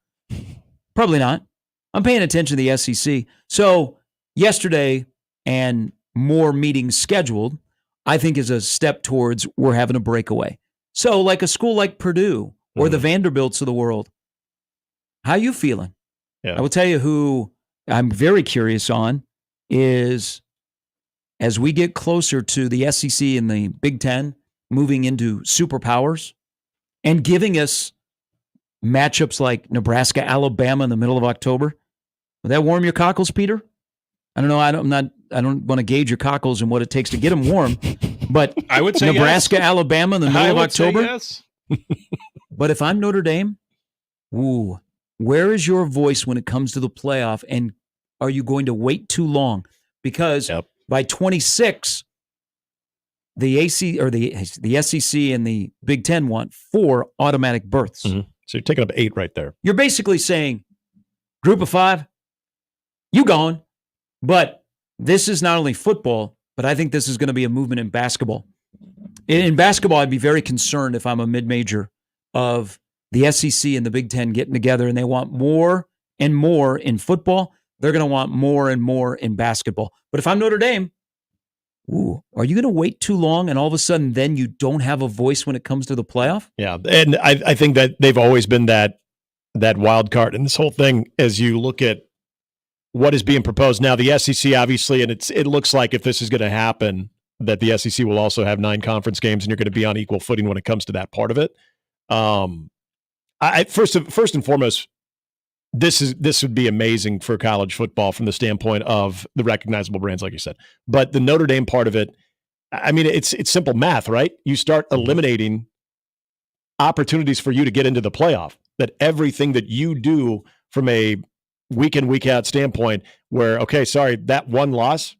Probably not. I'm paying attention to the SEC. So yesterday and more meetings scheduled, I think is a step towards we're having a breakaway. So like a school like Purdue or the Vanderbilts of the world, how are you feeling? Yeah. I will tell you who I'm very curious on is as we get closer to the SEC and the Big Ten moving into superpowers and giving us matchups like Nebraska, Alabama in the middle of October. Will that warm your cockles, Peter? I don't know. I don't want to gauge your cockles and what it takes to get them warm, but I would say Nebraska, yes. Alabama in the middle of October. Yes. But if I'm Notre Dame, where is your voice when it comes to the playoff? And are you going to wait too long? Because by 26, the AC or the SEC and the Big Ten want 4 automatic berths. Mm-hmm. So you're taking up 8 right there. You're basically saying, group of 5, you gone. But this is not only football, but I think this is going to be a movement in basketball. In basketball, I'd be very concerned if I'm a mid-major of the SEC and the Big Ten getting together and they want more and more in football. They're going to want more and more in basketball. But if I'm Notre Dame, are you going to wait too long and all of a sudden then you don't have a voice when it comes to the playoff? Yeah, and I think that they've always been that wild card in this whole thing as you look at what is being proposed. Now, the SEC, obviously, and it looks like if this is going to happen, that the SEC will also have 9 conference games and you're going to be on equal footing when it comes to that part of it. First and foremost, this would be amazing for college football from the standpoint of the recognizable brands, like you said. But the Notre Dame part of it, I mean, it's simple math, right? You start eliminating opportunities for you to get into the playoff. That everything that you do from a week in, week out standpoint, where, okay, sorry, that one loss,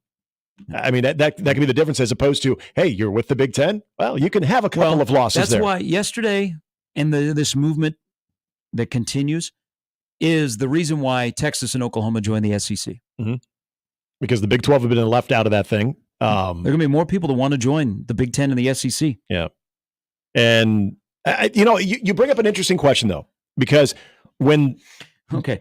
I mean, that can be the difference as opposed to, hey, you're with the Big Ten? Well, you can have a couple of losses that's there. That's why yesterday and this movement that continues is the reason why Texas and Oklahoma joined the SEC. Mm-hmm. Because the Big 12 have been left out of that thing. There are going to be more people that want to join the Big 10 and the SEC. Yeah. And, you bring up an interesting question, though, because when... Okay,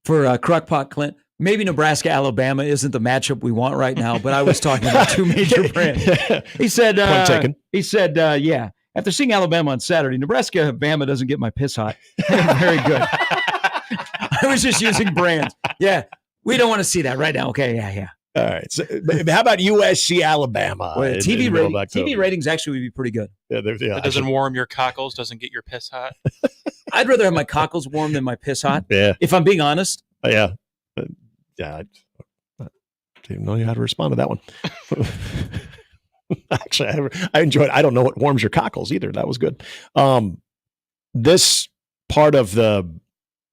for Crockpot Clint, maybe Nebraska, Alabama isn't the matchup we want right now, but I was talking about 2 major brands. He said, Point taken. He said, yeah, after seeing Alabama on Saturday, Nebraska, Alabama doesn't get my piss hot. Very good. I was just using brands. Yeah, we don't want to see that right now. Okay, yeah. All right. So, how about USC, Alabama? Well, TV ratings actually would be pretty good. Yeah, it doesn't warm your cockles, doesn't get your piss hot. I'd rather have my cockles warm than my piss hot. Yeah. If I'm being honest. Yeah. Yeah. I didn't know how to respond to that one. Actually, I enjoyed. I don't know what warms your cockles either. That was good. This part of the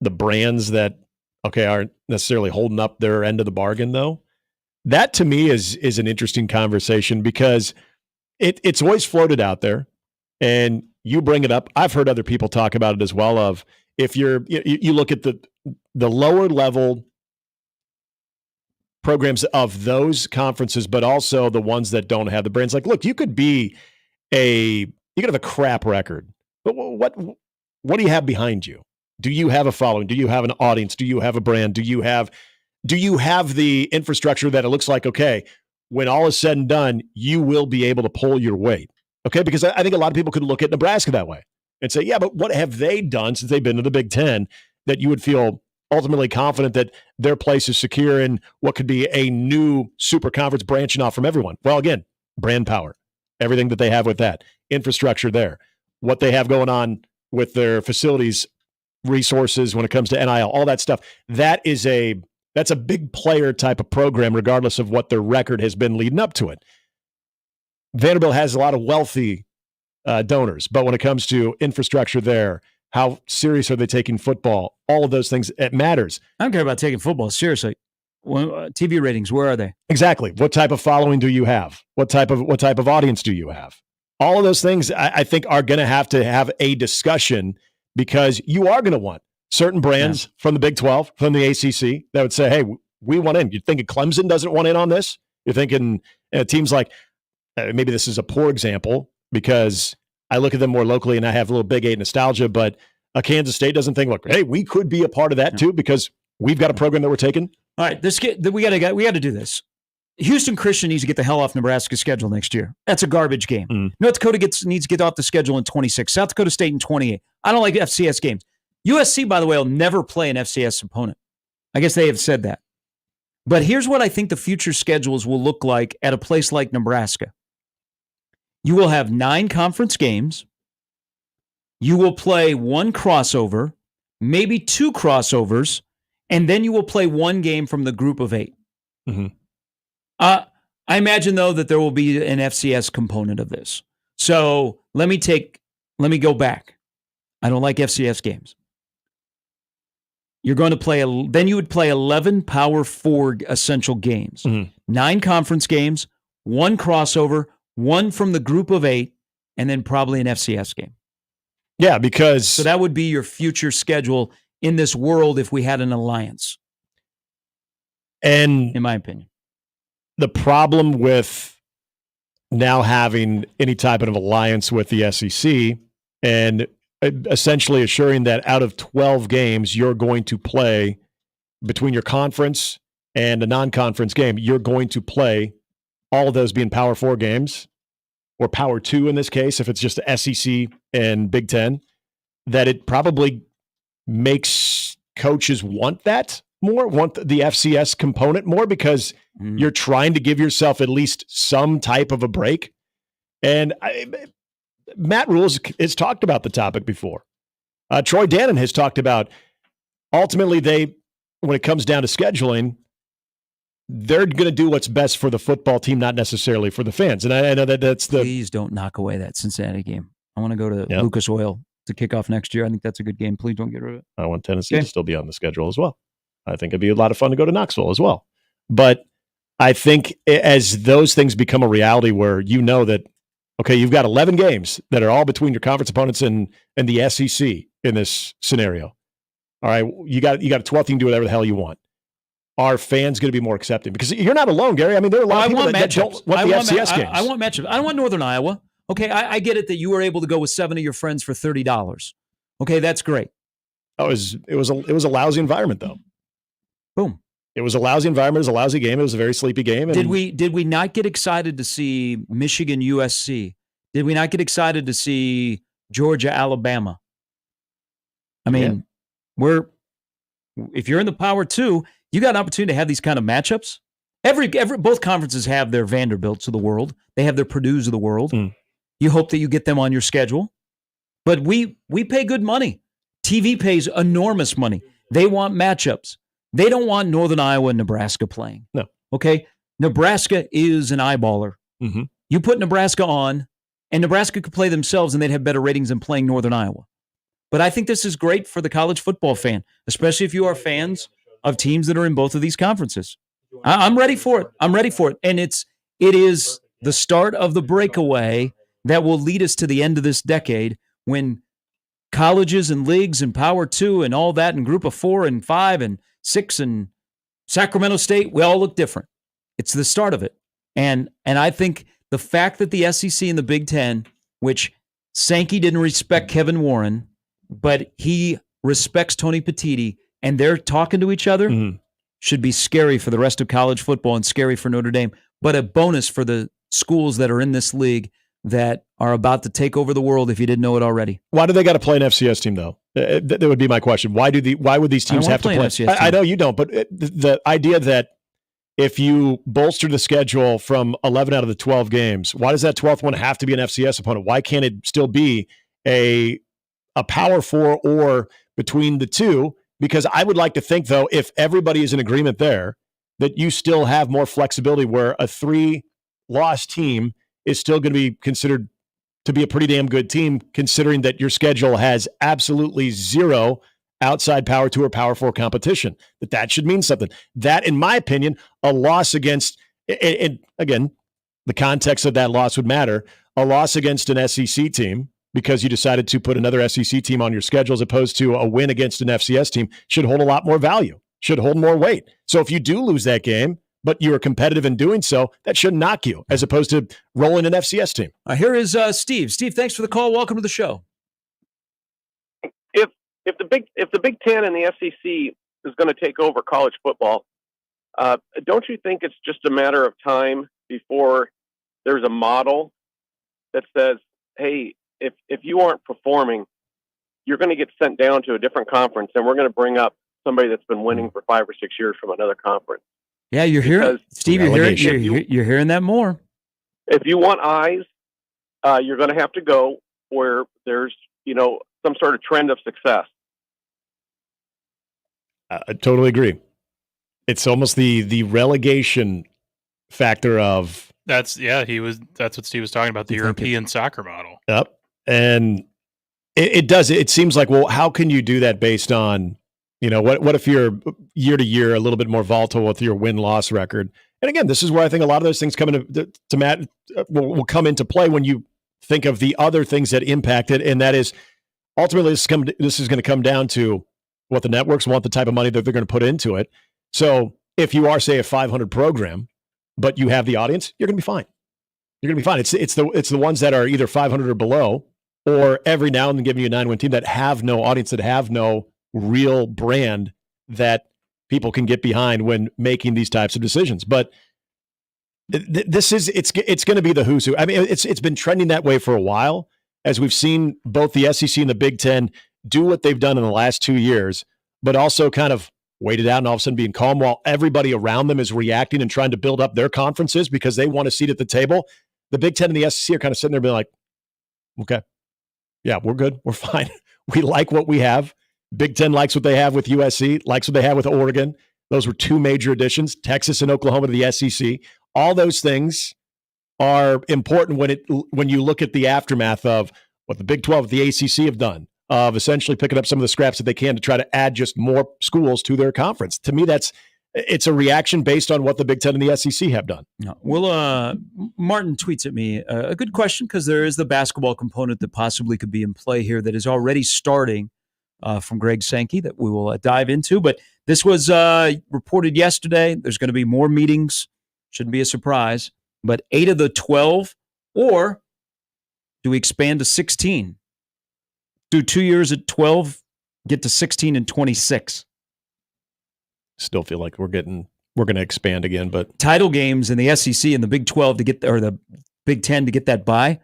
brands that aren't necessarily holding up their end of the bargain, though. That to me is an interesting conversation because it's always floated out there, and you bring it up. I've heard other people talk about it as well. Of if you look at the lower level programs of those conferences, but also the ones that don't have the brands. Like, look, you could have a crap record, but what do you have behind you? Do you have a following? Do you have an audience? Do you have a brand? Do you have the infrastructure that it looks like, okay, when all is said and done, you will be able to pull your weight? Okay, because I think a lot of people could look at Nebraska that way and say, yeah, but what have they done since they've been to the Big Ten that you would feel ultimately confident that their place is secure in what could be a new super conference branching off from everyone? Well, again, brand power, everything that they have with that, infrastructure there, what they have going on with their facilities, resources when it comes to NIL, all that stuff. That's a big player type of program, regardless of what their record has been leading up to it. Vanderbilt has a lot of wealthy donors, but when it comes to infrastructure there, how serious are they taking football? All of those things, it matters. I don't care about taking football seriously. TV ratings, where are they? Exactly. What type of following do you have? What type of audience do you have? All of those things, I think, are going to have a discussion, because you are going to want certain brands from the Big 12, from the ACC, that would say, hey, we want in. You're thinking Clemson doesn't want in on this? You're thinking teams like, maybe this is a poor example because I look at them more locally and I have a little Big 8 nostalgia, but Kansas State doesn't think, look, hey, we could be a part of that too because we've got a program that we're taking. All right, we got to do this. Houston Christian needs to get the hell off Nebraska's schedule next year. That's a garbage game. North Dakota needs to get off the schedule in 26. South Dakota State in 28. I don't like FCS games. USC, by the way, will never play an FCS opponent. I guess they have said that. But here's what I think the future schedules will look like at a place like Nebraska. You will have 9 conference games. You will play 1 crossover, maybe 2 crossovers, and then you will play 1 game from the group of 8. Mm-hmm. I imagine, though, that there will be an FCS component of this. So let me go back. I don't like FCS games. You're going to play, then you would play 11 Power 4 essential games, 9 conference games, 1 crossover, 1 from the group of 8, and then probably an FCS game. Yeah, because... So that would be your future schedule in this world if we had an alliance. And in my opinion. The problem with now having any type of alliance with the SEC and essentially assuring that out of 12 games, you're going to play between your conference and a non-conference game, you're going to play all of those being Power 4 games, or Power 2 in this case, if it's just the SEC and Big Ten, that it probably makes coaches want that more, want the FCS component more, because you're trying to give yourself at least some type of a break. And Matt Rule has talked about the topic before. Troy Dannon has talked about, ultimately, when it comes down to scheduling, they're going to do what's best for the football team, not necessarily for the fans. And I know that's the... Please don't knock away that Cincinnati game. I want to go to Lucas Oil to kick off next year. I think that's a good game. Please don't get rid of it. I want Tennessee to still be on the schedule as well. I think it'd be a lot of fun to go to Knoxville as well. But I think as those things become a reality where you know that, okay, you've got 11 games that are all between your conference opponents and the SEC in this scenario. All right, you got a 12th, you can do whatever the hell you want. Are fans going to be more accepting? Because you're not alone, Gary. I mean, there are a lot of people that don't want the FCS games. I want matchups. I don't want Northern Iowa. Okay, I get it that you were able to go with 7 of your friends for $30. Okay, that's great. Oh, it was a lousy environment, though. Boom. It was a lousy environment. It was a lousy game. It was a very sleepy game. And did we not get excited to see Michigan USC? Did we not get excited to see Georgia Alabama? I mean, if you're in the Power 2, you got an opportunity to have these kind of matchups. Both conferences have their Vanderbilts of the world. They have their Purdues of the world. You hope that you get them on your schedule. But we pay good money. TV pays enormous money. They want matchups. They don't want Northern Iowa and Nebraska playing. No. Okay? Nebraska is an eyeballer. Mm-hmm. You put Nebraska on, and Nebraska could play themselves, and they'd have better ratings than playing Northern Iowa. But I think this is great for the college football fan, especially if you are fans of teams that are in both of these conferences. I'm ready for it. I'm ready for it. And it is the start of the breakaway that will lead us to the end of this decade when colleges and leagues and Power 2 and all that and Group of 4 and 5 and 6 and Sacramento State, we all look different. It's the start of it. And I think the fact that the SEC and the Big Ten, which Sankey didn't respect Kevin Warren, but he respects Tony Petitti, and they're talking to each other, should be scary for the rest of college football and scary for Notre Dame, but a bonus for the schools that are in this league that are about to take over the world if you didn't know it already. Why do they got to play an FCS team, though? That would be my question. Why would these teams have to play? I know you don't, but the idea that if you bolster the schedule from 11 out of the 12 games, why does that 12th one have to be an FCS opponent? Why can't it still be a Power 4 or between the two? Because I would like to think, though, if everybody is in agreement there, that you still have more flexibility where a 3-loss team is still going to be considered to be a pretty damn good team, considering that your schedule has absolutely zero outside Power 2 or Power 4 competition. That should mean something. That, in my opinion, a loss against, and again, the context of that loss would matter, a loss against an SEC team because you decided to put another SEC team on your schedule as opposed to a win against an FCS team should hold a lot more value, should hold more weight. So if you do lose that game, but you are competitive in doing so, that should knock you as opposed to rolling an FCS team. Here is Steve. Steve, thanks for the call. Welcome to the show. If the Big Ten and the SEC is going to take over college football, don't you think it's just a matter of time before there's a model that says, hey, if you aren't performing, you're going to get sent down to a different conference, and we're going to bring up somebody that's been winning for 5 or 6 years from another conference. Yeah, you're hearing, Steve. You're hearing that more. If you want eyes, you're going to have to go where there's some sort of trend of success. I totally agree. It's almost the relegation factor of that's what Steve was talking about, the European soccer model. Yep. And it does. It seems like, well, how can you do that based on, what if you're year to year a little bit more volatile with your win-loss record? And again, this is where I think a lot of those things will come into play when you think of the other things that impact it. And that is ultimately this is going to come down to what the networks want, the type of money that they're going to put into it. So if you are, say, a 500 program, but you have the audience, you're going to be fine. You're going to be fine. It's the ones that are either 500 or below, or every now and then giving you a 9-win team that have no audience, that have no real brand that people can get behind when making these types of decisions. But it's going to be the who's who. I mean, it's been trending that way for a while, as we've seen both the SEC and the Big Ten do what they've done in the last 2 years, but also kind of wait it out and all of a sudden being calm while everybody around them is reacting and trying to build up their conferences because they want a seat at the table. The Big Ten and the SEC are kind of sitting there being like, okay, yeah, we're good. We're fine. We like what we have. Big Ten likes what they have with USC, likes what they have with Oregon. Those were 2 major additions, Texas and Oklahoma to the SEC. All those things are important when you look at the aftermath of what the Big 12, the ACC have done, of essentially picking up some of the scraps that they can to try to add just more schools to their conference. To me, it's a reaction based on what the Big Ten and the SEC have done. No. Well, Martin tweets at me a good question, because there is the basketball component that possibly could be in play here that is already starting from Greg Sankey that we will dive into. But this was reported yesterday. There's going to be more meetings. Shouldn't be a surprise. But 8 of the 12, or do we expand to 16? Do 2 years at 12, get to 16 and 26? Still feel like we're going to expand again, but title games in the SEC and the Big 12 to get, or the Big 10 to get that bye.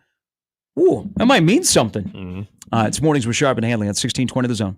Ooh, that might mean something. Mm-hmm. It's Mornings with Sharp and Handley on 1620 The Zone.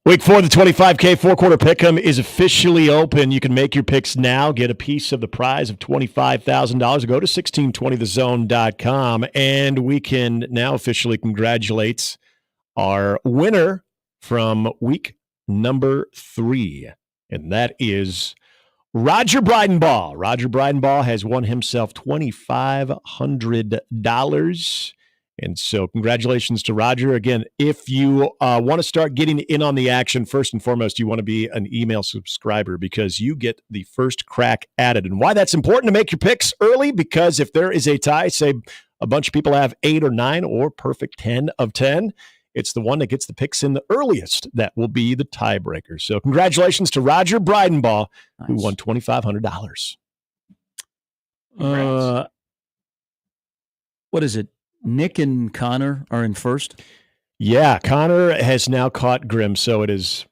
Week 4, the 25K four-quarter pick'em is officially open. You can make your picks now, get a piece of the prize of $25,000. Go to 1620thezone.com, and we can now officially congratulate our winner from week number 3, and that is Roger Breidenball. Roger Breidenball has won himself $2,500. And so congratulations to Roger. Again, if you want to start getting in on the action, first and foremost, you want to be an email subscriber because you get the first crack at it. And why that's important to make your picks early, because if there is a tie, say a bunch of people have 8 or 9 or perfect 10 of 10, it's the one that gets the picks in the earliest that will be the tiebreaker. So congratulations to Roger Breidenball, who won $2,500. What is it? Nick and Connor are in first. Yeah, Connor has now caught Grimm, so it is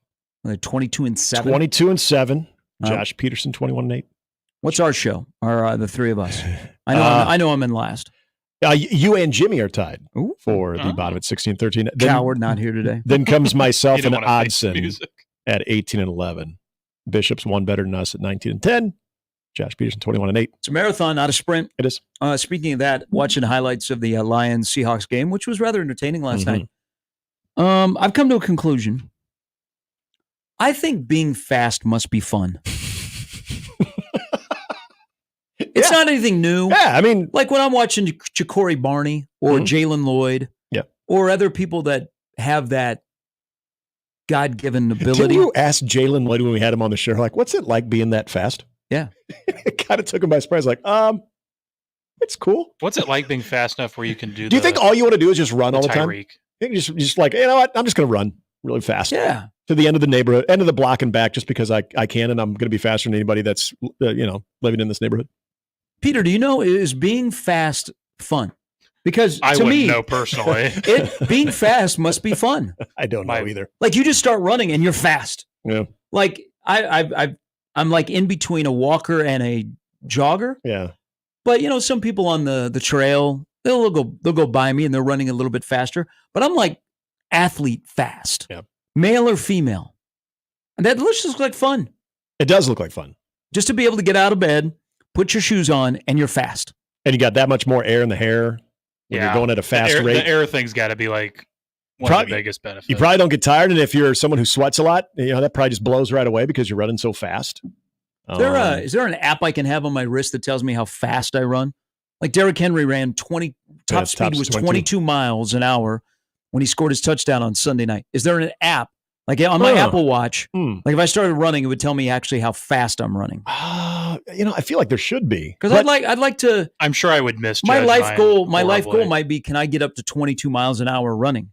22-7. 22-7. Josh Peterson 21-8. What's our show? The three of us. I know I'm in last. You and Jimmy are tied for the bottom at 16-13. Coward not here today. Then comes myself and Oddson at 18-11. Bishop's one better than us at 19-10. Josh Peterson, 21-8. It's a marathon, not a sprint. It is. Speaking of that, watching highlights of the Lions-Seahawks game, which was rather entertaining last night, I've come to a conclusion. I think being fast must be fun. It's not anything new. Yeah, I mean, like when I'm watching Ja'Cory Barney or Jalen Lloyd or other people that have that God-given ability. Didn't you ask Jalen Lloyd when we had him on the show, like, what's it like being that fast? Yeah. It kind of took him by surprise. Like, it's cool. What's it like being fast enough where you can do you think all you want to do is just run all the time? Tyreek? You think just like, you know what? I'm just going to run really fast. Yeah. To the end of the neighborhood, end of the block and back, just because I can, and I'm going to be faster than anybody that's, living in this neighborhood. Peter, do you know, is being fast fun? Because I to wouldn't me, know personally. Being fast must be fun. I don't know either. Like you just start running and you're fast. Yeah. Like I'm like in between a walker and a jogger. Yeah. But some people on the trail, they'll go by me and they're running a little bit faster. But I'm like athlete fast. Yeah. Male or female. And that looks just like fun. It does look like fun. Just to be able to get out of bed, put your shoes on, and you're fast. And you got that much more air in the hair when you're going at a fast rate. The air thing's got to be like one of the biggest benefits. You probably don't get tired, and if you're someone who sweats a lot, that probably just blows right away because you're running so fast. Is there an app I can have on my wrist that tells me how fast I run? Like Derrick Henry ran top speed was 22 miles an hour when he scored his touchdown on Sunday night. Is there an app? Like on my Apple Watch, like if I started running, it would tell me actually how fast I'm running. I feel like there should be. Because I'd like to. I'm sure I would miss my life goal. My life goal might be: can I get up to 22 miles an hour running?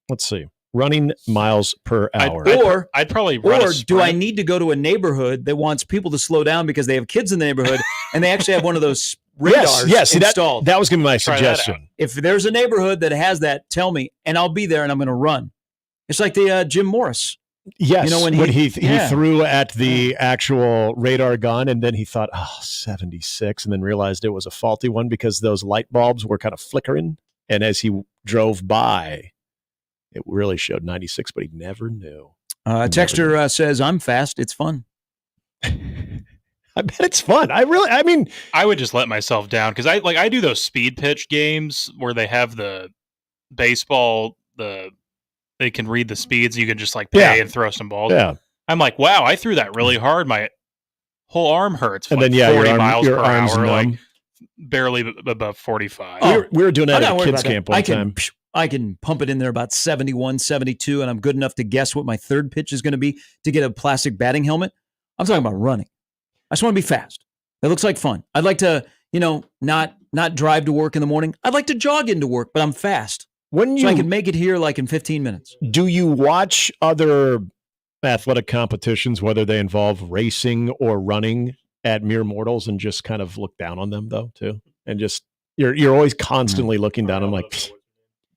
Let's see, running miles per hour. I'd probably run or do I need to go to a neighborhood that wants people to slow down because they have kids in the neighborhood and they actually have one of those radars installed? That was going to be my suggestion. If there's a neighborhood that has that, tell me, and I'll be there and I'm going to run. It's like the Jim Morris. Yes, when he threw at the actual radar gun and then he thought, 76, and then realized it was a faulty one because those light bulbs were kind of flickering. And as he drove by, it really showed 96, but he never knew. Texter says, I'm fast. It's fun. I bet it's fun. I would just let myself down because I do those speed pitch games where they have the baseball, they can read the speeds. You can just pay and throw some balls. Yeah. I'm like, wow, I threw that really hard. My whole arm hurts. And then 40 miles per hour, numb. Barely above 45. We were doing that at a kids camp one time. I can pump it in there about 71, 72, and I'm good enough to guess what my third pitch is going to be to get a plastic batting helmet. I'm talking about running. I just want to be fast. It looks like fun. I'd like to, not drive to work in the morning. I'd like to jog into work, but I'm fast. So I can make it here in 15 minutes. Do you watch other athletic competitions, whether they involve racing or running, at mere mortals and just kind of look down on them though too? And just you're always constantly looking down. I'm like,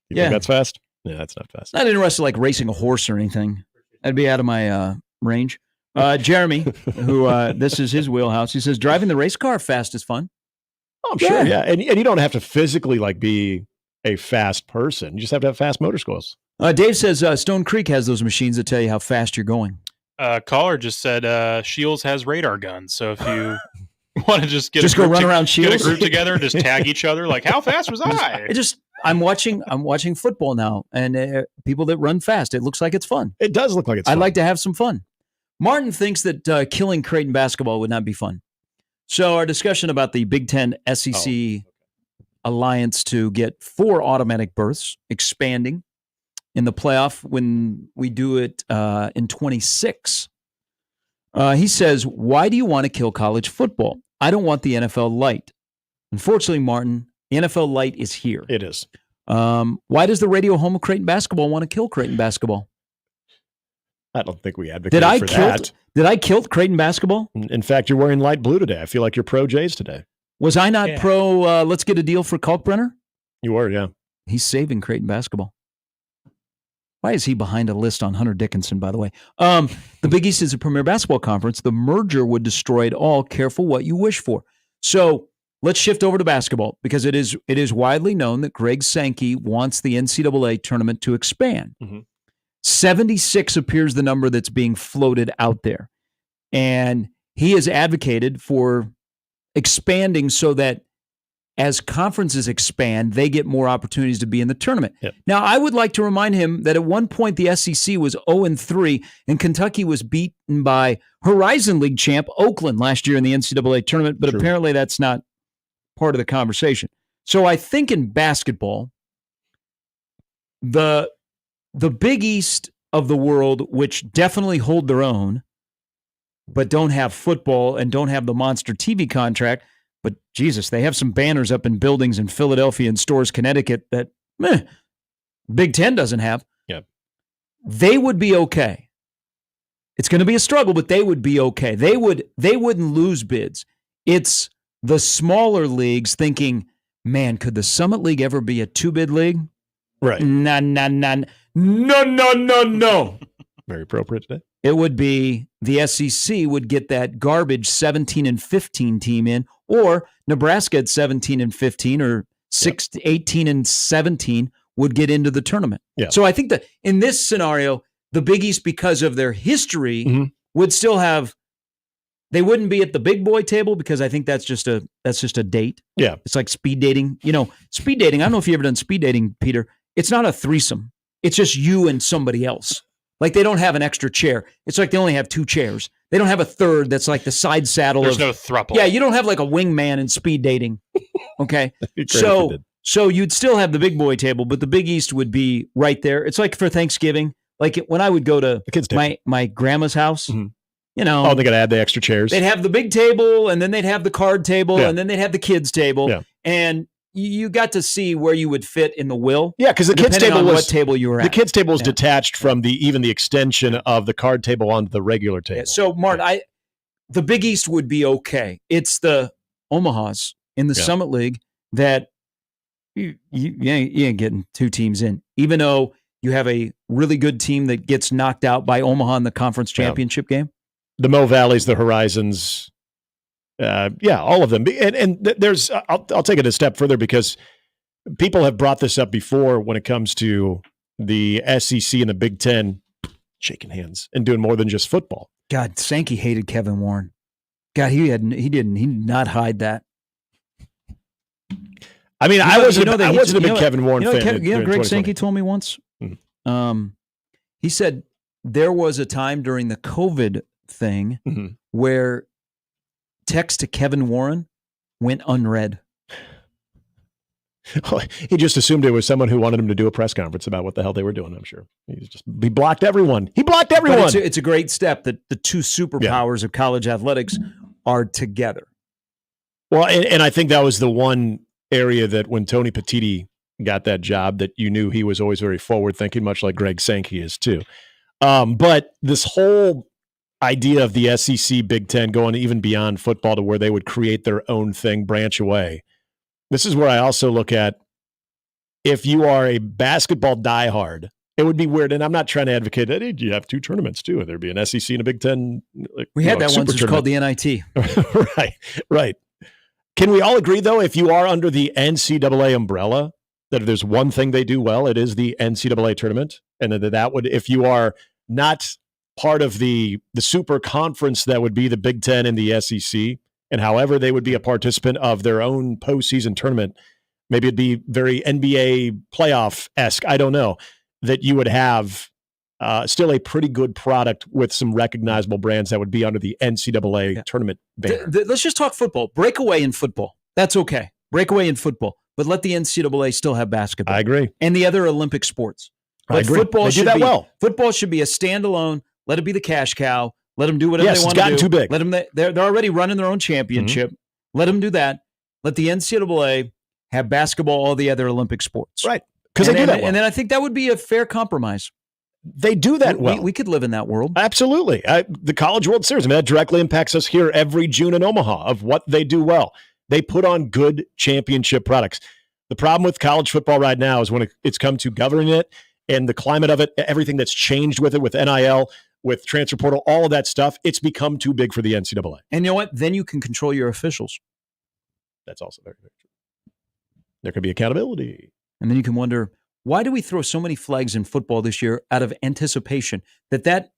you think that's fast? Yeah, that's not fast. Not interested like racing a horse or anything. That'd be out of my range. Jeremy, who this is his wheelhouse, he says driving the race car fast is fun. Oh, I'm sure, yeah. And you don't have to physically be a fast person. You just have to have fast motor skills. Dave says Stone Creek has those machines that tell you how fast you're going. Caller just said Shields has radar guns. So if you want to just go run around get Shields, a group together and just tag each other, like how fast was I? I'm watching football now, and people that run fast. It looks like it's fun. It does look like it's fun. I'd like to have some fun. Martin thinks that killing Creighton basketball would not be fun. So our discussion about the Big Ten SEC alliance to get 4 automatic berths, expanding in the playoff when we do it in 26. He says, why do you want to kill college football? I don't want the NFL light. Unfortunately, Martin, the NFL light is here. It is. Why does the radio home of Creighton basketball want to kill Creighton basketball? I don't think we advocate for that. Did I kill Creighton basketball? In fact, you're wearing light blue today. I feel like you're pro Jays today. Was I not pro let's get a deal for Kalkbrenner? You were, yeah. He's saving Creighton basketball. Why is he behind a list on Hunter Dickinson, by the way? The Big East is a premier basketball conference. The merger would destroy it all. Careful what you wish for. So let's shift over to basketball because it is widely known that Greg Sankey wants the NCAA tournament to expand. Mm-hmm. 76 appears the number that's being floated out there. And he has advocated for expanding so that as conferences expand, they get more opportunities to be in the tournament. Yep. Now, I would like to remind him that at one point the SEC was 0-3, and Kentucky was beaten by Horizon League champ Oakland last year in the NCAA tournament, but apparently that's not part of the conversation. So I think in basketball, the Big East of the world, which definitely hold their own, but don't have football and don't have the monster TV contract, but Jesus, they have some banners up in buildings in Philadelphia and Storrs, Connecticut that Big Ten doesn't have. Yep. They would be okay. It's going to be a struggle, but they would be okay. They wouldn't lose bids. It's the smaller leagues thinking, man, could the Summit League ever be a 2-bid league? Right. No. Very appropriate today. It would be the SEC would get that garbage 17 and 15 team in, or Nebraska at 17 and 15 or 18 and 17 would get into the tournament. Yeah. So I think that in this scenario, the Big East, because of their history, would still have. They wouldn't be at the big boy table because I think that's just a date. Yeah. It's like speed dating. Speed dating. I don't know if you've ever done speed dating, Peter. It's not a threesome. It's just you and somebody else. Like they don't have an extra chair. It's like they only have 2 chairs. They don't have a third that's like the side saddle. There's no throuple. Yeah, you don't have like a wingman in speed dating. Okay. So you'd still have the big boy table, but the Big East would be right there. It's like for Thanksgiving. Like when I would go to my grandma's house, they got to add the extra chairs. They'd have the big table, and then they'd have the card table, and then they'd have the kids table, and you got to see where you would fit in the will. Yeah, because the kids table was what table you were at. The kids table was detached from the extension of the card table onto the regular table. Yeah, so Martin, the Big East would be okay. It's the Omahas in the Summit League that you ain't getting 2 teams in, even though you have a really good team that gets knocked out by Omaha in the conference championship game. The Mo Valleys, the Horizons, all of them. And there's, I'll take it a step further because people have brought this up before when it comes to the SEC and the Big Ten shaking hands and doing more than just football. God, Sankey hated Kevin Warren. God, he did not hide that. I mean, I wasn't a big Kevin Warren fan. Greg Sankey told me once. He said there was a time during the COVID thing where text to Kevin Warren went unread. He just assumed it was someone who wanted him to do a press conference about what the hell they were doing. I'm sure he blocked everyone. He blocked everyone. But it's a great step that the 2 superpowers of college athletics are together. Well, and I think that was the one area that when Tony Petitti got that job, that you knew he was always very forward thinking, much like Greg Sankey is too. But this whole idea of the SEC Big Ten going even beyond football to where they would create their own thing, branch away. This is where I also look at if you are a basketball diehard, it would be weird. And I'm not trying to advocate that. Hey, you have 2 tournaments too. There'd be an SEC and a Big Ten. We had that once. It's called the NIT. Right. Can we all agree though, if you are under the NCAA umbrella, that if there's one thing they do well, it is the NCAA tournament. and that would, if you are not part of the super conference that would be the Big Ten and the SEC, and however they would be a participant of their own postseason tournament, maybe it'd be very NBA playoff-esque, I don't know, that you would have still a pretty good product with some recognizable brands that would be under the NCAA tournament banner. Let's just talk football. Breakaway in football. That's okay. Breakaway in football. But let the NCAA still have basketball. I agree. And the other Olympic sports. But I agree. Football they do that well. Football should be a standalone. Let it be the cash cow. Let them do whatever Yes, they want it's to do. gotten too big. Let them. They're already running their own championship. Let them do that. Let the NCAA have basketball, all the other Olympic sports. Right. Because they do that well. And then I think that would be a fair compromise. They do that well. We could live in that world. Absolutely. The College World Series, I mean, that directly impacts us here every June in Omaha of what they do well. They put on good championship products. The problem with college football right now is when it's come to governing it and the climate of it, everything that's changed with it, with NIL, with transfer portal, all of that stuff, it's become too big for the NCAA. And you know what? Then you can control your officials. That's also very, very true. There could be accountability. And then you can wonder, why do we throw so many flags in football this year out of anticipation that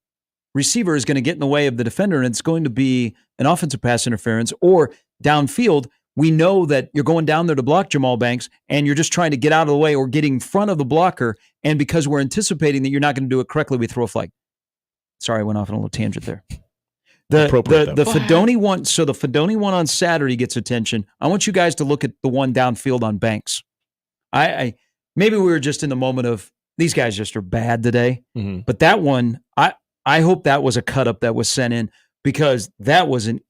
receiver is going to get in the way of the defender and it's going to be an offensive pass interference, or downfield, we know that you're going down there to block Jamal Banks and you're just trying to get out of the way or get in front of the blocker, and because we're anticipating that you're not going to do it correctly, we throw a flag. Sorry, I went off on a little tangent there. The Fedoni one, so the Fedoni one on Saturday gets attention. I want you guys to look at the one downfield on Banks. I maybe we were just in the moment of these guys just are bad today, but that one, I hope that was a cut up that was sent in, because that wasn't.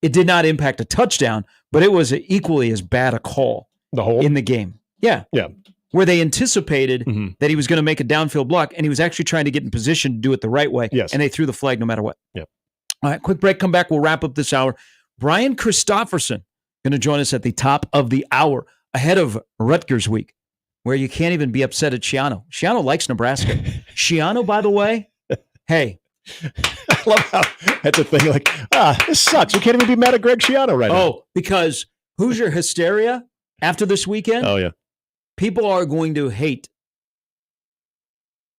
It did not impact a touchdown, but it was equally as bad a call in the game. Yeah. Where they anticipated that he was going to make a downfield block, and he was actually trying to get in position to do it the right way. Yes. And they threw the flag no matter what. Yep. All right, quick break. Come back. We'll wrap up this hour. Brian Christopherson going to join us at the top of the hour ahead of Rutgers week, where you can't even be upset at Schiano. Schiano likes Nebraska. Schiano, by the way, hey. I love how that's a thing like, this sucks. We can't even be mad at Greg Schiano right now. Oh, because Hoosier hysteria after this weekend? Oh, yeah. People are going to hate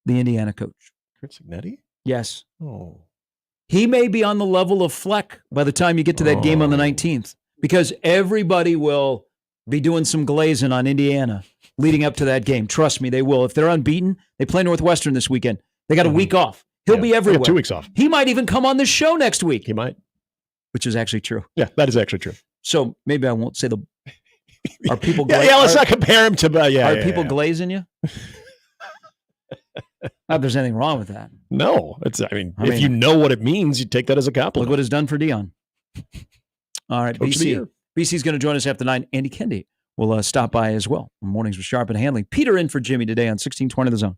the Indiana coach. Chris Signetti? Yes. Oh. He may be on the level of Fleck by the time you get to that game on the 19th, because everybody will be doing some glazing on Indiana leading up to that game. Trust me, they will. If they're unbeaten, they play Northwestern this weekend. They got a week off. He'll be everywhere. 2 weeks off. He might even come on this show next week. He might. Which is actually true. Yeah, that is actually true. So maybe I won't say the... Are people... let's not compare him to... Are people glazing you? Not that there's anything wrong with that. No. If you know what it means, you take that as a compliment. Look what it's done for Dion. All right, BC. BC's going to join us after 9. Andy Kendi will stop by as well. Mornings with Sharp and Handley. Peter in for Jimmy today on 1620 The Zone.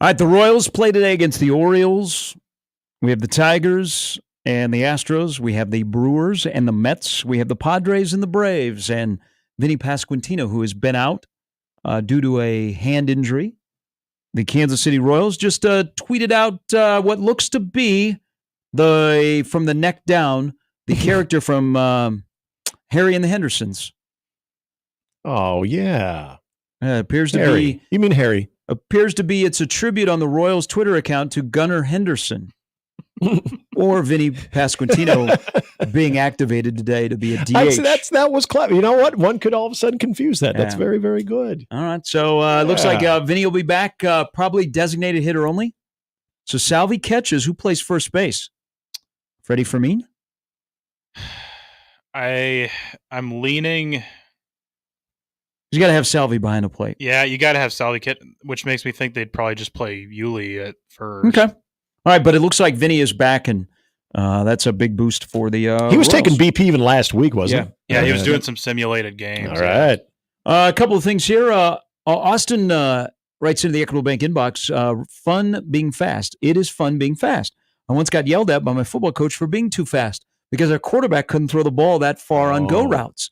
All right, the Royals play today against the Orioles. We have the Tigers and the Astros. We have the Brewers and the Mets. We have the Padres and the Braves. And Vinny Pasquantino, who has been out due to a hand injury. The Kansas City Royals just tweeted out what looks to be from the neck down, the character from Harry and the Hendersons. Oh, yeah. Appears to Harry. be. You mean Harry? Appears to be it's a tribute on the Royals Twitter account to Gunnar Henderson. Or Vinny Pasquantino being activated today to be a DH. That was clever. You know what? One could all of a sudden confuse that. That's very, very good. All right. So it looks like Vinny will be back, probably designated hitter only. So Salvi catches. Who plays first base? Freddie Fermin? I'm leaning. You got to have Salvi behind the plate. Yeah, you got to have Salvi Kit, which makes me think they'd probably just play Yuli at first. Okay. All right, but it looks like Vinny is back, and that's a big boost for the He was Royals. taking BP even last week, wasn't he? Yeah, he was doing some simulated games. All right. A couple of things here. Austin writes into the Equitable Bank inbox, fun being fast. It is fun being fast. I once got yelled at by my football coach for being too fast because our quarterback couldn't throw the ball that far on go routes.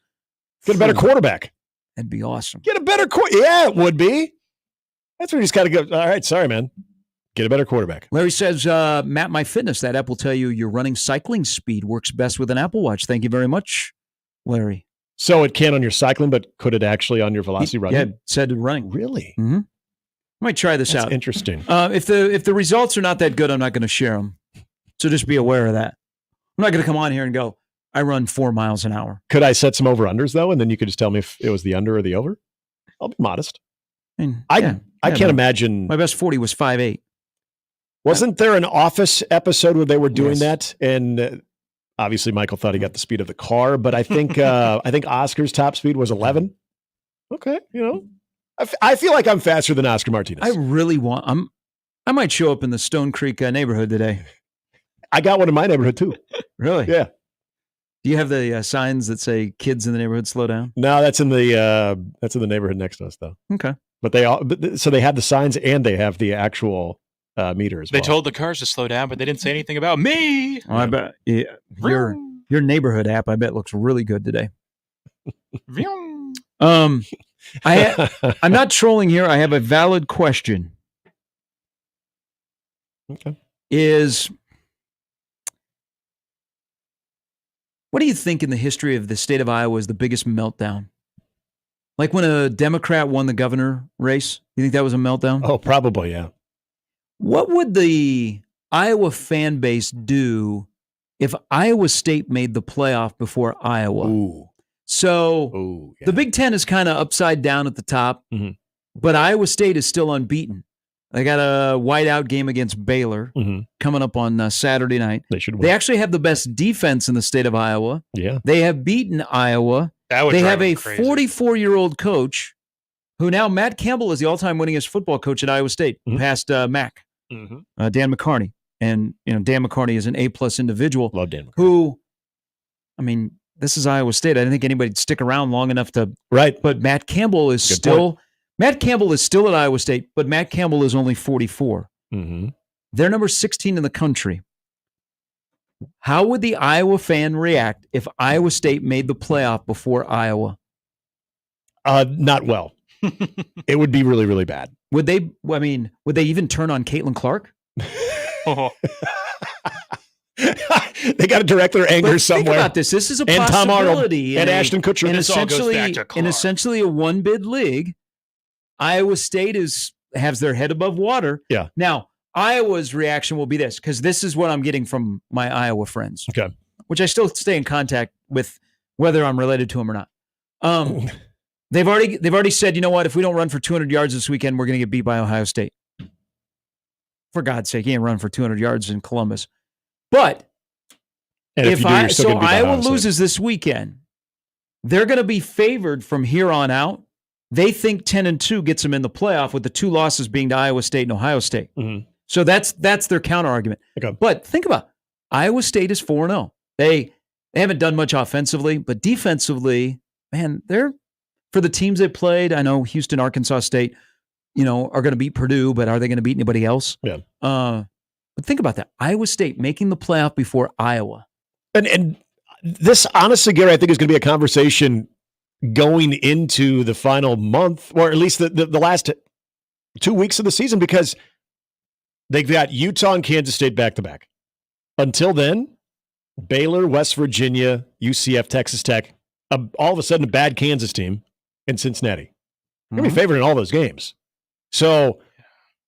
Get a better quarterback. That'd be awesome. Get a better quarterback. Yeah, it would be. That's where you just got to go. All right, sorry, man. Get a better quarterback. Larry says, Map My Fitness, that app will tell you your running cycling speed works best with an Apple Watch. Thank you very much, Larry. So it can on your cycling, but could it actually on your velocity running? Yeah, it said running. Really? Mm-hmm. I might try this out. Interesting. If the results are not that good, I'm not going to share them. So just be aware of that. I'm not going to come on here and go, I run 4 miles an hour. Could I set some over-unders, though, and then you could just tell me if it was the under or the over? I'll be modest. I can't imagine. My best 40 was 5.8. Wasn't there an Office episode where they were doing that? And obviously, Michael thought he got the speed of the car, but I think Oscar's top speed was 11. Okay, I feel like I'm faster than Oscar Martinez. I really want. I might show up in the Stone Creek neighborhood today. I got one in my neighborhood too. Really? Yeah. Do you have the signs that say "Kids in the neighborhood, slow down"? No, that's in the neighborhood next to us, though. Okay. But so they have the signs and they have the actual meter as well. They told the cars to slow down, but they didn't say anything about me. Oh, I bet your neighborhood app, I bet, looks really good today. I'm not trolling here. I have a valid question. Okay. What do you think in the history of the state of Iowa is the biggest meltdown? Like when a Democrat won the governor race, you think that was a meltdown? Oh, probably, yeah. What would the Iowa fan base do if Iowa State made the playoff before Iowa? Ooh. So the Big Ten is kind of upside down at the top, but Iowa State is still unbeaten. They got a whiteout game against Baylor coming up on Saturday night. They should win. They actually have the best defense in the state of Iowa. Yeah. They have beaten Iowa. They have a 44-year-old coach who now Matt Campbell is the all-time winningest football coach at Iowa State, past Mac, Dan McCarney. And Dan McCarney is an A-plus individual. Love Dan McCarney. Who, I mean, this is Iowa State. I didn't think anybody'd stick around long enough to. Right. But Matt Campbell is still at Iowa State, but Matt Campbell is only 44. They're number 16 in the country. How would the Iowa fan react if Iowa State made the playoff before Iowa? Not well. It would be really, really bad. Would they? I mean, would they even turn on Caitlin Clark? They got to direct their anger somewhere. Think about this. This is a and possibility. Tom Arnold and Ashton Kutcher. And This all goes back to in essentially a one-bid league, Iowa State has their head above water. Yeah. Now, Iowa's reaction will be this, because this is what I'm getting from my Iowa friends. Okay. Which I still stay in contact with, whether I'm related to them or not. They've already said, you know what? If we don't run for 200 yards this weekend, we're going to get beat by Ohio State. For God's sake, you can't run for 200 yards in Columbus. But if Iowa loses this weekend, they're going to be favored from here on out. They think 10-2 gets them in the playoff, with the two losses being to Iowa State and Ohio State. So that's their counter argument. Okay. But think about it. Iowa State is 4-0. They haven't done much offensively, but defensively, man, they're, for the teams they played, I know Houston, Arkansas State, are going to beat Purdue, but are they going to beat anybody else? Yeah. But think about that. Iowa State making the playoff before Iowa. And this, honestly, Gary, I think is going to be a conversation going into the final month, or at least the last 2 weeks of the season, because they've got Utah and Kansas State back-to-back. Until then, Baylor, West Virginia, UCF, Texas Tech, all of a sudden a bad Kansas team, and Cincinnati. They're going to be favored in all those games. So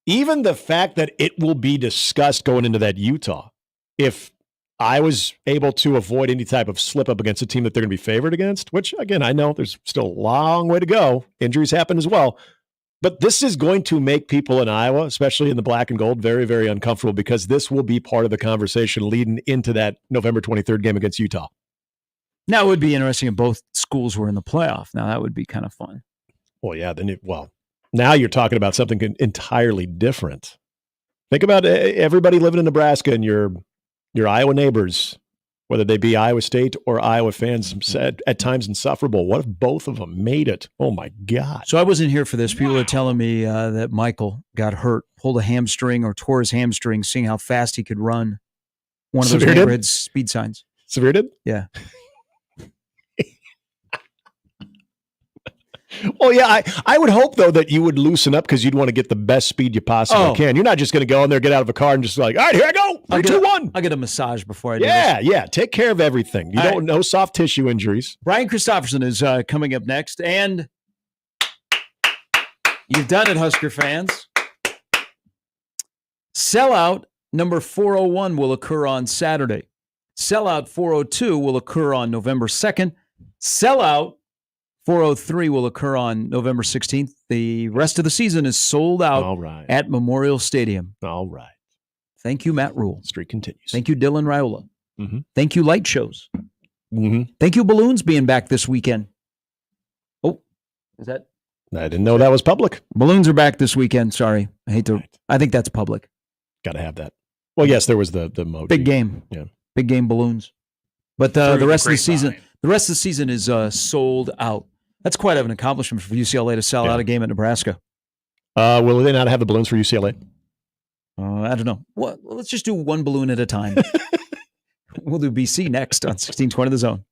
even the fact that it will be discussed going into that Utah, if I was able to avoid any type of slip-up against a team that they're going to be favored against, which, again, I know there's still a long way to go. Injuries happen as well. But this is going to make people in Iowa, especially in the black and gold, very, very uncomfortable, because this will be part of the conversation leading into that November 23rd game against Utah. Now, it would be interesting if both schools were in the playoff. Now, that would be kind of fun. Well, yeah. Now you're talking about something entirely different. Think about everybody living in Nebraska and your Iowa neighbors, whether they be Iowa State or Iowa fans, at times insufferable. What if both of them made it? Oh, my God. So I wasn't here for this. People are telling me that Michael got hurt, pulled a hamstring or tore his hamstring, seeing how fast he could run. One of those neighborhood speed signs. Severe did? Yeah. Well, yeah, I would hope, though, that you would loosen up because you'd want to get the best speed you possibly can. You're not just going to go in there, get out of a car, and just like, all right, here I go. 3, 2, 1. I'll get a massage before I do this. Yeah. Take care of everything. No soft tissue injuries. Brian Christopherson is coming up next, and you've done it, Husker fans. Sellout number 401 will occur on Saturday. Sellout 402 will occur on November 2nd. Sellout 403 will occur on November 16th. The rest of the season is sold out at Memorial Stadium. All right. Thank you, Matt Rule. Streak continues. Thank you, Dylan Raiola. Mm-hmm. Thank you, Light Shows. Mm-hmm. Thank you, Balloons, being back this weekend. Oh, is that? I didn't know that was public. Balloons are back this weekend. Sorry. I think that's public. Got to have that. Well, yes, there was the emoji. Big game. Yeah. Big game balloons. But the rest of the season is sold out. That's quite of an accomplishment for UCLA to sell out a game at Nebraska. Will they not have the balloons for UCLA? I don't know. Well, let's just do one balloon at a time. We'll do BC next on 1620 The Zone.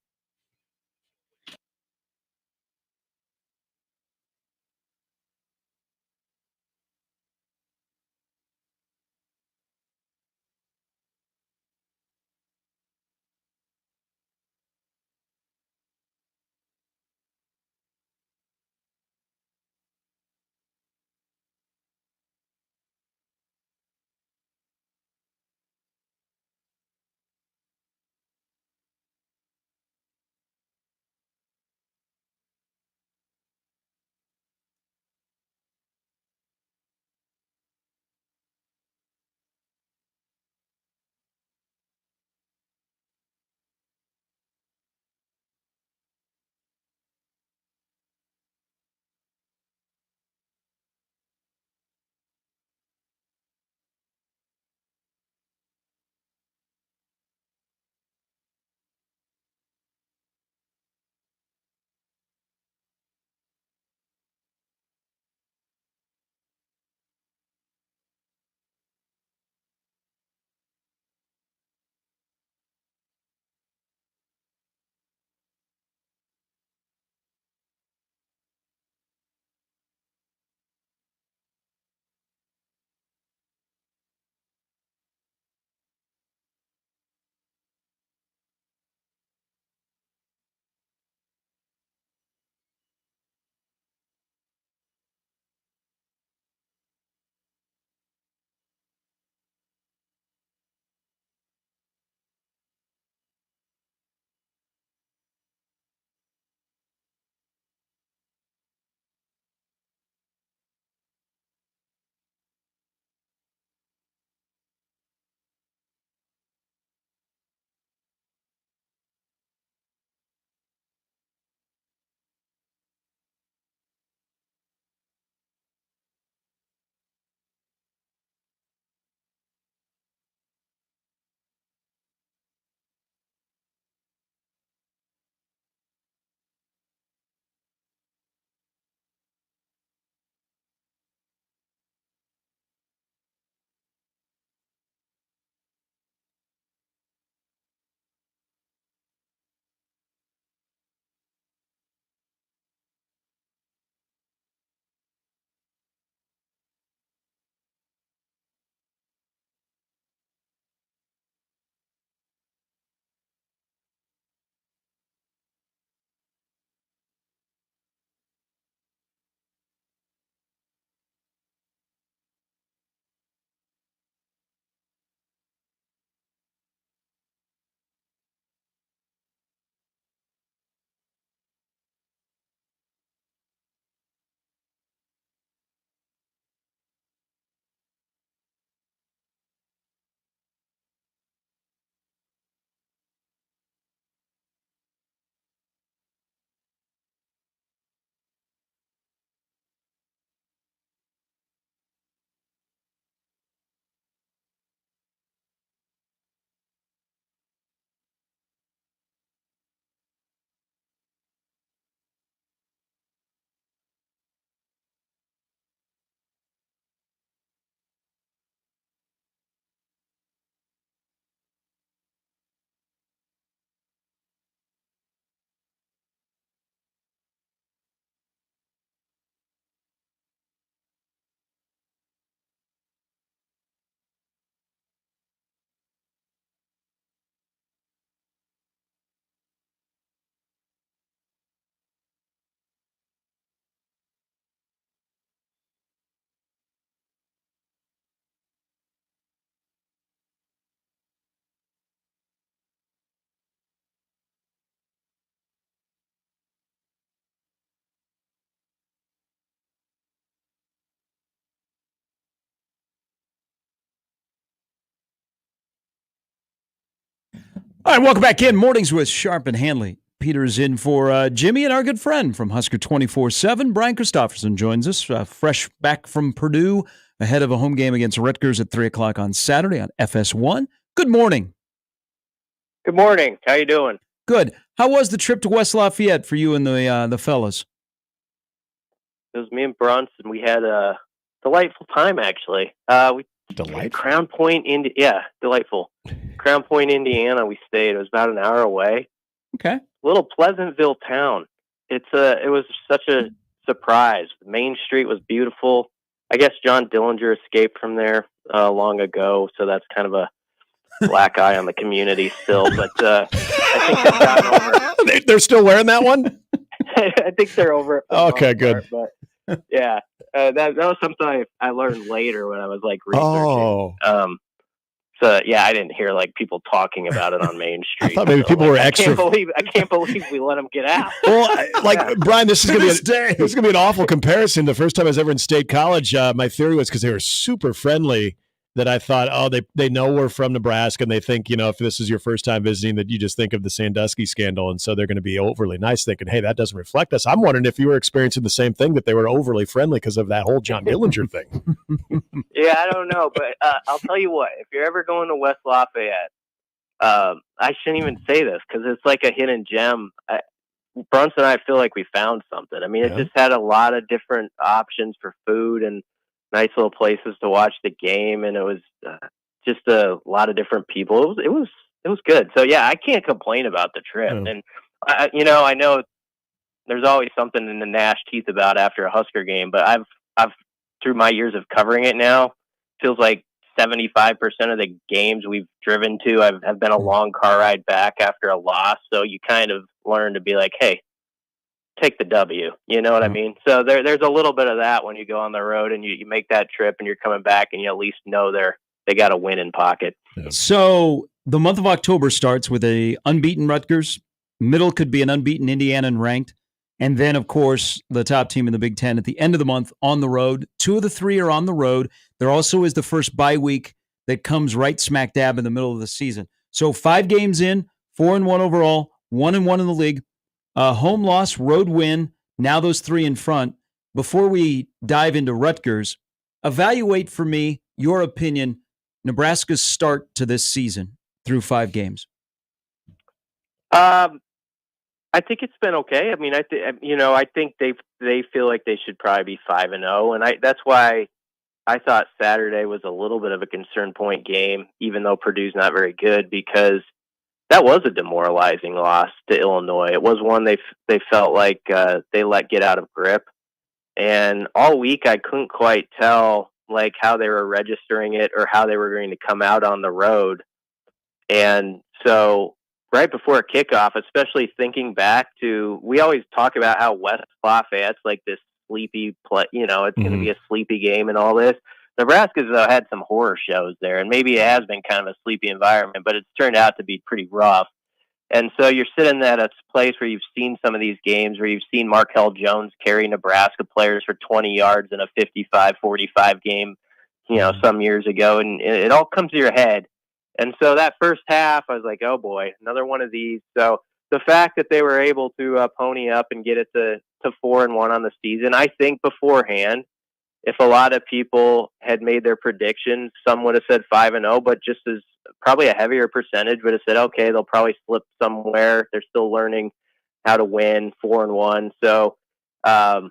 All right, welcome back in. Mornings with Sharp and Handley. Peter's in for Jimmy, and our good friend from Husker 24/7, Brian Christopherson, joins us, fresh back from Purdue, ahead of a home game against Rutgers at 3 o'clock on Saturday on FS1. Good morning. Good morning. How you doing? Good. How was the trip to West Lafayette for you and the fellas? It was me and Bruns, and we had a delightful time, actually. Delightful? Crown Point, delightful. Crown Point, Indiana, we stayed. It was about an hour away. Okay. Little Pleasantville town. It was such a surprise. Main Street was beautiful. I guess John Dillinger escaped from there long ago, so that's kind of a black eye on the community still. But I think they've gotten over it. They're still wearing that one? I think they're over it. Okay, good. Part, but yeah, that was something I learned later when I was like researching. Oh. So yeah, I didn't hear like people talking about it on Main Street. I thought maybe people were extra. I can't believe we let them get out. Well, Brian, this is going to be an awful comparison. The first time I was ever in State College, my theory was because they were super friendly that I thought, they know we're from Nebraska, and they think, if this is your first time visiting, that you just think of the Sandusky scandal, and so they're going to be overly nice, thinking, hey, that doesn't reflect us. I'm wondering if you were experiencing the same thing, that they were overly friendly because of that whole John Dillinger thing. Yeah, I don't know, but I'll tell you what, if you're ever going to West Lafayette, I shouldn't even say this because it's like a hidden gem. Brunson and I feel like we found something. I mean, it just had a lot of different options for food and nice little places to watch the game, and it was just a lot of different people. It was good. So yeah, I can't complain about the trip. And I know there's always something in the gnash teeth about after a Husker game, but I've through my years of covering it now, feels like 75% of the games we've driven to have been a long car ride back after a loss. So you kind of learn to be like, hey, take the W, you know what I mean? So there's a little bit of that when you go on the road and you make that trip and you're coming back and you at least know they got a win in pocket. So the month of October starts with a unbeaten Rutgers. Middle could be an unbeaten Indiana and ranked. And then, of course, the top team in the Big Ten at the end of the month on the road. 2 of the 3 are on the road. There also is the first bye week that comes right smack dab in the middle of the season. So 5 games in, 4-1 overall, 1-1 in the league. Home loss, road win, now those 3 in front. Before we dive into Rutgers, evaluate for me, your opinion, Nebraska's start to this season through 5 games. I think it's been okay. I mean, I think they feel like they should probably be 5-0, and that's why I thought Saturday was a little bit of a concern point game, even though Purdue's not very good, because that was a demoralizing loss to Illinois. It was one they felt like they let get out of grip, and all week I couldn't quite tell like how they were registering it or how they were going to come out on the road. And so right before kickoff, especially thinking back to, we always talk about how West Lafayette's like this sleepy play, it's going to be a sleepy game and all this. Nebraska's, though, had some horror shows there, and maybe it has been kind of a sleepy environment, but it's turned out to be pretty rough. And so you're sitting at a place where you've seen some of these games where you've seen Markel Jones carry Nebraska players for 20 yards in a 55-45 game, some years ago, and it all comes to your head. And so that first half, I was like, oh boy, another one of these. So the fact that they were able to pony up and get it to 4-1 on the season, I think beforehand, if a lot of people had made their predictions, some would have said 5-0, but just as probably a heavier percentage would have said, okay, they'll probably slip somewhere. They're still learning how to win 4-1. So I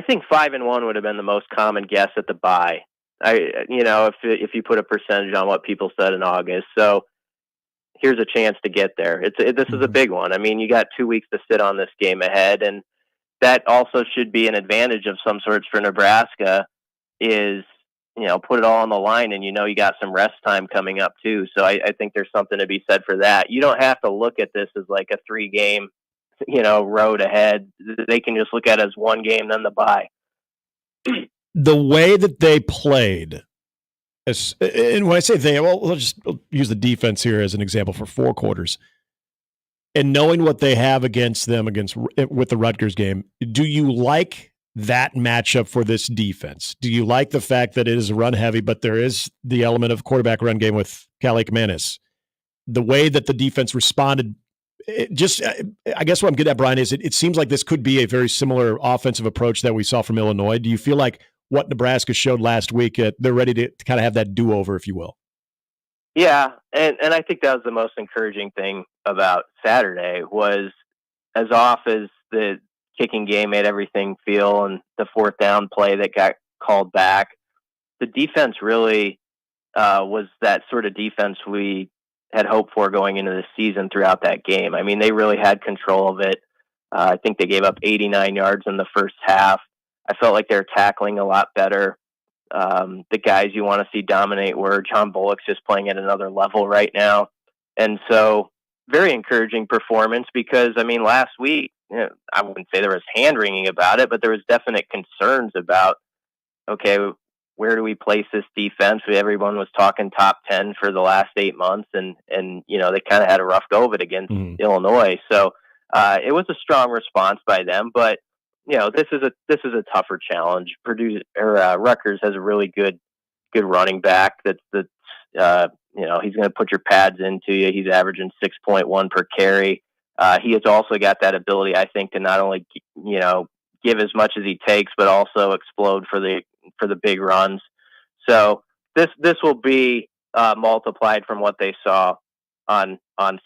think 5-1 would have been the most common guess at the bye. If you put a percentage on what people said in August. So here's a chance to get there. This is a big one. I mean, you got 2 weeks to sit on this game ahead, and that also should be an advantage of some sorts for Nebraska is, put it all on the line, and you got some rest time coming up too. So I think there's something to be said for that. You don't have to look at this as like a 3-game, road ahead. They can just look at it as one game, then the bye. The way that they played, and when I say they, we'll use the defense here as an example for 4 quarters. And knowing what they have against them with the Rutgers game, do you like that matchup for this defense? Do you like the fact that it is run heavy, but there is the element of quarterback run game with Cali Kamanis? the way that the defense responded, I guess what I'm getting at, Brian, is it seems like this could be a very similar offensive approach that we saw from Illinois. Do you feel like what Nebraska showed last week, they're ready to kind of have that do-over, if you will? Yeah, and I think that was the most encouraging thing about Saturday was as off as the kicking game made everything feel and the fourth down play that got called back, the defense really was that sort of defense we had hoped for going into the season throughout that game. I mean, they really had control of it. I think they gave up 89 yards in the first half. I felt like they were tackling a lot better. The guys you want to see dominate were John Bullock's just playing at another level right now. And so very encouraging performance because, I mean, last week, I wouldn't say there was hand-wringing about it, but there was definite concerns about, okay, where do we place this defense? Everyone was talking top 10 for the last 8 months, and they kind of had a rough go of it against Illinois. So it was a strong response by them, but this is a tougher challenge. Rutgers has a really good running back that's he's going to put your pads into you. He's averaging 6.1 per carry. He has also got that ability, I think, to not only give as much as he takes, but also explode for the big runs. So this will be multiplied from what they saw on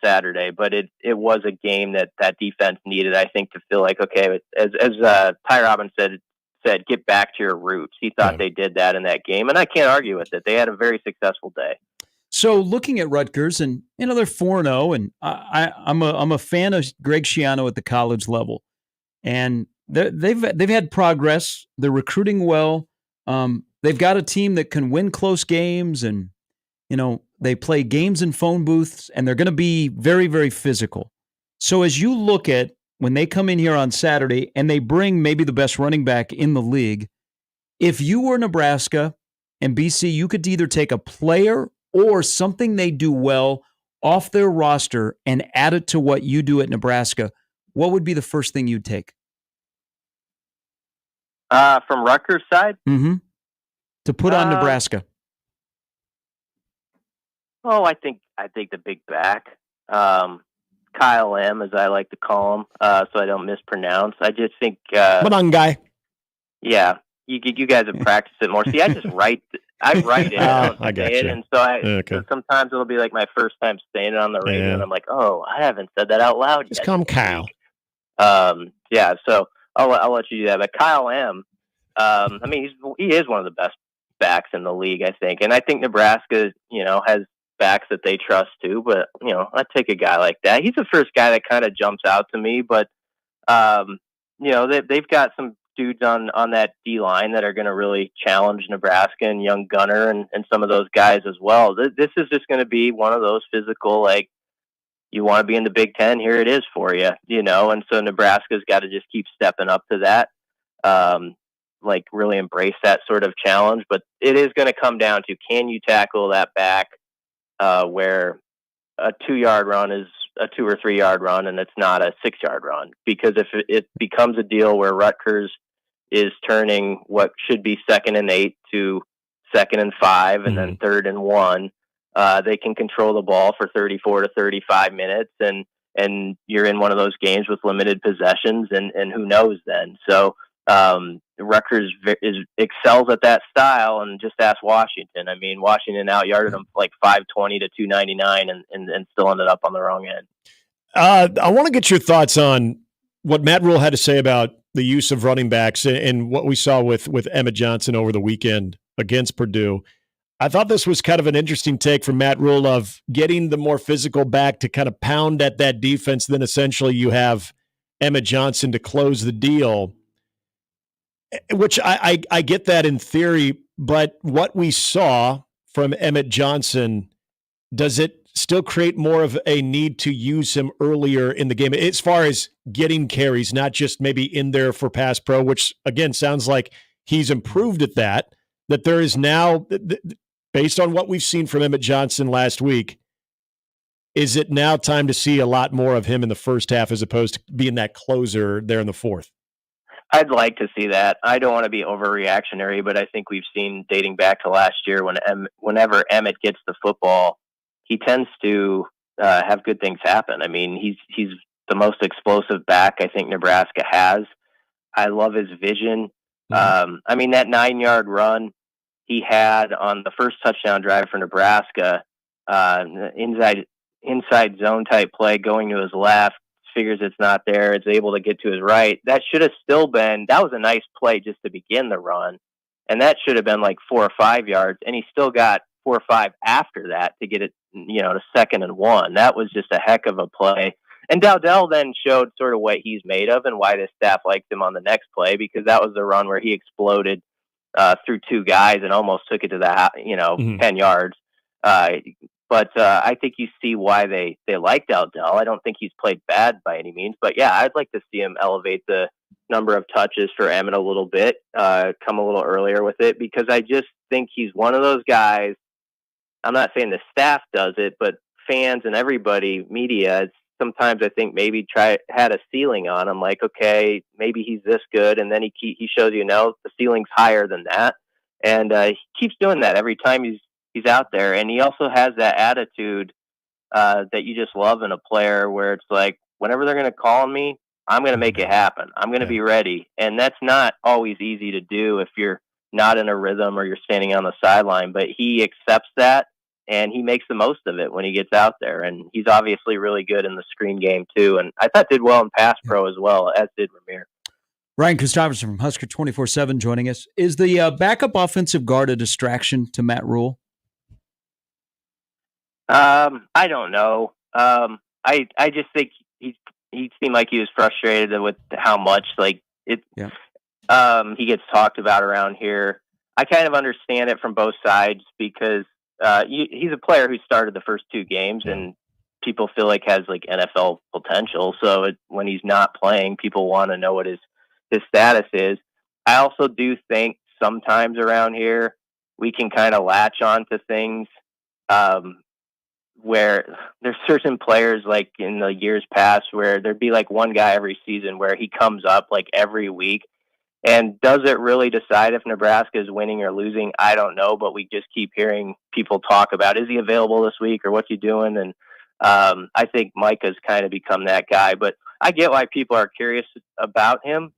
Saturday, but it was a game that defense needed, I think, to feel like, okay, as Ty Robbins said, get back to your roots. He thought they did that in that game, and I can't argue with it. They had a very successful day. So looking at Rutgers, and they're 4-0, and I'm a fan of Greg Schiano at the college level, and they've had progress. They're recruiting well. They've got a team that can win close games, and they play games in phone booths, and they're going to be very, very physical. So as you look at when they come in here on Saturday and they bring maybe the best running back in the league, if you were Nebraska and BC, you could either take a player or something they do well off their roster and add it to what you do at Nebraska, what would be the first thing you'd take? From Rutgers' side? Mm-hmm. To put on Nebraska. Oh, I think the big back. Kyle M, as I like to call him, so I don't mispronounce. I just think Manangai. Yeah. You guys have practiced it more. See, I just write it. I got say it, you. and so sometimes it'll be like my first time saying it on the radio, and I'm like, oh, I haven't said that out loud Just yet. call him Kyle. So I'll let you do that. But Kyle M, he is one of the best backs in the league, I think, and I think Nebraska, has backs that they trust too. But I'd take a guy like that. He's the first guy that kind of jumps out to me. But they've got some dudes on that D line that are going to really challenge Nebraska, and young Gunner and some of those guys as well. This is just going to be one of those physical, like, you want to be in the Big Ten, here it is for you, and so Nebraska's got to just keep stepping up to that, really embrace that sort of challenge. But it is going to come down to, can you tackle that back where a 2-yard run is a 2 or 3 yard run and it's not a 6-yard run? Because if it becomes a deal where Rutgers is turning what should be 2nd and 8 to 2nd and 5 and then 3rd and 1, they can control the ball for 34 to 35 minutes, and you're in one of those games with limited possessions, and who knows then. So Rutgers excels at that style, and just ask Washington. I mean, Washington out-yarded them like 520 to 299 and still ended up on the wrong end. I want to get your thoughts on what Matt Rule had to say about the use of running backs and what we saw with Emmett Johnson over the weekend against Purdue. I thought this was kind of an interesting take from Matt Rule of getting the more physical back to kind of pound at that defense. Then essentially you have Emmett Johnson to close the deal, which I get that in theory, but what we saw from Emmett Johnson, does it still create more of a need to use him earlier in the game as far as getting carries, not just maybe in there for pass pro, which again sounds like he's improved at that there is now, based on what we've seen from Emmett Johnson last week, is it now time to see a lot more of him in the first half as opposed to being that closer there in the fourth? I'd like to see that. I don't want to be overreactionary, but I think we've seen dating back to last year whenever Emmett gets the football, he tends to have good things happen. I mean, he's the most explosive back I think Nebraska has. I love his vision. I mean, that 9-yard run he had on the first touchdown drive for Nebraska, inside zone type play going to his left, figures it's not there, it's able to get to his right. That should have still been, that was a nice play just to begin the run. And that should have been like 4 or 5 yards. And he still got 4 or 5 after that to get it, to 2nd and 1. That was just a heck of a play. And Dowdell then showed sort of what he's made of and why the staff liked him on the next play, because that was the run where he exploded through 2 guys and almost took it to the 10 yards. But I think you see why they like Dowdell. I don't think he's played bad by any means, but yeah, I'd like to see him elevate the number of touches for Emmett a little bit, come a little earlier with it, because I just think he's one of those guys. I'm not saying the staff does it, but fans and everybody, media, sometimes I think maybe had a ceiling on him. Like, okay, maybe he's this good, and then he shows the ceiling's higher than that, and he keeps doing that every time he's out there. And he also has that attitude that you just love in a player, where it's like, whenever they're going to call on me, I'm going to make it happen. I'm going to be ready. And that's not always easy to do if you're not in a rhythm or you're standing on the sideline, but he accepts that and he makes the most of it when he gets out there. And he's obviously really good in the screen game too. And I thought did well in pass pro as well, as did Ramir. Ryan Christopherson from Husker 24/7 joining us. Is the backup offensive guard a distraction to Matt Rule? I don't know. I just think he seemed like he was frustrated with how much he gets talked about around here. I kind of understand it from both sides, because he's a player who started the first 2 games and people feel like has NFL potential. So when he's not playing, people want to know what his status is. I also do think sometimes around here we can kind of latch on to things where there's certain players, like in the years past, where there'd be one guy every season where he comes up every week. And does it really decide if Nebraska is winning or losing? I don't know, but we just keep hearing people talk about, is he available this week or what's he doing? And I think Micah's kind of become that guy. But I get why people are curious about him,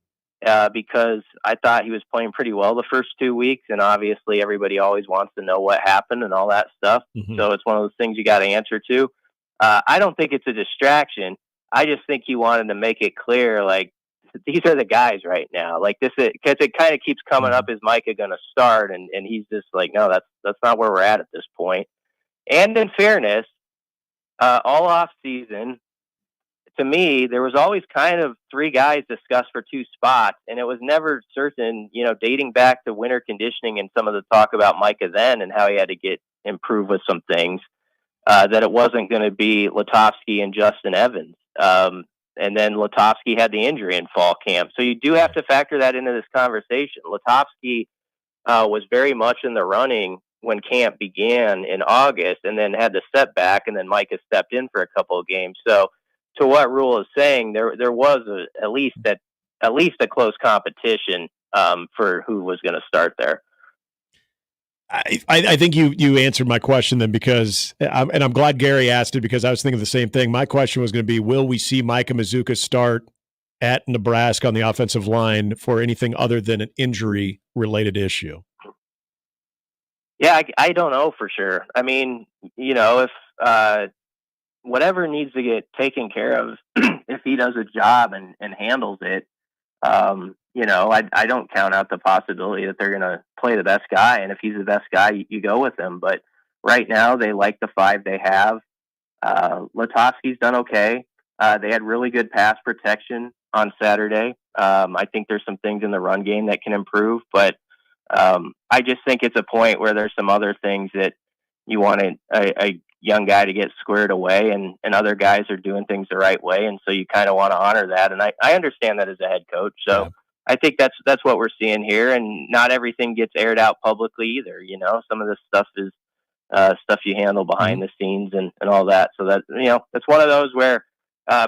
because I thought he was playing pretty well the first 2 weeks. And obviously everybody always wants to know what happened and all that stuff. So it's one of those things you got to answer to. I don't think it's a distraction. I just think he wanted to make it clear, these are the guys right now. This is because it kind of keeps coming up. Is Micah going to start? And he's just no, that's not where we're at this point. And in fairness, all off season, to me, there was always kind of 3 guys discussed for 2 spots, and it was never certain. Dating back to winter conditioning and some of the talk about Micah then and how he had to improve with some things, that it wasn't going to be Lutovsky and Justin Evans. And then Lutovsky had the injury in fall camp. So you do have to factor that into this conversation. Lutovsky was very much in the running when camp began in August, and then had the setback, and then Micah stepped in for a couple of games. So to what Rule is saying, there was at least a close competition for who was going to start there. I think you answered my question then, because I'm glad Gary asked it, because I was thinking the same thing. My question was going to be, will we see Micah Mazuka start at Nebraska on the offensive line for anything other than an injury-related issue? Yeah, I don't know for sure. I mean, if whatever needs to get taken care of, if he does a job and handles it, I don't count out the possibility that they're going to play the best guy. And if he's the best guy, you go with him. But right now they like the 5 they have. Lutovsky's done okay. They had really good pass protection on Saturday. I think there's some things in the run game that can improve, but I just think it's a point where there's some other things that you want a young guy to get squared away, and other guys are doing things the right way. And so you kind of want to honor that. And I understand that as a head coach. So yeah. I think that's what we're seeing here, and not everything gets aired out publicly either. Some of this stuff is stuff you handle behind the scenes and all that. So that, it's one of those where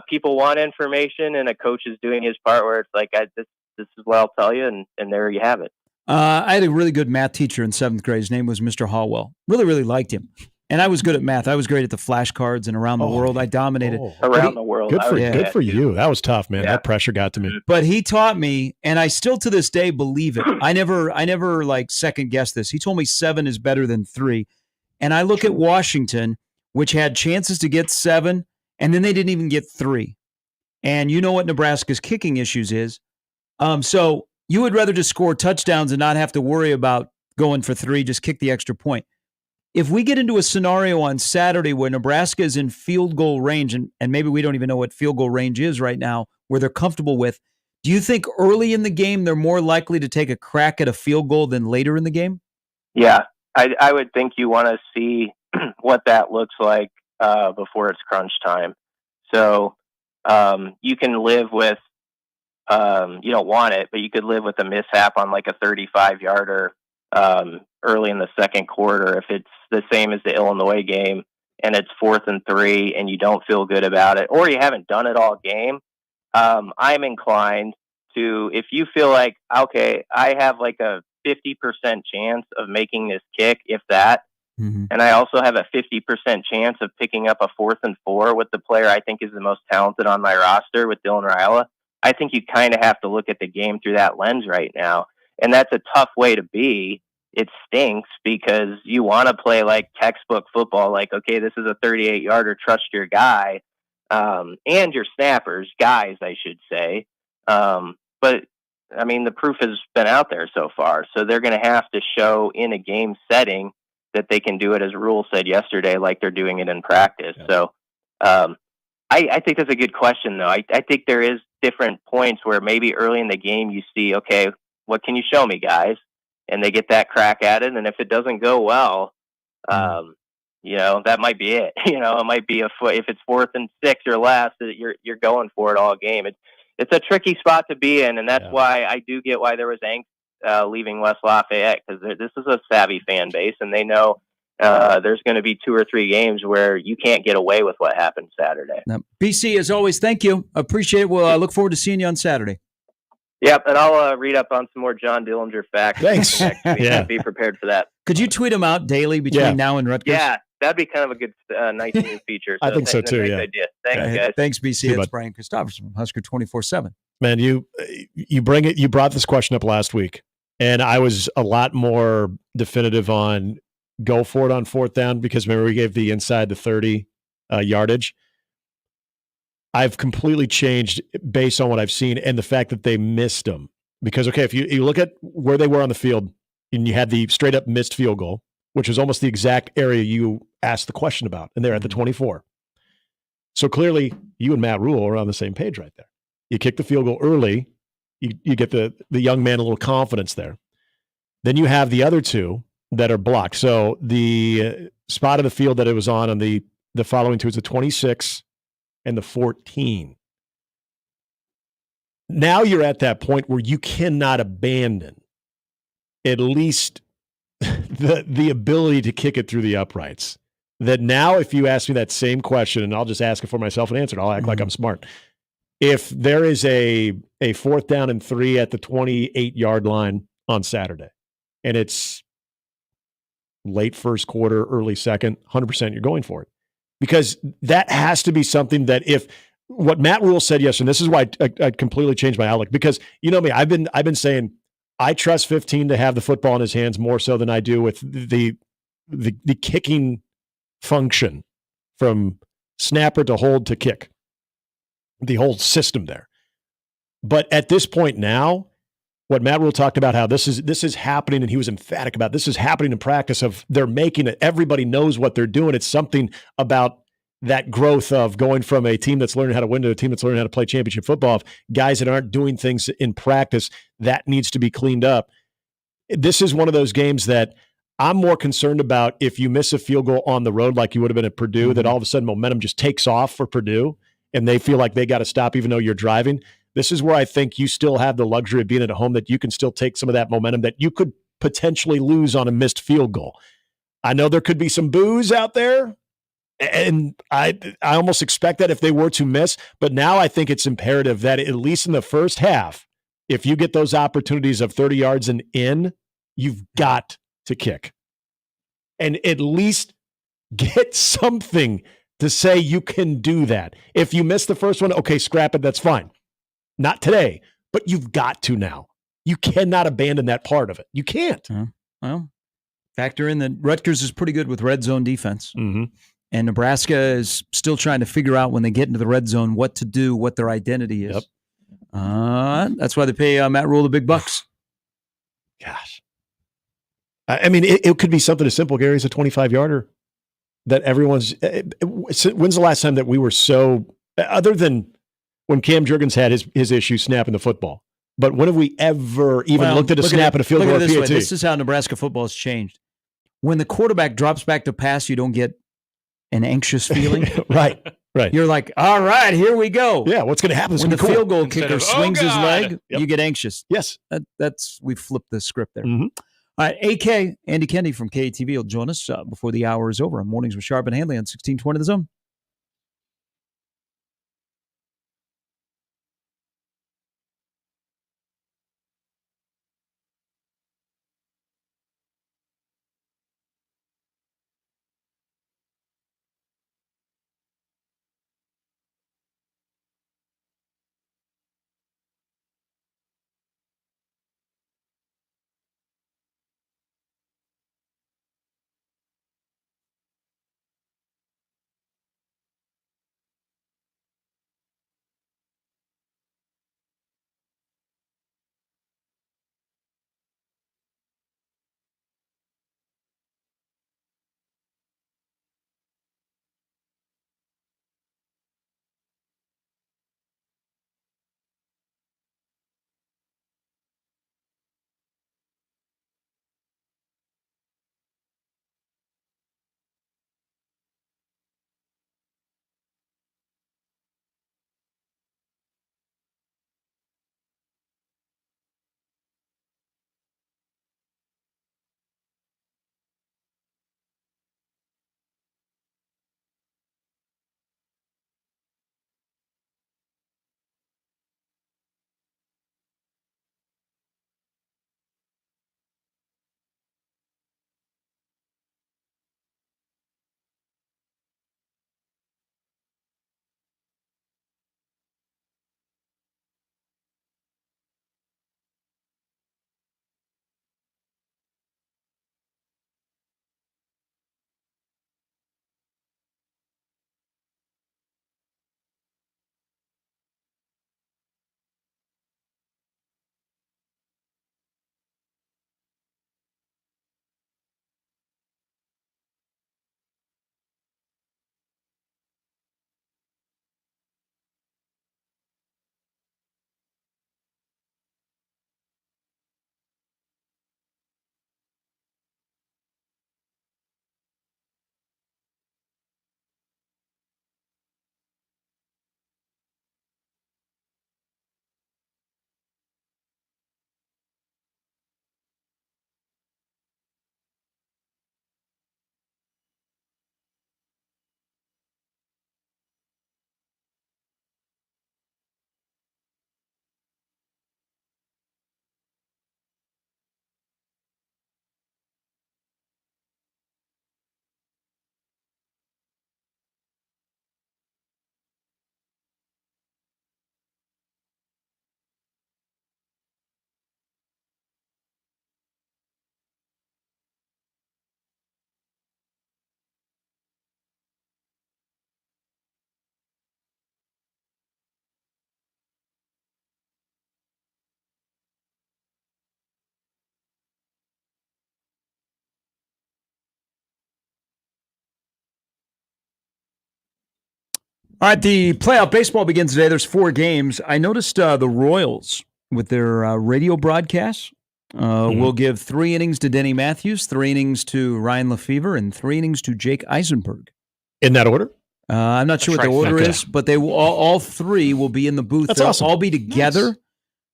people want information and a coach is doing his part, where it's this is what I'll tell you. And there you have it. I had a really good math teacher in 7th grade. His name was Mr. Hallwell. Really, really liked him. And I was good at math. I was great at the flashcards and around the world. I dominated. Around the world. Good for you. That was tough, man. Yeah. That pressure got to me. But he taught me, and I still to this day believe it. I never like second guess this. He told me 7 is better than 3. And I look at Washington, which had chances to get 7, and then they didn't even get 3. And you know what Nebraska's kicking issues is. So you would rather just score touchdowns and not have to worry about going for 3, just kick the extra point. If we get into a scenario on Saturday where Nebraska is in field goal range, and maybe we don't even know what field goal range is right now, where they're comfortable with, do you think early in the game they're more likely to take a crack at a field goal than later in the game? Yeah, I would think you want to see what that looks like before it's crunch time. So you can live with, you don't want it, but you could live with a mishap on like a 35-yarder early in the second quarter. If it's the same as the Illinois game and it's 4th and 3 and you don't feel good about it, or you haven't done it all game, I'm inclined to, if you feel like, okay, I have like a 50% chance of making this kick, if that, and I also have a 50% chance of picking up a 4th and 4 with the player I think is the most talented on my roster with Dylan Raiola, I think you kind of have to look at the game through that lens right now. And that's a tough way to be. It stinks because you want to play like textbook football, like, okay, this is a 38-yarder, trust your guy, and your snappers, guys, I should say. But, I mean, the proof has been out there so far. So they're going to have to show in a game setting that they can do it, as Rule said yesterday, like they're doing it in practice. Yeah. So I think that's a good question, though. I think there is different points where maybe early in the game you see, okay, what can you show me, guys? And they get that crack at it. And if it doesn't go well, you know, that might be it. You know, it might be if it's 4th and 6 or less, you're going for it all game. It's a tricky spot to be in. And that's why I do get why there was angst leaving West Lafayette, because this is a savvy fan base and they know there's going to be 2 or 3 games where you can't get away with what happened Saturday. Now, BC, as always, thank you. Appreciate it. Well, I look forward to seeing you on Saturday. Yep, and I'll read up on some more John Dillinger facts. Thanks. Yeah. Be prepared for that. Could you tweet them out daily between now and Rutgers? Yeah, that'd be kind of a good nice new feature. So I think so too. Nice yeah. idea. Thanks, guys. Thanks, BC. It's Brian Christopherson from Husker 24/7. Man, you brought this question up last week, and I was a lot more definitive on go for it on 4th down, because remember we gave the inside the 30 yardage. I've completely changed based on what I've seen and the fact that they missed them. Because, okay, if you look at where they were on the field and you had the straight up missed field goal, which was almost the exact area you asked the question about, and they're at the 24. So clearly you and Matt Rule are on the same page right there. You kick the field goal early, you get the young man a little confidence there. Then you have the other 2 that are blocked. So the spot of the field that it was on the following 2 is the 26 and the 14. Now you're at that point where you cannot abandon at least the ability to kick it through the uprights. That now if you ask me that same question, and I'll just ask it for myself and answer it, I'll act like I'm smart. If there is a 4th down and 3 at the 28-yard line on Saturday, and it's late first quarter, early second, 100% you're going for it. Because that has to be something that if what Matt Rule said yesterday, and this is why I completely changed my outlook, because you know me, I've been saying I trust 15 to have the football in his hands more so than I do with the kicking function from snapper to hold to kick, the whole system there. But at this point now, what Matt Rule talked about, how this is happening, and he was emphatic about this is happening in practice, of they're making it. Everybody knows what they're doing. It's something about that growth of going from a team that's learning how to win to a team that's learning how to play championship football, of guys that aren't doing things in practice. That needs to be cleaned up. This is one of those games that I'm more concerned about if you miss a field goal on the road like you would have been at Purdue, that all of a sudden momentum just takes off for Purdue and they feel like they got to stop even though you're driving. This is where I think you still have the luxury of being at home, that you can still take some of that momentum that you could potentially lose on a missed field goal. I know there could be some boos out there, and I almost expect that if they were to miss, but now I think it's imperative that at least in the first half, if you get those opportunities of 30 yards and in, you've got to kick. And at least Get something to say you can do that. If you miss the first one, okay, scrap it. That's fine. Not today, but you've got to now. You cannot abandon that part of it. You can't. Well, factor in that Rutgers is pretty good with red zone defense. Mm-hmm. And Nebraska is still trying to figure out when they get into the red zone what to do, what their identity is. Yep. That's why they pay Matt Rule the big bucks. Gosh. I mean, it could be something as simple, Gary, as a 25-yarder that everyone's when's the last time that we were so, other than when Cam Jurgens had his issue snapping the football, but when have we ever even looked at a snap and a field goal this PAT? way. This is how Nebraska football has changed. When the quarterback drops back to pass, you don't get an anxious feeling. Right. You're like, all right, here we go. Yeah, what's going to happen? When the field goal kicker swings his leg, Yep. you get anxious. Yes. We flipped the script there. Mm-hmm. All right, AK, Andy Kennedy from KATV will join us before the hour is over on Mornings with Sharp and Handley on 1620 The Zone. All right, the playoff baseball begins today. There's 4 games. I noticed the Royals, with their radio broadcasts, will give 3 innings to Denny Matthews, 3 innings to Ryan Lefevre, and 3 innings to Jake Eisenberg. In that order? I'm not sure what the order is, but they will, all 3 will be in the booth. That's They'll awesome. all be together,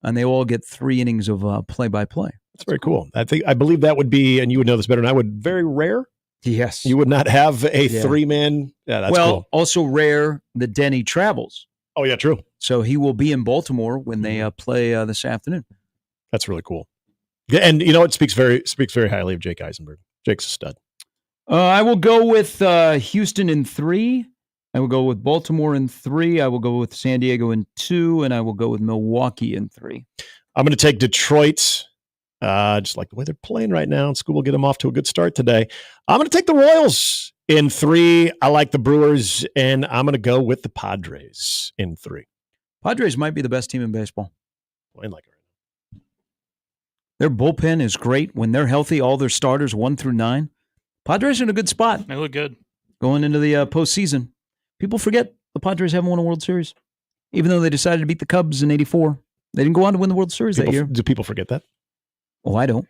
and they will all get 3 innings of play-by-play. That's very cool. I believe that would be, and you would know this better than I would, very rare. Yes. You would not have a 3-man. Yeah, that's cool. Also rare that Denny travels. Oh, yeah, true. So he will be in Baltimore when they play this afternoon. That's really cool. And, it speaks very highly of Jake Eisenberg. Jake's a stud. I will go with Houston in 3. I will go with Baltimore in 3. I will go with San Diego in 2, and I will go with Milwaukee in 3. I'm going to take Detroit. Just like the way they're playing right now, and school will get them off to a good start today. I'm going to take the Royals in 3. I like the Brewers, and I'm going to go with the Padres in 3. Padres might be the best team in baseball. Playing like it. Their bullpen is great. When they're healthy, all their starters 1 through 9. Padres are in a good spot. They look good. Going into the postseason. People forget the Padres haven't won a World Series. Even though they decided to beat the Cubs in 84. They didn't go on to win the World Series that year. Do people forget that? Oh, I don't.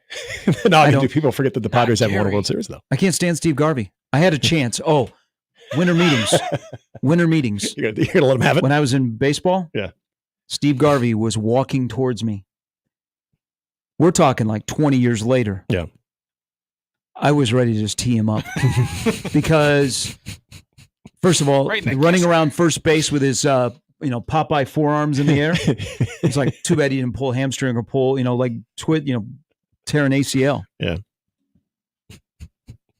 No, I mean, do people forget that the Padres haven't won a World Series, though? I can't stand Steve Garvey. I had a chance. Oh, winter meetings. Winter meetings. You're going to let him have it? When I was in baseball, yeah, Steve Garvey was walking towards me. We're talking like 20 years later. Yeah. I was ready to just tee him up. Because, first of all, running around first base with his Popeye forearms in the air. It's like, too bad he didn't pull a hamstring or pull, tear an ACL. Yeah.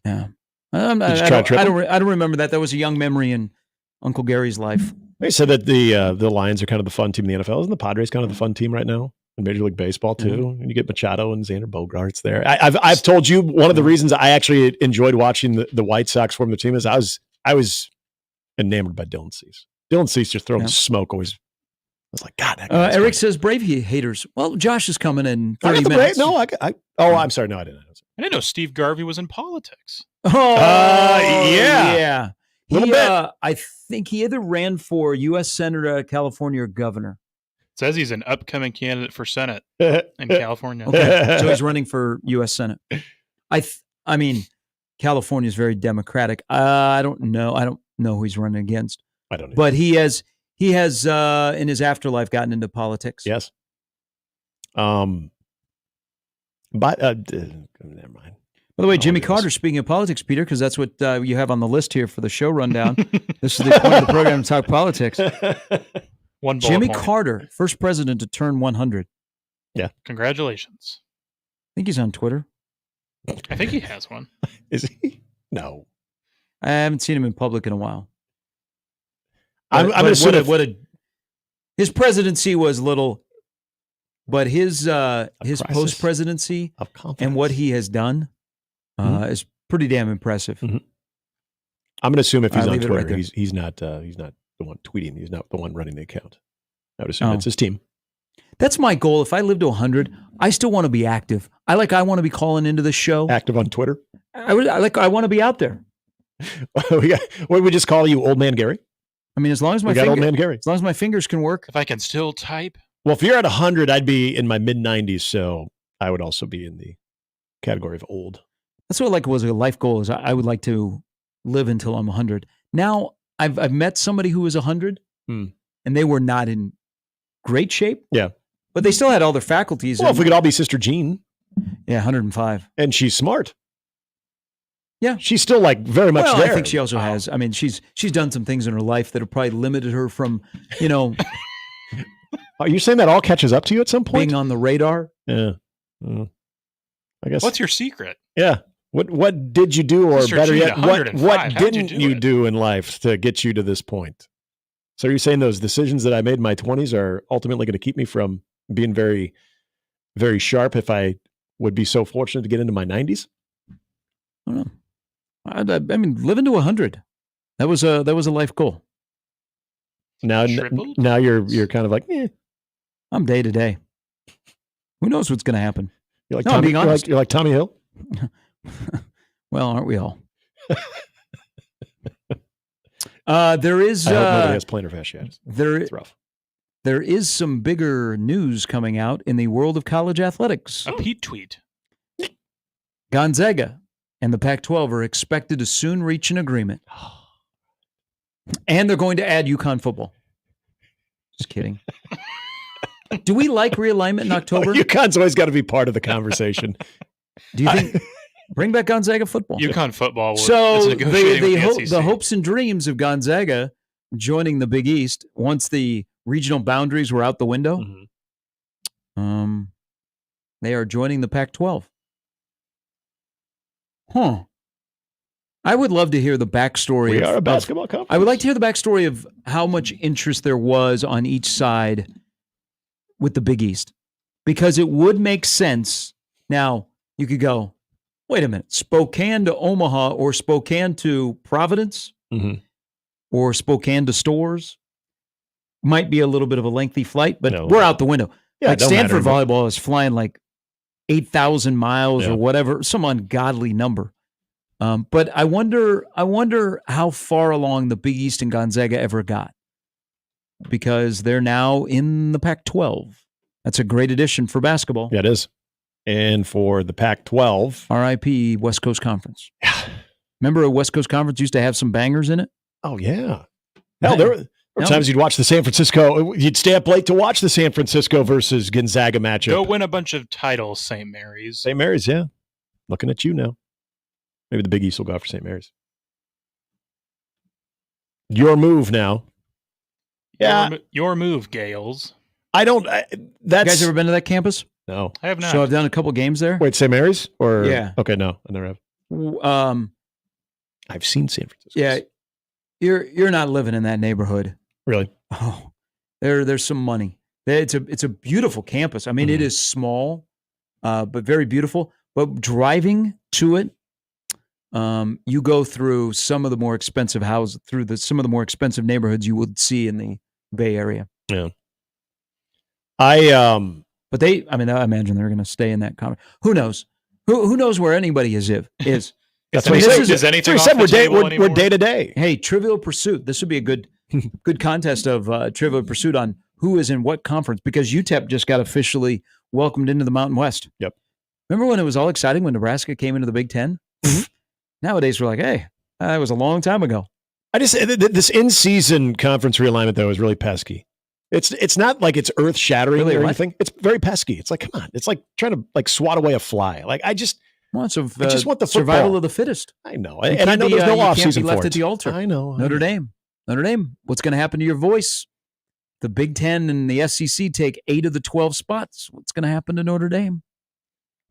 Yeah. I don't remember that. That was a young memory in Uncle Gary's life. They said that the Lions are kind of the fun team in the NFL. Isn't the Padres kind of the fun team right now in Major League Baseball too? Mm-hmm. And you get Machado and Xander Bogaerts there. I've told you one of the reasons I actually enjoyed watching the White Sox form the team is I was enamored by Dylan Cease. Dylan Cease just throwing smoke always. I was like, God. Eric says Brave haters. Well, Josh is coming in 30 minutes. No, I'm sorry. No, I didn't. I didn't know Steve Garvey was in politics. Yeah. Little bit. I think he either ran for U.S. Senator, California, or governor. Says he's an upcoming candidate for Senate in California. Okay, so he's running for U.S. Senate. I mean, California is very Democratic. I don't know. I don't know who he's running against. I don't know. But he has in his afterlife gotten into politics. Yes. But never mind. By the way, Jimmy Carter, speaking of politics, Peter, because that's what you have on the list here for the show rundown. This is the point of the program to talk politics. Jimmy Carter, first president to turn 100. Yeah. Congratulations. I think he's on Twitter. I think he has one. Is he? No. I haven't seen him in public in a while. I'm assuming his presidency was little, but his post presidency and what he has done is pretty damn impressive. Mm-hmm. I'm going to assume if he's on Twitter, right he's not the one tweeting. He's not the one running the account. I would assume it's his team. That's my goal. If I live to 100, I still want to be active. I want to be calling into the show. Active on Twitter. I want to be out there. What would we just call you, Old Man Gary? I mean, as long as Old Man Gary. As long as my fingers can work. If I can still type. Well, if you're at 100, I'd be in my mid 90s, so I would also be in the category of old. That's what was a life goal is. I would like to live until I'm 100. Now I've met somebody who was 100, and they were not in great shape. Yeah, but they still had all their faculties. Well, if we could all be Sister Jean. Yeah, 105, and she's smart. Yeah, she's still very much there. I think she also has. I mean, she's done some things in her life that have probably limited her from, Are you saying that all catches up to you at some point? Being on the radar. Yeah. I guess. What's your secret? Yeah. What did you do, or Sister better Jean, yet, what didn't you it? do in life to get you to this point? So you're saying those decisions that I made in my 20s are ultimately going to keep me from being very, very sharp if I would be so fortunate to get into my 90s? I don't know. I mean, living to 100. That was a life goal. Now you're kind of like, I'm day to day. Who knows what's going to happen? You're like I'm being honest. You're like Tommy Hill. Well, aren't we all? There is. I hope nobody has plantar fasciitis. It's rough. There is some bigger news coming out in the world of college athletics. A Pete tweet. Gonzaga and the Pac-12 are expected to soon reach an agreement. And they're going to add UConn football. Just kidding. Do we like realignment in October? UConn's always got to be part of the conversation. Do you think bring back Gonzaga football? UConn football. So the hopes and dreams of Gonzaga joining the Big East once the regional boundaries were out the window. Mm-hmm. They are joining the Pac-12. Huh. I would love to hear the backstory. We are a basketball conference. I would like to hear the backstory of how much interest there was on each side with the Big East, because it would make sense. Now, you could go, wait a minute, Spokane to Omaha or Spokane to Providence or Spokane to Stores might be a little bit of a lengthy flight, but we're out the window. Yeah, like Stanford volleyball is flying like 8,000 miles or whatever, some ungodly number. But I wonder how far along the Big East and Gonzaga ever got, because they're now in the Pac-12. That's a great addition for basketball. Yeah, it is. And for the Pac-12, RIP West Coast Conference. Remember a West Coast Conference used to have some bangers in it? Oh, yeah. Hell, there were times you'd watch the San Francisco, you'd stay up late to watch the San Francisco versus Gonzaga matchup. Go win a bunch of titles, St. Mary's. St. Mary's, yeah. Looking at you now. Maybe the Big East will go after St. Mary's. Your move now. Yeah. Your move, Gales. You guys ever been to that campus? No. I have not. So I've done a couple games there. Wait, St. Mary's? Or Yeah. Okay, no, I never have. I've seen San Francisco. Yeah. You're not living in that neighborhood. Really? Oh, there's some money. It's a beautiful campus. I mean, it is small, but very beautiful. But driving to it, you go through some of the more expensive houses, some of the more expensive neighborhoods you would see in the Bay Area. Yeah. But I imagine they're going to stay in that conference. Who knows? Who knows where anybody is? That's what is anything off the table anymore? We're day to day. Hey, Trivial Pursuit. This would be a good contest of Trivial Pursuit on who is in what conference, because UTEP just got officially welcomed into the Mountain West. Yep. Remember when it was all exciting when Nebraska came into the Big Ten? Nowadays, we're like, hey, that was a long time ago. This in-season conference realignment, though, is really pesky. It's not like it's earth-shattering or anything. It's very pesky. It's like, come on. It's like trying to swat away a fly. Like, I just want the survival football. of the fittest. I know. And I know there's no offseason for it. You can't be left at the altar. I know. Notre Dame. What's going to happen to your voice? The Big Ten and the SEC take 8 of the 12 spots. What's going to happen to Notre Dame?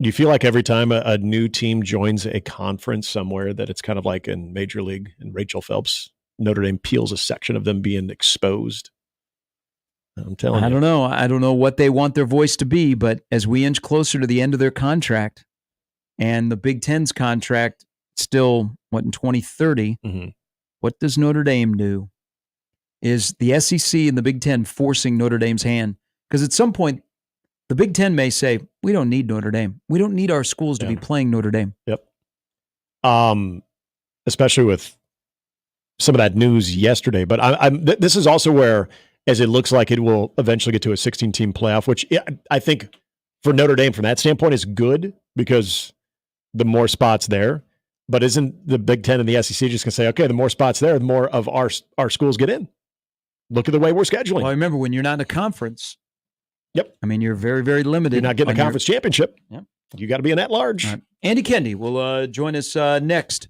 Do you feel like every time a new team joins a conference somewhere that it's kind of like in Major League and Rachel Phelps, Notre Dame peels a section of them being exposed? I'm telling you. I don't know. I don't know what they want their voice to be, but as we inch closer to the end of their contract and the Big Ten's contract still, in 2030, what does Notre Dame do? Is the SEC and the Big Ten forcing Notre Dame's hand? Because at some point, the Big Ten may say, we don't need Notre Dame. We don't need our schools to be playing Notre Dame. Yep. Especially with some of that news yesterday. But this is also where, as it looks like it will eventually get to a 16-team playoff, which I think for Notre Dame from that standpoint is good because the more spots there. But isn't the Big Ten and the SEC just going to say, okay, the more spots there, the more of our schools get in? Look at the way we're scheduling. Well, remember, when you're not in a conference, I mean, you're very, very limited. You're not getting a conference championship. Yep. You got to be an at-large. Right. Andy Kendi will join us next.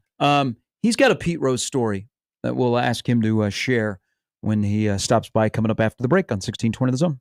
He's got a Pete Rose story that we'll ask him to share when he stops by, coming up after the break on 1620 The Zone.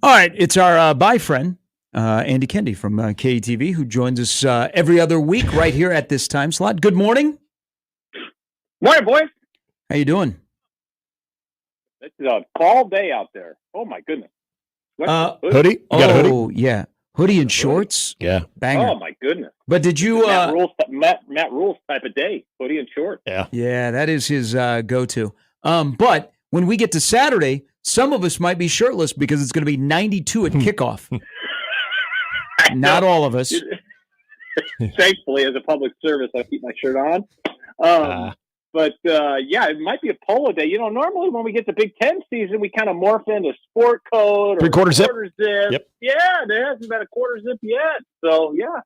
All right, it's our bye friend, Andy Kendi from KETV, who joins us every other week right here at this time slot. Good morning. Morning, boys. How you doing? It's a fall day out there. Oh, my goodness. Hoodie? You got a hoodie? Oh, yeah. Hoodie and shorts? Yeah. Banger. Oh, my goodness. But did you... Matt Rules type of day. Hoodie and shorts. Yeah. Yeah, that is his go-to. But when we get to Saturday, some of us might be shirtless because it's going to be 92 at kickoff. Not all of us. Thankfully, as a public service, I keep my shirt on. But, yeah, it might be a polo day. You know, normally when we get to Big Ten season, we kind of morph into sport coat or Three-quarter zip. Yep. Yeah, there hasn't been a quarter zip yet. So, yeah,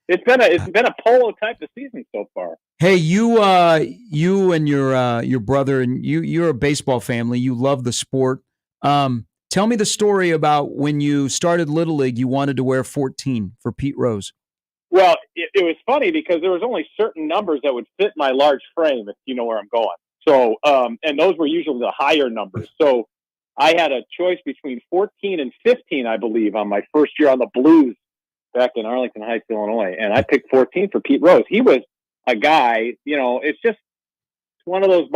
it's been a polo type of season so far. Hey, you and your brother, and you're a baseball family. You love the sport. Tell me the story about when you started Little League, you wanted to wear 14 for Pete Rose. Well, it was funny because there was only certain numbers that would fit my large frame, if you know where I'm going. So, and those were usually the higher numbers. So I had a choice between 14 and 15, I believe, on my first year on the Blues back in Arlington Heights, Illinois. And I picked 14 for Pete Rose. He was a guy, you know, it's just one of those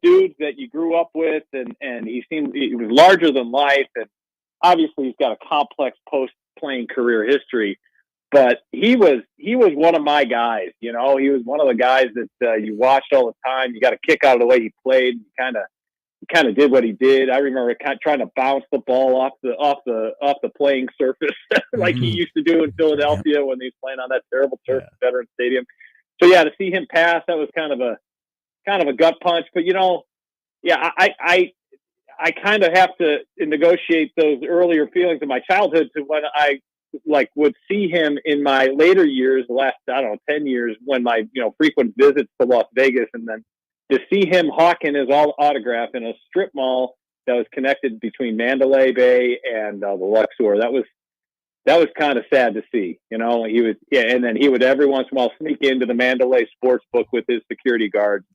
dudes that you grew up with, and he was larger than life. And obviously he's got a complex post-playing career history. But he was one of my guys, you know. He was one of the guys that you watched all the time. You got a kick out of the way he played. He kind of did what he did. I remember trying to bounce the ball off the playing surface like he used to do in Philadelphia when he was playing on that terrible turf at Veterans Stadium. So yeah, to see him pass, that was kind of a gut punch. But you know, yeah, I kind of have to negotiate those earlier feelings of my childhood to when I would see him in my later years, the last, 10 years, when my, frequent visits to Las Vegas, and then to see him hawking his autograph in a strip mall that was connected between Mandalay Bay and the Luxor. That was kind of sad to see, you know. He was, and then he would every once in a while sneak into the Mandalay sports book with his security guard.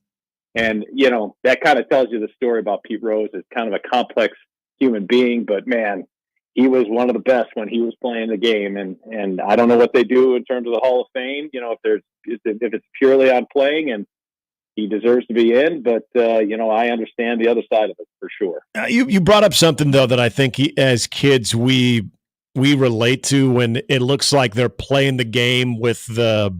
And, you know, that kind of tells you the story about Pete Rose as kind of a complex human being, but man, he was one of the best when he was playing the game. And I don't know what they do in terms of the Hall of Fame, you know, if it's purely on playing, and he deserves to be in, but I understand the other side of it for sure. You brought up something though that I think as kids we relate to when it looks like they're playing the game with the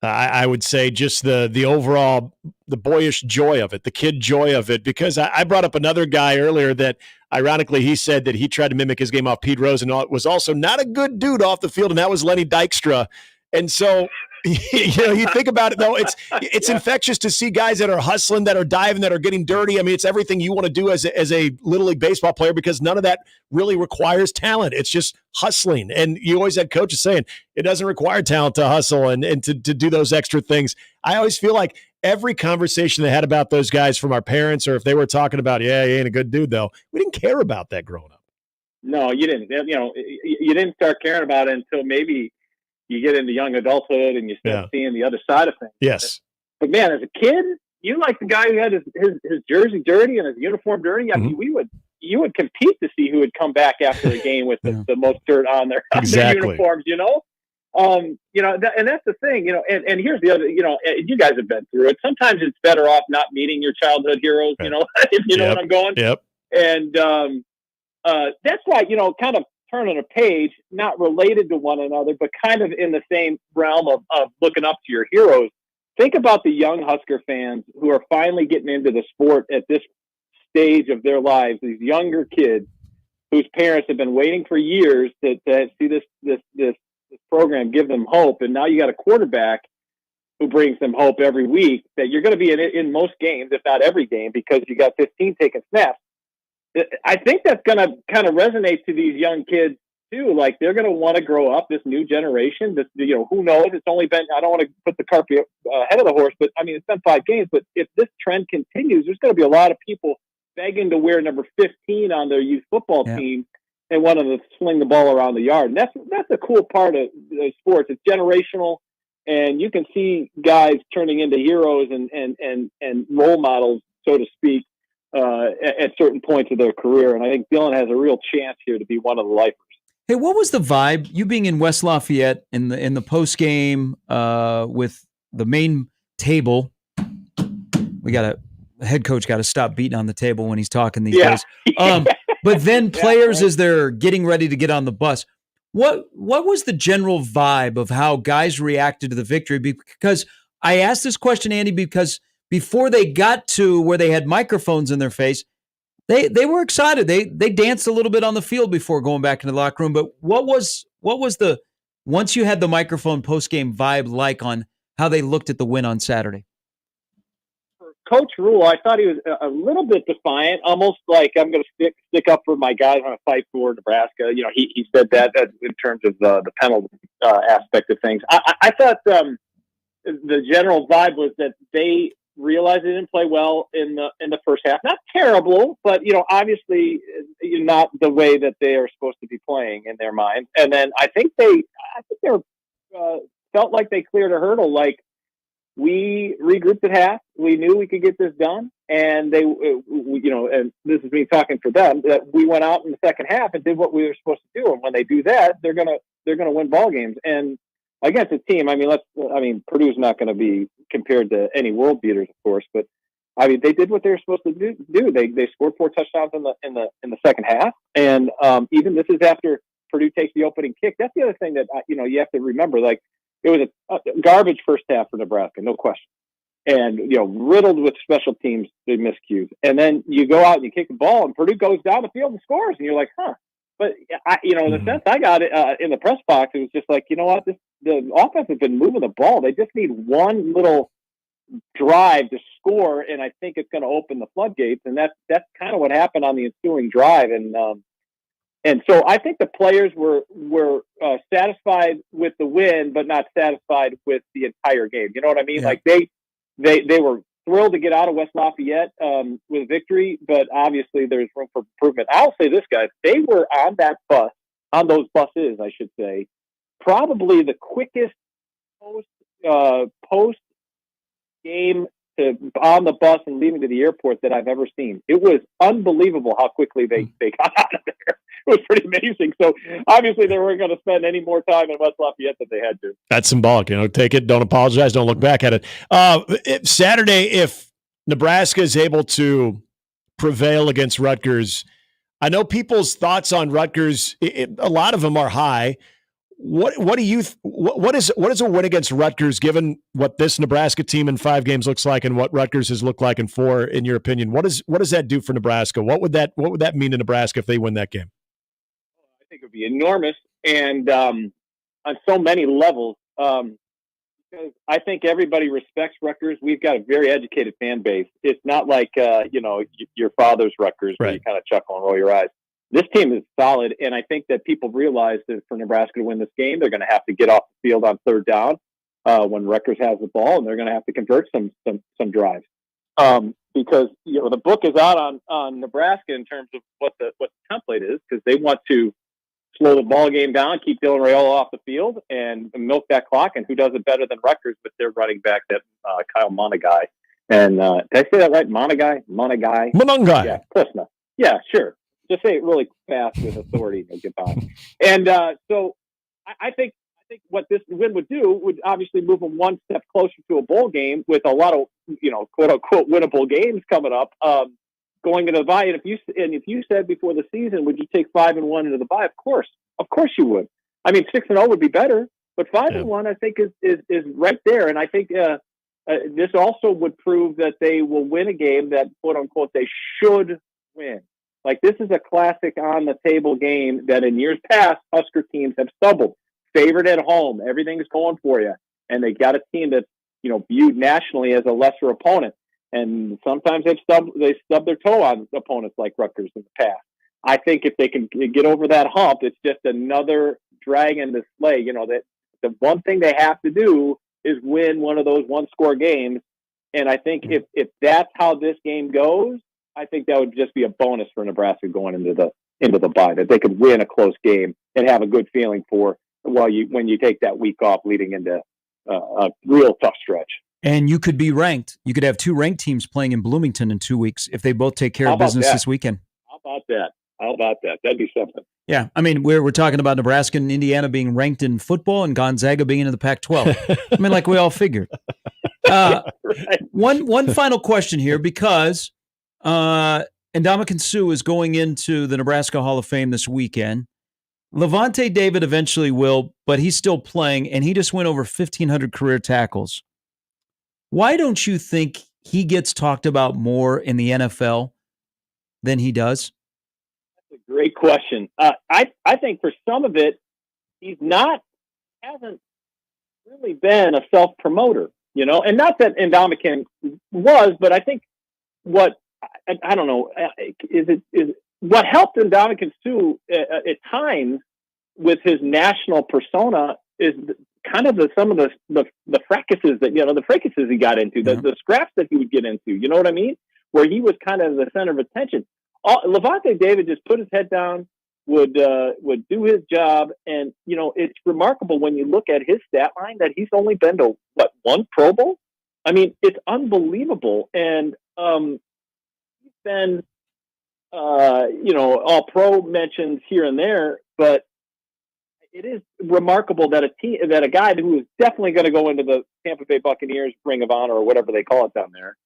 I would say just the overall, the boyish joy of it, the kid joy of it, because I brought up another guy earlier that ironically he said that he tried to mimic his game off Pete Rose and was also not a good dude off the field, and that was Lenny Dykstra. And so, you think about it though, it's infectious to see guys that are hustling, that are diving, that are getting dirty. I mean, it's everything you want to do as a Little League baseball player, because none of that really requires talent. It's just hustling. And you always had coaches saying it doesn't require talent to hustle and to do those extra things. I always feel like every conversation they had about those guys from our parents, or if they were talking about, he ain't a good dude though, we didn't care about that growing up. No, you didn't. You didn't start caring about it until maybe you get into young adulthood and you start seeing the other side of things. Yes. But man, as a kid, you like the guy who had his jersey dirty and his uniform dirty. I mean, you would compete to see who would come back after the game with the most dirt on their uniforms, you know? And that's the thing, and here's the other, you guys have been through it. Sometimes it's better off not meeting your childhood heroes, if you know what I'm going. Yep. And that's why, kind of turning a page, not related to one another, but kind of in the same realm of looking up to your heroes. Think about the young Husker fans who are finally getting into the sport at this stage of their lives, these younger kids whose parents have been waiting for years to see this program give them hope. And now you got a quarterback who brings them hope every week that you're going to be in most games, if not every game, because you got 15 taking snaps. I think that's going to kind of resonate to these young kids too. Like, they're going to want to grow up, this new generation. This, who knows? It's only been, I don't want to put the cart ahead of the horse, but I mean, it's been 5 games. But if this trend continues, there's going to be a lot of people begging to wear number 15 on their youth football team and wanting to sling the ball around the yard. And that's a cool part of sports. It's generational, and you can see guys turning into heroes and role models, so to speak, at certain points of their career. And I think Dylan has a real chance here to be one of the lifers. Hey, what was the vibe? You being in West Lafayette in the post game with the main table. The head coach got to stop beating on the table when he's talking these days. But then players, as they're getting ready to get on the bus, what was the general vibe of how guys reacted to the victory? Because I asked this question, Andy, because before they got to where they had microphones in their face, they were excited. They danced a little bit on the field before going back into the locker room. But what was the once you had the microphone post game vibe like on how they looked at the win on Saturday? Coach Rule, I thought he was a little bit defiant, almost like I'm going to stick up for my guys. I'm going to fight for Nebraska. You know, he said that in terms of the penalty aspect of things. I thought the general vibe was that they realized they didn't play well in the first half. Not terrible, but obviously not the way that they are supposed to be playing in their mind. And then I think they felt like they cleared a hurdle. Like, we regrouped at half. We knew we could get this done, and and this is me talking for them, that we went out in the second half and did what we were supposed to do. And when they do that, they're gonna win ball games. And against a team, Purdue's not going to be compared to any world beaters, of course, but they did what they were supposed to do. They scored 4 touchdowns in the second half, and even this is after Purdue takes the opening kick. That's the other thing that you have to remember. Like, it was a garbage first half for Nebraska, no question. And, riddled with special teams, they miscues. And then you go out and you kick the ball, and Purdue goes down the field and scores. And you're like, huh. But, in the sense I got it in the press box, it was just like, you know what? The offense has been moving the ball. They just need one little drive to score, and I think it's going to open the floodgates. And that's kind of what happened on the ensuing drive. And so I think the players were satisfied with the win, but not satisfied with the entire game. You know what I mean? Yeah. Like they were thrilled to get out of West Lafayette with victory, but obviously there's room for improvement. I'll say this, guys: they were on those buses, I should say, probably the quickest post game on the bus and leaving to the airport that I've ever seen. It was unbelievable how quickly they got out of there. It was pretty amazing. So obviously they weren't going to spend any more time in West Lafayette than they had to. That's symbolic. Take it. Don't apologize. Don't look back at it. Saturday, if Nebraska is able to prevail against Rutgers, I know people's thoughts on Rutgers, a lot of them are high. What is a win against Rutgers, given what this Nebraska team in 5 games looks like and what Rutgers has looked like in 4, in your opinion? What does that do for Nebraska? What would that mean to Nebraska if they win that game? I think it would be enormous, and on so many levels. Because I think everybody respects Rutgers. We've got a very educated fan base. It's not like your father's Rutgers, where you kind of chuckle and roll your eyes. This team is solid, and I think that people realize that for Nebraska to win this game, they're going to have to get off the field on third down when Rutgers has the ball, and they're going to have to convert some drives. Because the book is out on Nebraska in terms of what the template is, because they want to slow the ball game down, keep Dylan Raiola off the field, and milk that clock. And who does it better than Rutgers with their running back, that Kyle Monagai? And did I say that right? Monagai. Yeah, close enough. Yeah, sure. Just say it really fast with authority and get by. And so I think what this win would do would obviously move them one step closer to a bowl game, with a lot of quote unquote winnable games coming up. Going into the bye, and if you said before the season, would you take 5-1 into the bye? Of course you would. I mean, 6-0 would be better, but 5-1 I think is right there. And I think this also would prove that they will win a game that quote unquote they should win. Like, this is a classic on the table game that in years past Husker teams have stumbled. Favored at home, everything's going for you, and they got a team that's viewed nationally as a lesser opponent. And sometimes they stub their toe on opponents like Rutgers in the past. I think if they can get over that hump, it's just another dragon to slay. That the one thing they have to do is win one of those one-score games. And I think if that's how this game goes, I think that would just be a bonus for Nebraska going into the bye, that they could win a close game and have a good feeling for when you take that week off leading into a real tough stretch. And you could be ranked. You could have 2 ranked teams playing in Bloomington in 2 weeks if they both take care of business this weekend. How about that? That'd be something. Yeah, I mean, we're talking about Nebraska and Indiana being ranked in football and Gonzaga being in the Pac-12. I mean, like we all figured. Right. One final question here, because Ndamukong Suh is going into the Nebraska Hall of Fame this weekend. Levante David eventually will, but he's still playing, and he just went over 1,500 career tackles. Why don't you think he gets talked about more in the NFL than he does? That's a great question. I think for some of it, hasn't really been a self-promoter, and not that Ndamukong was, but I think I don't know, is what helped Ndamukong Suh at times with his national persona is kind of some of the fracases that, the fracases he got into, the scraps that he would get into, you know what I mean? Where he was kind of the center of attention. Levante David just put his head down, would do his job. And, it's remarkable when you look at his stat line that he's only been to, one Pro Bowl? I mean, it's unbelievable. And he's been, all pro mentions here and there, but it is remarkable that a guy who is definitely going to go into the Tampa Bay Buccaneers Ring of Honor or whatever they call it down there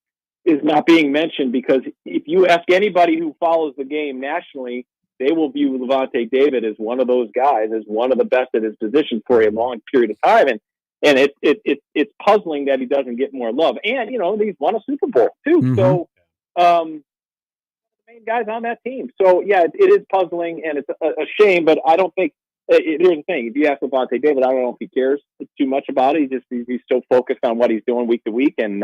is not being mentioned, because if you ask anybody who follows the game nationally, they will view Levante David as one of those guys, as one of the best at his position for a long period of time. And it's puzzling that he doesn't get more love. And, he's won a Super Bowl too. Mm-hmm. So, the main guys on that team. So yeah, it is puzzling and it's a shame, but I don't think, here's the thing. If you ask Levante David, I don't know if he cares too much about it. He's so focused on what he's doing week to week. And,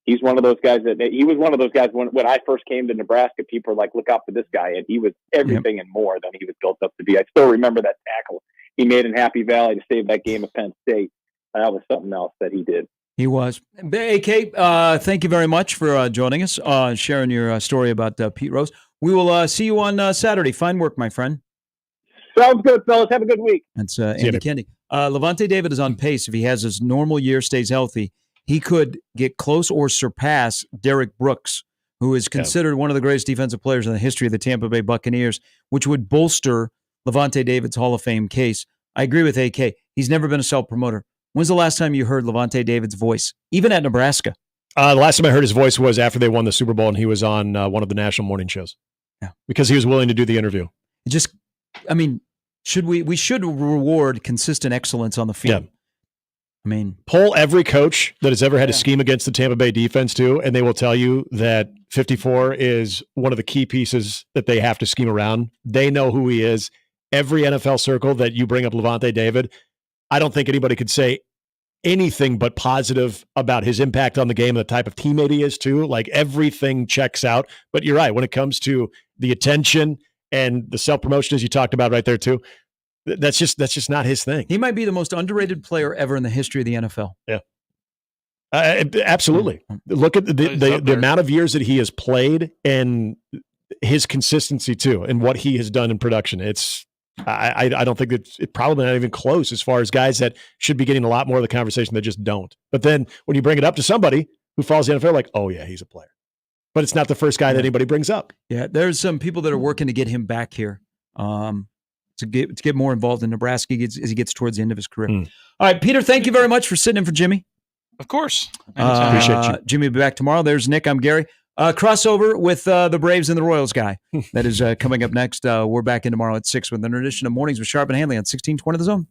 he's one of those guys he was one of those guys when I first came to Nebraska, people were like, look out for this guy. And he was everything and more than he was built up to be. I still remember that tackle he made in Happy Valley to save that game at Penn State. That was something else that he did. He was. AK, thank you very much for joining us, sharing your story about Pete Rose. We will see you on Saturday. Fine work, my friend. Sounds good, fellas. Have a good week. That's Andy Kendi. Levante David is on pace. If he has his normal year, stays healthy, he could get close or surpass Derek Brooks, who is considered one of the greatest defensive players in the history of the Tampa Bay Buccaneers, which would bolster Levante David's Hall of Fame case. I agree with AK. He's never been a self-promoter. When's the last time you heard Levante David's voice, even at Nebraska? The last time I heard his voice was after they won the Super Bowl, and he was on one of the national morning shows. Yeah, because he was willing to do the interview. We should reward consistent excellence on the field. Yeah. I mean, poll every coach that has ever had a scheme against the Tampa Bay defense too, and they will tell you that 54 is one of the key pieces that they have to scheme around. They know who he is. Every NFL circle that you bring up Levante David, I don't think anybody could say anything but positive about his impact on the game and the type of teammate he is too. Like, everything checks out. But you're right, when it comes to the attention and the self-promotion, as you talked about right there too, that's just not his thing. He might be the most underrated player ever in the history of the NFL. Yeah, absolutely. Look at the amount of years that he has played and his consistency too, and what he has done in production. I don't think it's probably not even close as far as guys that should be getting a lot more of the conversation that just don't. But then when you bring it up to somebody who follows the NFL, like, oh yeah, he's a player. But it's not the first guy that anybody brings up. Yeah, there's some people that are working to get him back here. To get more involved in Nebraska as he gets towards the end of his career. All right, Peter, thank you very much for sitting in for Jimmy. Of course. Appreciate you. Jimmy will be back tomorrow. There's Nick. I'm Gary. Crossover with the Braves and the Royals guy. That is coming up next. We're back in tomorrow at 6 with an edition of Mornings with Sharp and Handley on 1620 The Zone.